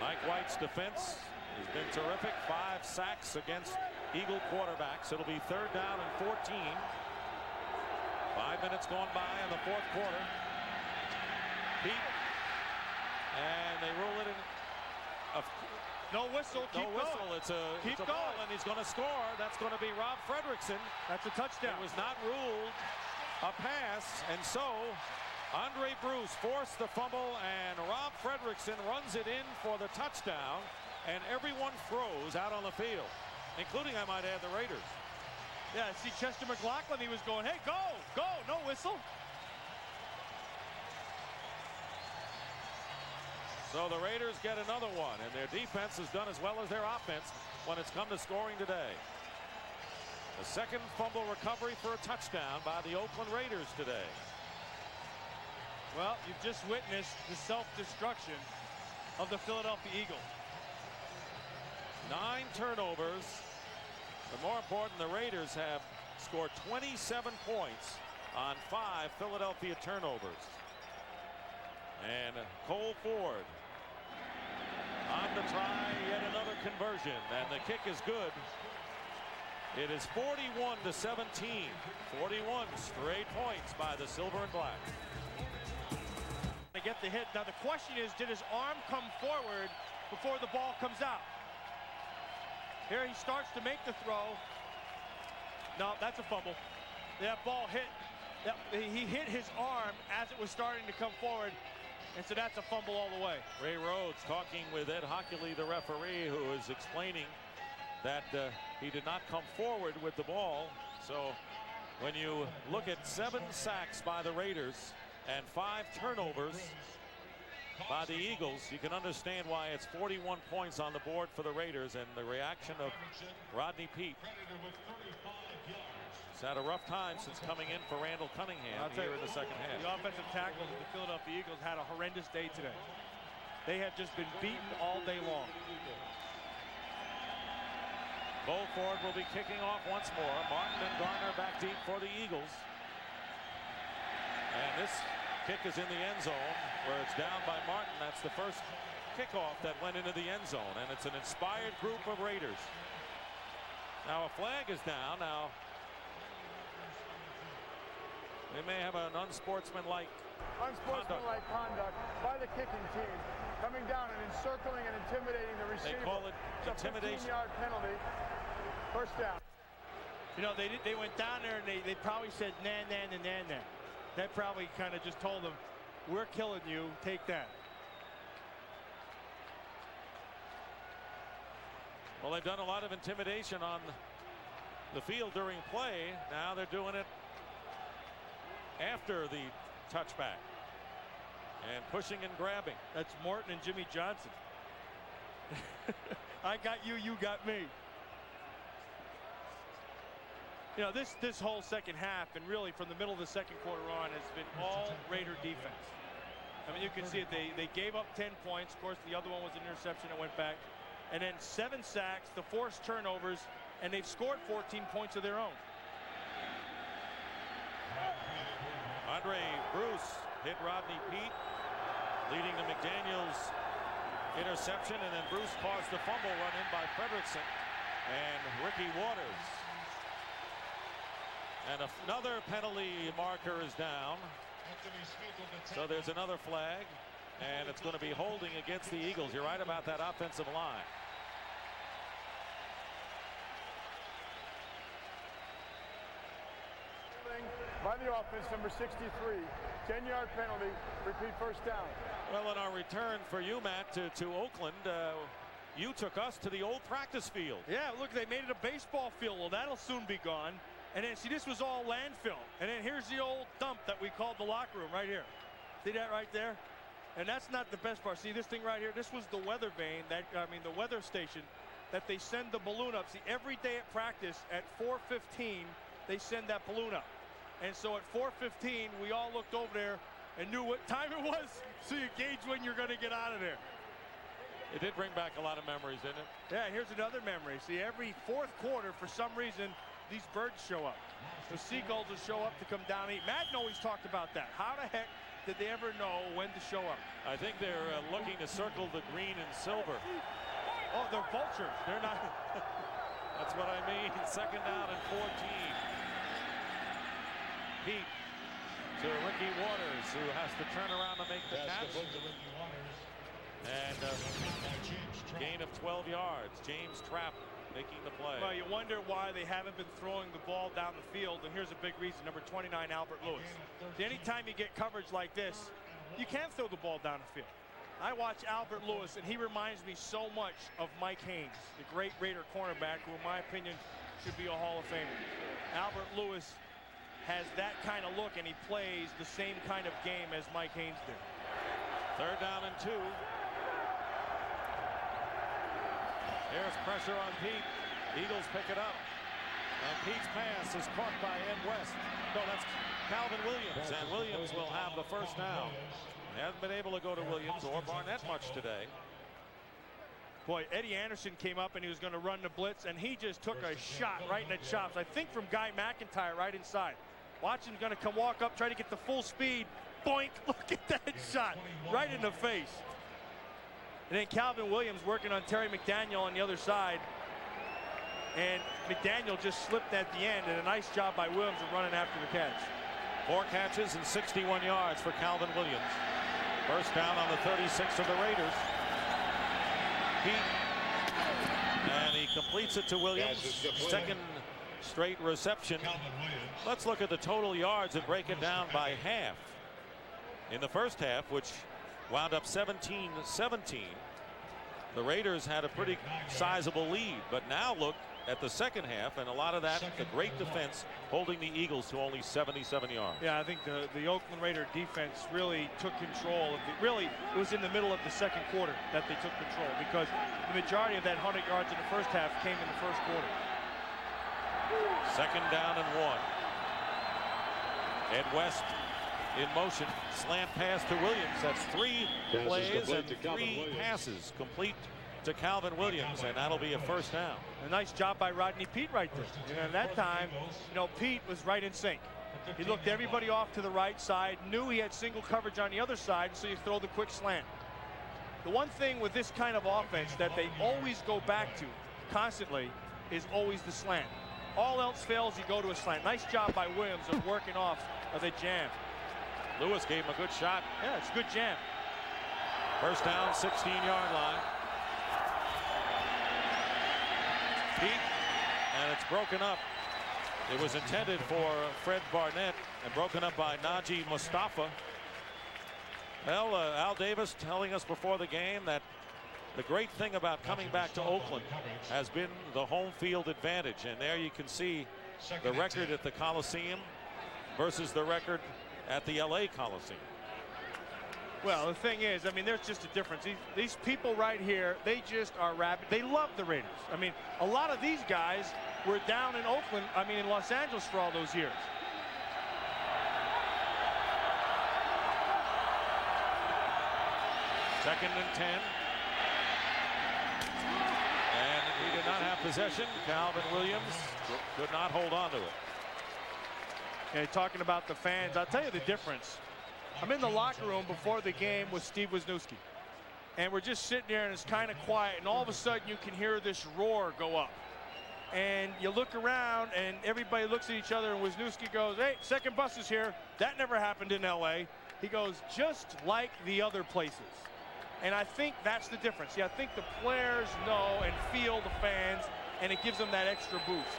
Mike White's defense has been terrific. 5 sacks against Eagle quarterbacks. It'll be third down and 14. 5 minutes gone by in the fourth quarter. Peete, and they rule it in. No whistle. No whistle. It's a ball, and he's going to score. That's going to be Rob Fredrickson. That's a touchdown. It was not ruled a pass, and so Andre Bruce forced the fumble, and Rob Fredrickson runs it in for the touchdown. and everyone froze out on the field, including, I might add, the Raiders. Yeah, see Chester McLaughlin, he was going, hey, go, no whistle. So the Raiders get another one, and their defense has done as well as their offense when it's come to scoring today. The second fumble recovery for a touchdown by the Oakland Raiders today. Well, you've just witnessed the self-destruction of the Philadelphia Eagles. 9 turnovers. But more important, the Raiders have scored 27 points on 5 Philadelphia turnovers. And Cole Ford on to try yet another conversion, and the kick is good. It is 41-17. 41 straight points by the Silver and Black. To get the hit. Now the question is, did his arm come forward before the ball comes out? Here he starts to make the throw. No, that's a fumble. That ball hit. He hit his arm as it was starting to come forward. And so that's a fumble all the way. Ray Rhodes talking with Ed Hockley, the referee, who is explaining that he did not come forward with the ball. So when you look at 7 sacks by the Raiders and 5 turnovers by the Eagles, you can understand why it's 41 points on the board for the Raiders, and the reaction of Rodney Peete. He's had a rough time since coming in for Randall Cunningham here in the second half. The offensive tackles of the Philadelphia Eagles had a horrendous day today. They have just been beaten all day long. Cole Ford will be kicking off once more. Martin and Garner back deep for the Eagles. And this kick is in the end zone where it's down by Martin. That's the first kickoff that went into the end zone, and it's an inspired group of Raiders. Now a flag is down. Now they may have an unsportsmanlike conduct by the kicking team, coming down and encircling and intimidating the receiver. They call it intimidation. It's a 15-yard penalty. First down. You know, they went down there and they probably said, nah. That probably kind of just told them, we're killing you, take that. Well, they've done a lot of intimidation on the field during play. Now they're doing it after the touchback and pushing and grabbing. That's Morton and Jimmy Johnson. I got you, you got me. You know, this whole second half, and really from the middle of the second quarter on, has been all Raider defense. I mean, you can see it. They gave up 10 points. Of course, the other one was an interception that went back. And then 7 sacks, the forced turnovers, and they've scored 14 points of their own. Andre Bruce hit Rodney Peete, leading to McDaniel's interception, and then Bruce caused the fumble run in by Fredrickson and Ricky Waters. And another penalty marker is down. So there's another flag, and it's going to be holding against the Eagles. You're right about that offensive line. By the offense, number 63, 10-yard penalty, repeat first down. Well, in our return for you, Matt, to Oakland, you took us to the old practice field. Yeah, look, they made it a baseball field. Well, that'll soon be gone. And then, see, this was all landfill. And then here's the old dump that we called the locker room right here. See that right there? And that's not the best part. See this thing right here? This was the weather vane, the weather station that they send the balloon up. See, every day at practice at 4:15, they send that balloon up. And so at 4:15, we all looked over there and knew what time it was, so you gauge when you're going to get out of there. It did bring back a lot of memories, didn't it? Yeah, here's another memory. See, every fourth quarter, for some reason, these birds show up. The seagulls will show up to come down and eat. Madden always talked about that. How the heck did they ever know when to show up? I think they're looking to circle the green and silver. Oh, they're vultures. They're not. That's what I mean. Second down and 14. Peete to Ricky Waters, who has to turn around to make the catch. And gain of 12 yards. James Trapp making the play. Well, you wonder why they haven't been throwing the ball down the field, and here's a big reason. Number 29, Albert Lewis. Anytime you get coverage like this, you can't throw the ball down the field. I watch Albert Lewis, and he reminds me so much of Mike Haynes, the great Raider cornerback, who in my opinion should be a Hall of Famer. Albert Lewis has that kind of look, and he plays the same kind of game as Mike Haynes did. 3rd down and 2. Here's pressure on Pete. Eagles pick it up. And Pete's pass is caught by Ed West. No, that's Calvin Williams. And Williams will have the first down. They haven't been able to go to Williams or Barnett much today. Boy, Eddie Anderson came up and he was going to run the blitz, and he just took a shot right in the chops. I think from Guy McIntyre right inside. Watch him going to come walk up, try to get the full speed. Boink, look at that shot right in the face. And then Calvin Williams working on Terry McDaniel on the other side. And McDaniel just slipped at the end, and a nice job by Williams of running after the catch. 4 catches and 61 yards for Calvin Williams. First down on the 36 of the Raiders. And he completes it to Williams. Second straight reception. Let's look at the total yards and break it down by half. In the first half, which wound up 17-17, the Raiders had a pretty sizable lead. But now look at the second half, and a lot of that, the great defense holding the Eagles to only 77 yards. Yeah, I think the Oakland Raider defense really took control of it was in the middle of the second quarter that they took control, because the majority of that 100 yards in the first half came in the first quarter. 2nd down and 1. Ed West in motion, slant pass to Williams. That's 3 plays and 3 passes complete to Calvin Williams, and that'll be a first down. A nice job by Rodney Peete right there. And that time, Peete was right in sync. He looked everybody off to the right side, knew he had single coverage on the other side, so you throw the quick slant. The one thing with this kind of offense that they always go back to constantly is always the slant. All else fails, you go to a slant. Nice job by Williams of working off of the jam. Lewis gave him a good shot. Yeah, it's a good jam. First down, 16-yard line. Pete, and it's broken up. It was intended for Fred Barnett and broken up by Najee Mustafa. Well, Al Davis telling us before the game that the great thing about coming back to Oakland has been the home field advantage. And there you can see the record at the Coliseum versus the record at the LA Coliseum. Well, the thing is, there's just a difference. These people right here, they just are rabid. They love the Raiders. A lot of these guys were down in Oakland, in Los Angeles for all those years. Second and 10. And he did not have possession. Calvin Williams could not hold on to it. And talking about the fans, I'll tell you the difference. I'm in the locker room before the game with Steve Wisniewski, and we're just sitting there and it's kind of quiet, and all of a sudden you can hear this roar go up, and you look around and everybody looks at each other, and Wisniewski goes, "Hey, second bus is here." That never happened in LA. He goes, "Just like the other places." And I think that's the difference. I think the players know and feel the fans, and it gives them that extra boost.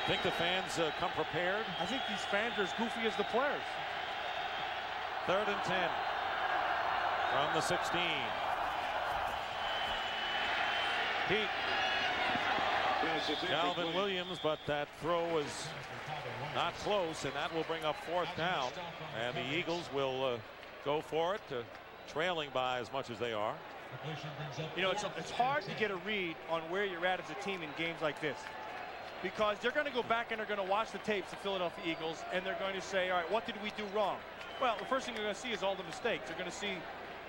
Think the fans come prepared? I think these fans are as goofy as the players. 3rd and 10 from the 16. Pete. Calvin Williams, but that throw was not close, and that will bring up 4th down. And the Eagles will go for it, trailing by as much as they are. It's hard to get a read on where you're at as a team in games like this, because they're going to go back and they're going to watch the tapes of Philadelphia Eagles, and they're going to say, all right, what did we do wrong? Well, the first thing they're going to see is all the mistakes. They're going to see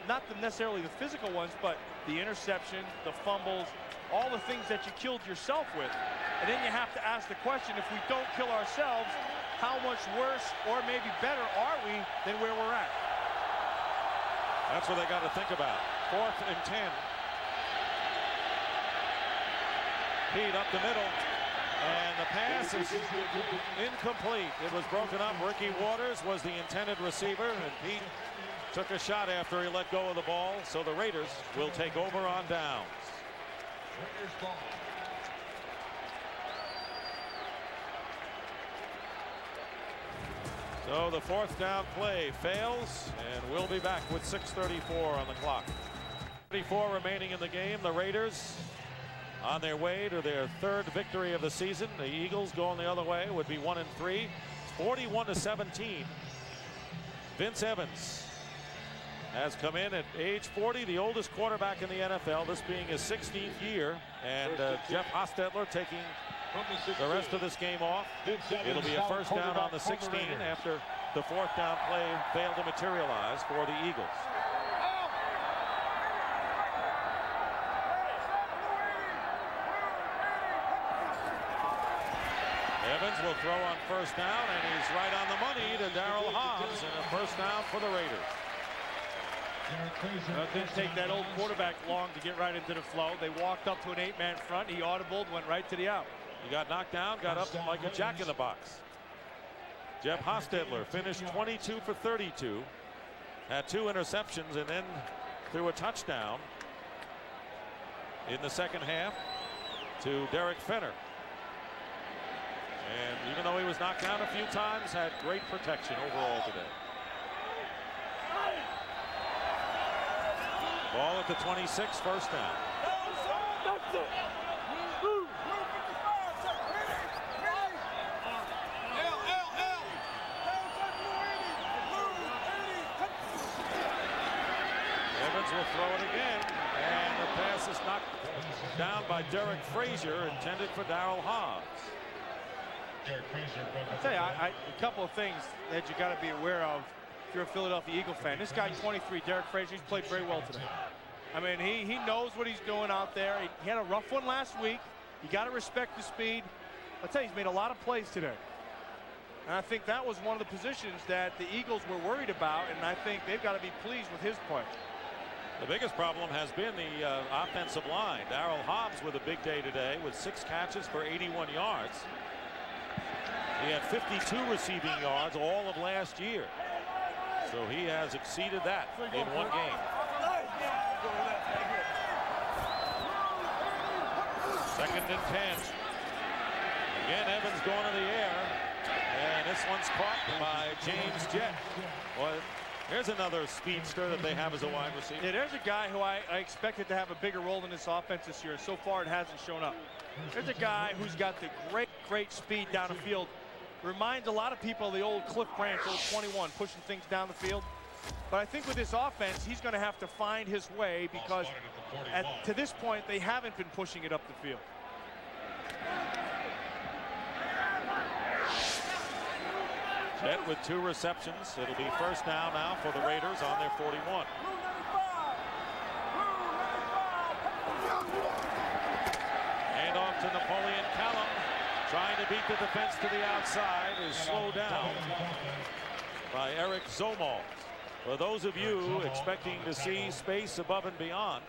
not necessarily the physical ones, but the interception, the fumbles, all the things that you killed yourself with. And then you have to ask the question, if we don't kill ourselves, how much worse or maybe better are we than where we're at? That's what they got to think about. 4th and 10. Pete up the middle. And the pass is incomplete. It was broken up. Ricky Waters was the intended receiver, and Pete took a shot after he let go of the ball. So the Raiders will take over on downs. So So the fourth down play fails, and we'll be back with 6:34 on the clock. 34 remaining in the game. The Raiders on their way to their third victory of the season. The Eagles going the other way would be 1-3. 41-17. Vince Evans has come in at age 40, the oldest quarterback in the NFL, this being his 16th year. And Jeff Hostetler taking the rest of this game off. It'll be a first down on the 16 after the fourth down play failed to materialize for the Eagles. Evans will throw on first down, and he's right on the money to Darryl Hobbs, and a first down for the Raiders. It didn't take that old quarterback long to get right into the flow. They walked up to an 8-man front. He audibled, went right to the out. He got knocked down, got up like a jack in the box. Jeff Hostetler finished 22 for 32, had 2 interceptions, and then threw a touchdown in the second half to Derek Fenner. And even though he was knocked down a few times, had great protection overall today. Ball at the 26, first down. Evans will throw it again, and the pass is knocked down by Derek Frazier, intended for Darryl Hobbs. I'll tell you, a couple of things that you got to be aware of if you're a Philadelphia Eagle fan. This guy, 23, Derek Frazier, he's played very well today. I mean, he knows what he's doing out there. He had a rough one last week. You got to respect the speed. I'll tell you, he's made a lot of plays today. And I think that was one of the positions that the Eagles were worried about, and I think they've got to be pleased with his play. The biggest problem has been the offensive line. Darryl Hobbs with a big day today with 6 catches for 81 yards. He had 52 receiving yards all of last year. So he has exceeded that in one game. Second and 10. Again, Evans going to the air. And this one's caught by James Jett. Well, here's another speedster that they have as a wide receiver. Yeah, there's a guy who I expected to have a bigger role in this offense this year. So far, it hasn't shown up. There's a guy who's got the great speed down the field. Reminds a lot of people of the old Cliff Branch, old 21, pushing things down the field. But I think with this offense, he's going to have to find his way because to this point, they haven't been pushing it up the field. Jett with 2 receptions. It'll be first down now for the Raiders on their 41. Hand off to Napoleon Callum. Trying to beat the defense to the outside is slowed down by Eric Zomalt. For those of you expecting to see space above and beyond,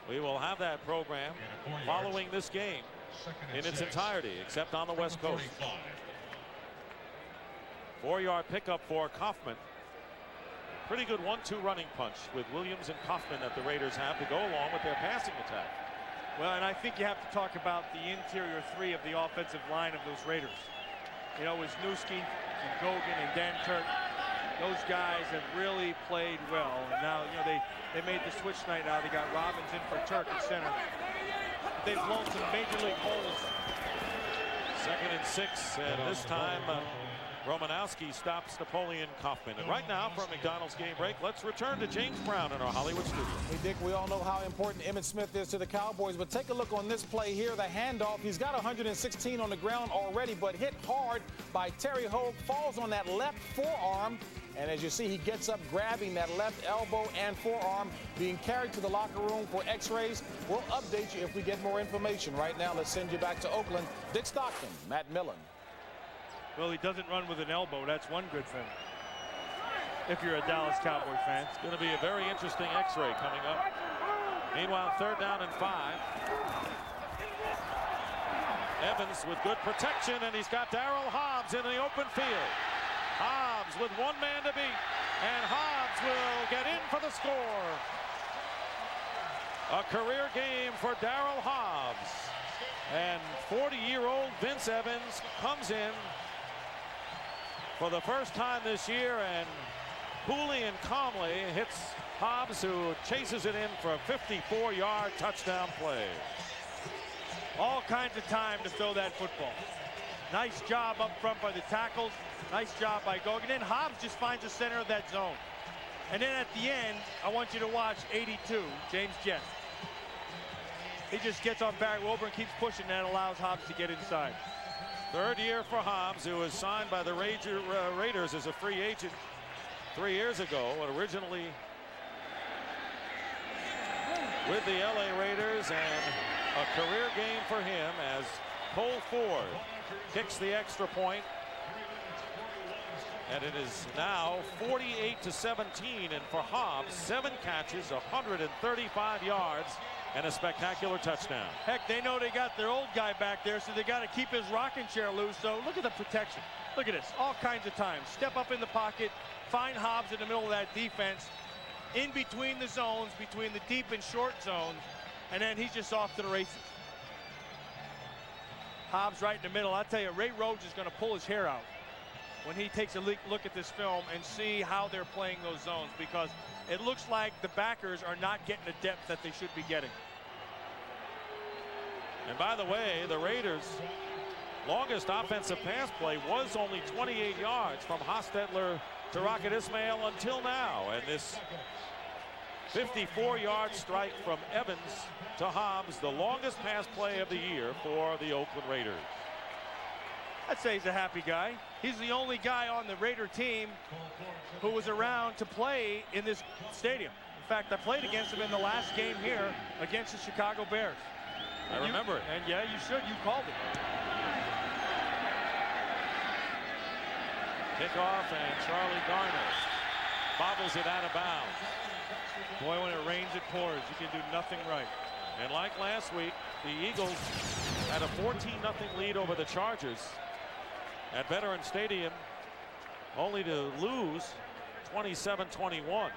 we will have that program following this game in its entirety, except on the West Coast. 4-yard pickup for Kaufman. Pretty good 1-2 running punch with Williams and Kaufman that the Raiders have to go along with their passing attack. Well, and I think you have to talk about the interior 3 of the offensive line of those Raiders. You know, it was Newski and Gogan and Dan Turk. Those guys have really played well. And now, you know, they made the switch tonight now. They got Robbins in for Turk at center. They've blown some major league holes. Second and 6, and this time Romanowski stops Napoleon Kaufman. And right now, from McDonald's game break, let's return to James Brown in our Hollywood studio. Hey, Dick, we all know how important Emmitt Smith is to the Cowboys, but take a look on this play here, the handoff. He's got 116 on the ground already, but hit hard by Terry Hogue, falls on that left forearm, and as you see, he gets up grabbing that left elbow and forearm, being carried to the locker room for x-rays. We'll update you if we get more information. Right now, let's send you back to Oakland. Dick Stockton, Matt Millen. Well, he doesn't run with an elbow. That's one good thing. If you're a Dallas Cowboy fan. It's going to be a very interesting x-ray coming up. Meanwhile, third down and 5. Evans with good protection, and he's got Darryl Hobbs in the open field. Hobbs with 1 man to beat, and Hobbs will get in for the score. A career game for Darryl Hobbs. And 40-year-old Vince Evans comes in for the first time this year, and coolly and calmly hits Hobbs, who chases it in for a 54-yard touchdown play. All kinds of time to throw that football. Nice job up front by the tackles. Nice job by Gogan. And then Hobbs just finds the center of that zone. And then at the end, I want you to watch 82, James Jett. He just gets on Barry Wilburn, keeps pushing, and allows Hobbs to get inside. Third year for Hobbs, who was signed by the Raiders as a free agent 3 years ago, originally with the LA Raiders, and a career game for him as Cole Ford kicks the extra point. And it is now 48-17, and for Hobbs, 7 catches, 135 yards, and a spectacular touchdown. Heck, they know they got their old guy back there, so they got to keep his rocking chair loose. So look at the protection. Look at this, all kinds of times. Step up in the pocket, find Hobbs in the middle of that defense, in between the zones, between the deep and short zones, and then he's just off to the races. Hobbs right in the middle. I'll tell you, Ray Rhodes is going to pull his hair out when he takes a look at this film and see how they're playing those zones, because it looks like the backers are not getting the depth that they should be getting. And by the way, the Raiders' longest offensive pass play was only 28 yards from Hostetler to Rocket Ismail until now. And this 54-yard strike from Evans to Hobbs, the longest pass play of the year for the Oakland Raiders. I'd say he's a happy guy. He's the only guy on the Raider team who was around to play in this stadium. In fact, I played against him in the last game here against the Chicago Bears. I remember it. And yeah, you should. You called it. Kickoff, and Charlie Garner bobbles it out of bounds. Boy, when it rains, it pours. You can do nothing right. And like last week, the Eagles had a 14-0 lead over the Chargers at Veterans Stadium, only to lose 27-21.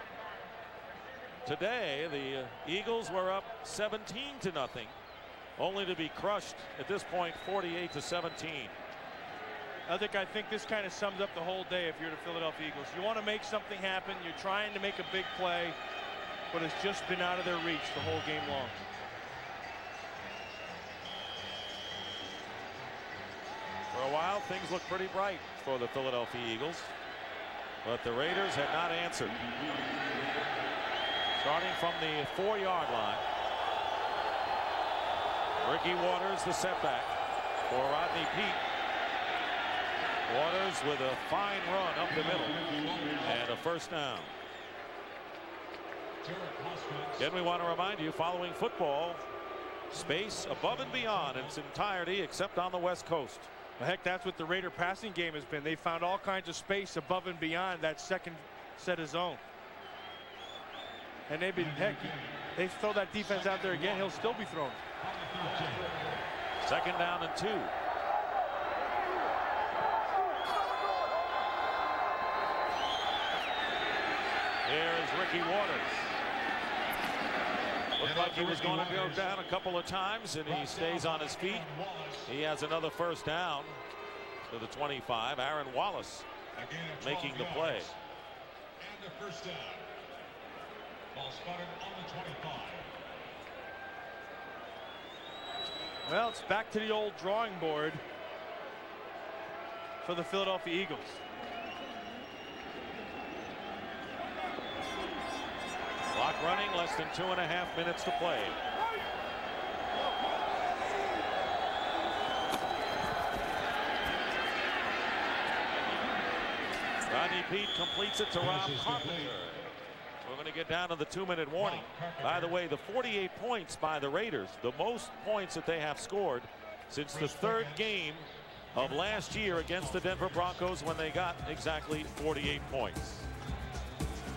Today, the Eagles were up 17-0, only to be crushed at this point 48-17. I think this kind of sums up the whole day if you're the Philadelphia Eagles. You want to make something happen. You're trying to make a big play, but it's just been out of their reach the whole game long. For a while, things looked pretty bright for the Philadelphia Eagles, but the Raiders had not answered. Starting from the 4-yard line, Ricky Waters, the setback for Rodney Peete. Waters with a fine run up the middle and a first down. Again, we want to remind you, following football, space above and beyond in its entirety except on the West Coast. Well, heck, that's what the Raider passing game has been. They found all kinds of space above and beyond that second set of zone. And they've been, heck, they throw that defense out there again, he'll still be throwing. Second down and 2. Here is Ricky Waters. Looked like he was going to go down a couple of times, and he stays on his feet. He has another first down to the 25. Aaron Wallace making the play. And the first down. Ball spotted on the 25. Well, it's back to the old drawing board for the Philadelphia Eagles. Clock running, less than 2.5 minutes to play. Rodney Peete completes it to Rob Carpenter. We're going to get down to the 2-minute warning. By the way, the 48 points by the Raiders, the most points that they have scored since the third game of last year against the Denver Broncos, when they got exactly 48 points.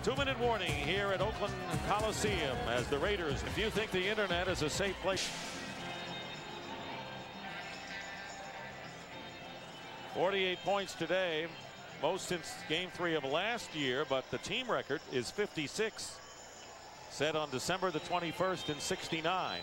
2-minute warning here at Oakland Coliseum as the Raiders, if you think the internet is a safe place. 48 points today, most since game 3 of last year, but the team record is 56, set on December the 21st in '69.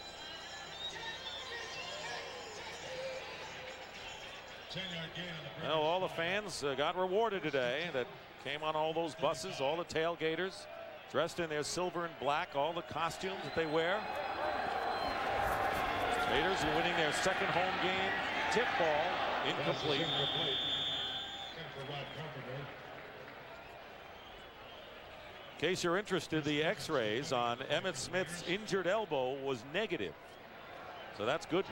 10-yard gain on the Well, all the the fans got rewarded today that came on all those buses, all the tailgaters, dressed in their silver and black, all the costumes that they wear. Raiders are winning their second home game. Tip ball, incomplete. In case you're interested, the x-rays on Emmitt Smith's injured elbow was negative. So that's good.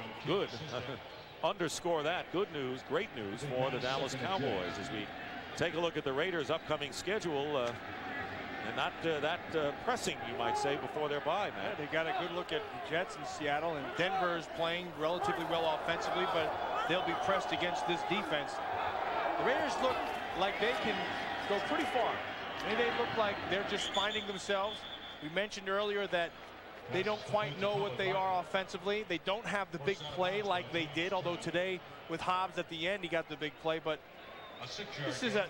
Underscore that. Good news, great news for the Dallas Cowboys as we take a look at the Raiders' upcoming schedule. And not that pressing, you might say, before their bye, man. Yeah, they got a good look at the Jets in Seattle, and Denver is playing relatively well offensively, but they'll be pressed against this defense. The Raiders look like they can go pretty far. And they look like they're just finding themselves. We mentioned earlier that they don't quite know what they are offensively. They don't have the big play like they did, although today with Hobbs at the end, he got the big play. But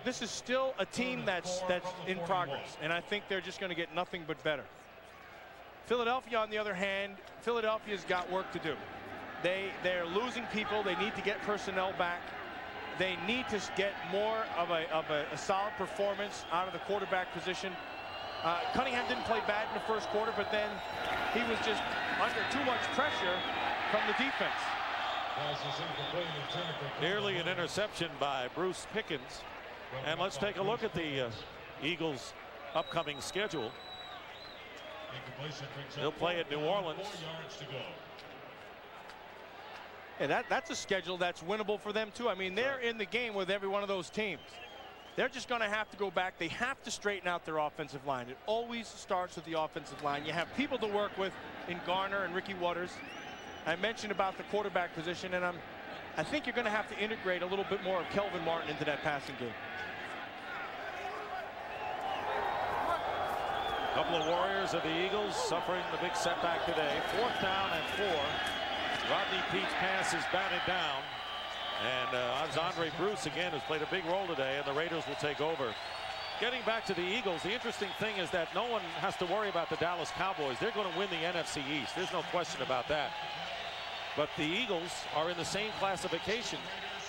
this is still a team that's in progress, and I think they're just going to get nothing but better. Philadelphia, on the other hand, Philadelphia's got work to do. They're losing people. They need to get personnel back. They need to get more of a solid performance out of the quarterback position. Cunningham didn't play bad in the first quarter, but then he was just under too much pressure from the defense. Nearly an interception by Bruce Pickens. And let's take a look at the Eagles' upcoming schedule. They'll play at New Orleans. Yeah, that's a schedule that's winnable for them too. I mean, they're in the game with every one of those teams. They're just going to have to go back. They have to straighten out their offensive line. It always starts with the offensive line. You have people to work with in Garner and Ricky Waters. I mentioned about the quarterback position, and I think you're going to have to integrate a little bit more of Kelvin Martin into that passing game. A couple of Warriors of the Eagles suffering the big setback today. 4th down and 4. Rodney Pete's pass is batted down. And Andre Bruce again has played a big role today, and the Raiders will take over. Getting back to the Eagles, the interesting thing is that no one has to worry about the Dallas Cowboys. They're going to win the NFC East. There's no question about that. But the Eagles are in the same classification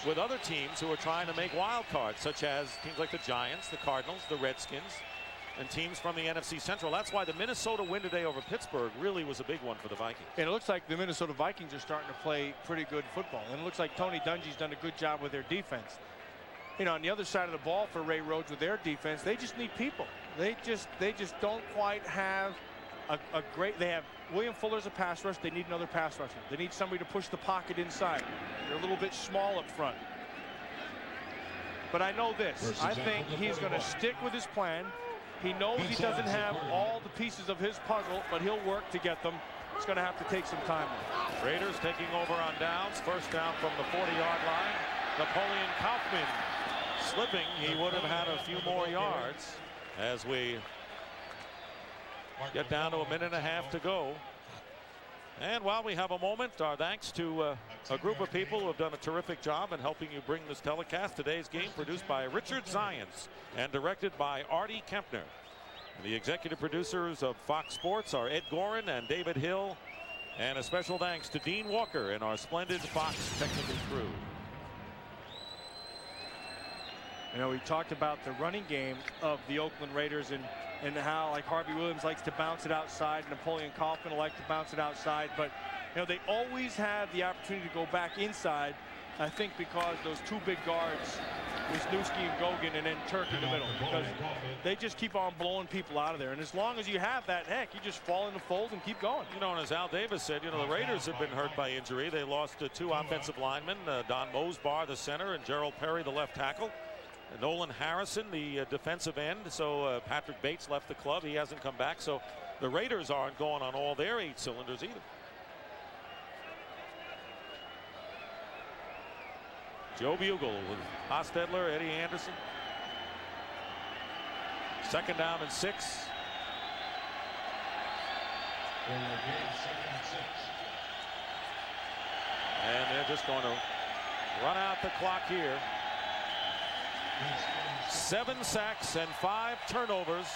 with other teams who are trying to make wild cards, such as teams like the Giants, the Cardinals, the Redskins, and teams from the NFC Central. That's why the Minnesota win today over Pittsburgh really was a big one for the Vikings. And it looks like the Minnesota Vikings are starting to play pretty good football. And it looks like Tony Dungy's done a good job with their defense. You know, on the other side of the ball for Ray Rhodes with their defense, they just need people. They just don't quite have a great. They have William Fuller's a pass rush. They need another pass rusher. They need somebody to push the pocket inside. They're a little bit small up front. But I know this. I think he's going to stick with his plan. He knows he doesn't have all the pieces of his puzzle, but he'll work to get them. It's going to have to take some time. Raiders taking over on downs. 1st down from the 40-yard line. Napoleon Kaufman slipping. He would have had a few more yards as we get down to a minute and a half to go. And while we have a moment, our thanks to a group of people who have done a terrific job in helping you bring this telecast. Today's game produced by Richard Zients and directed by Artie Kempner. And the executive producers of Fox Sports are Ed Gorin and David Hill. And a special thanks to Dean Walker and our splendid Fox technical crew. You know, we talked about the running game of the Oakland Raiders and how, like, Harvey Williams likes to bounce it outside. Napoleon Kaufman will like to bounce it outside. But, you know, they always have the opportunity to go back inside, I think, because those two big guards, Wisniewski and Gogan, and then Turk in the middle, because they just keep on blowing people out of there. And as long as you have that, heck, you just fall in the fold and keep going. You know, and as Al Davis said, you know, the Raiders have been hurt by injury. They lost 2 offensive linemen, Don Mosbar, the center, and Gerald Perry, the left tackle. Nolan Harrison, the defensive end. So Patrick Bates left the club. He hasn't come back. So the Raiders aren't going on all their 8 cylinders either. Joe Bugle with Hostetler, Eddie Anderson. 2nd down and 6. And they're just going to run out the clock here. 7 sacks and 5 turnovers.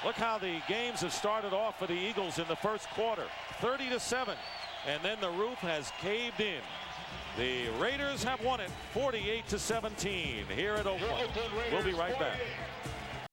Look how the games have started off for the Eagles in the first quarter. 30-7. And then the roof has caved in. The Raiders have won it 48-17 here at Oakland. We'll be right back.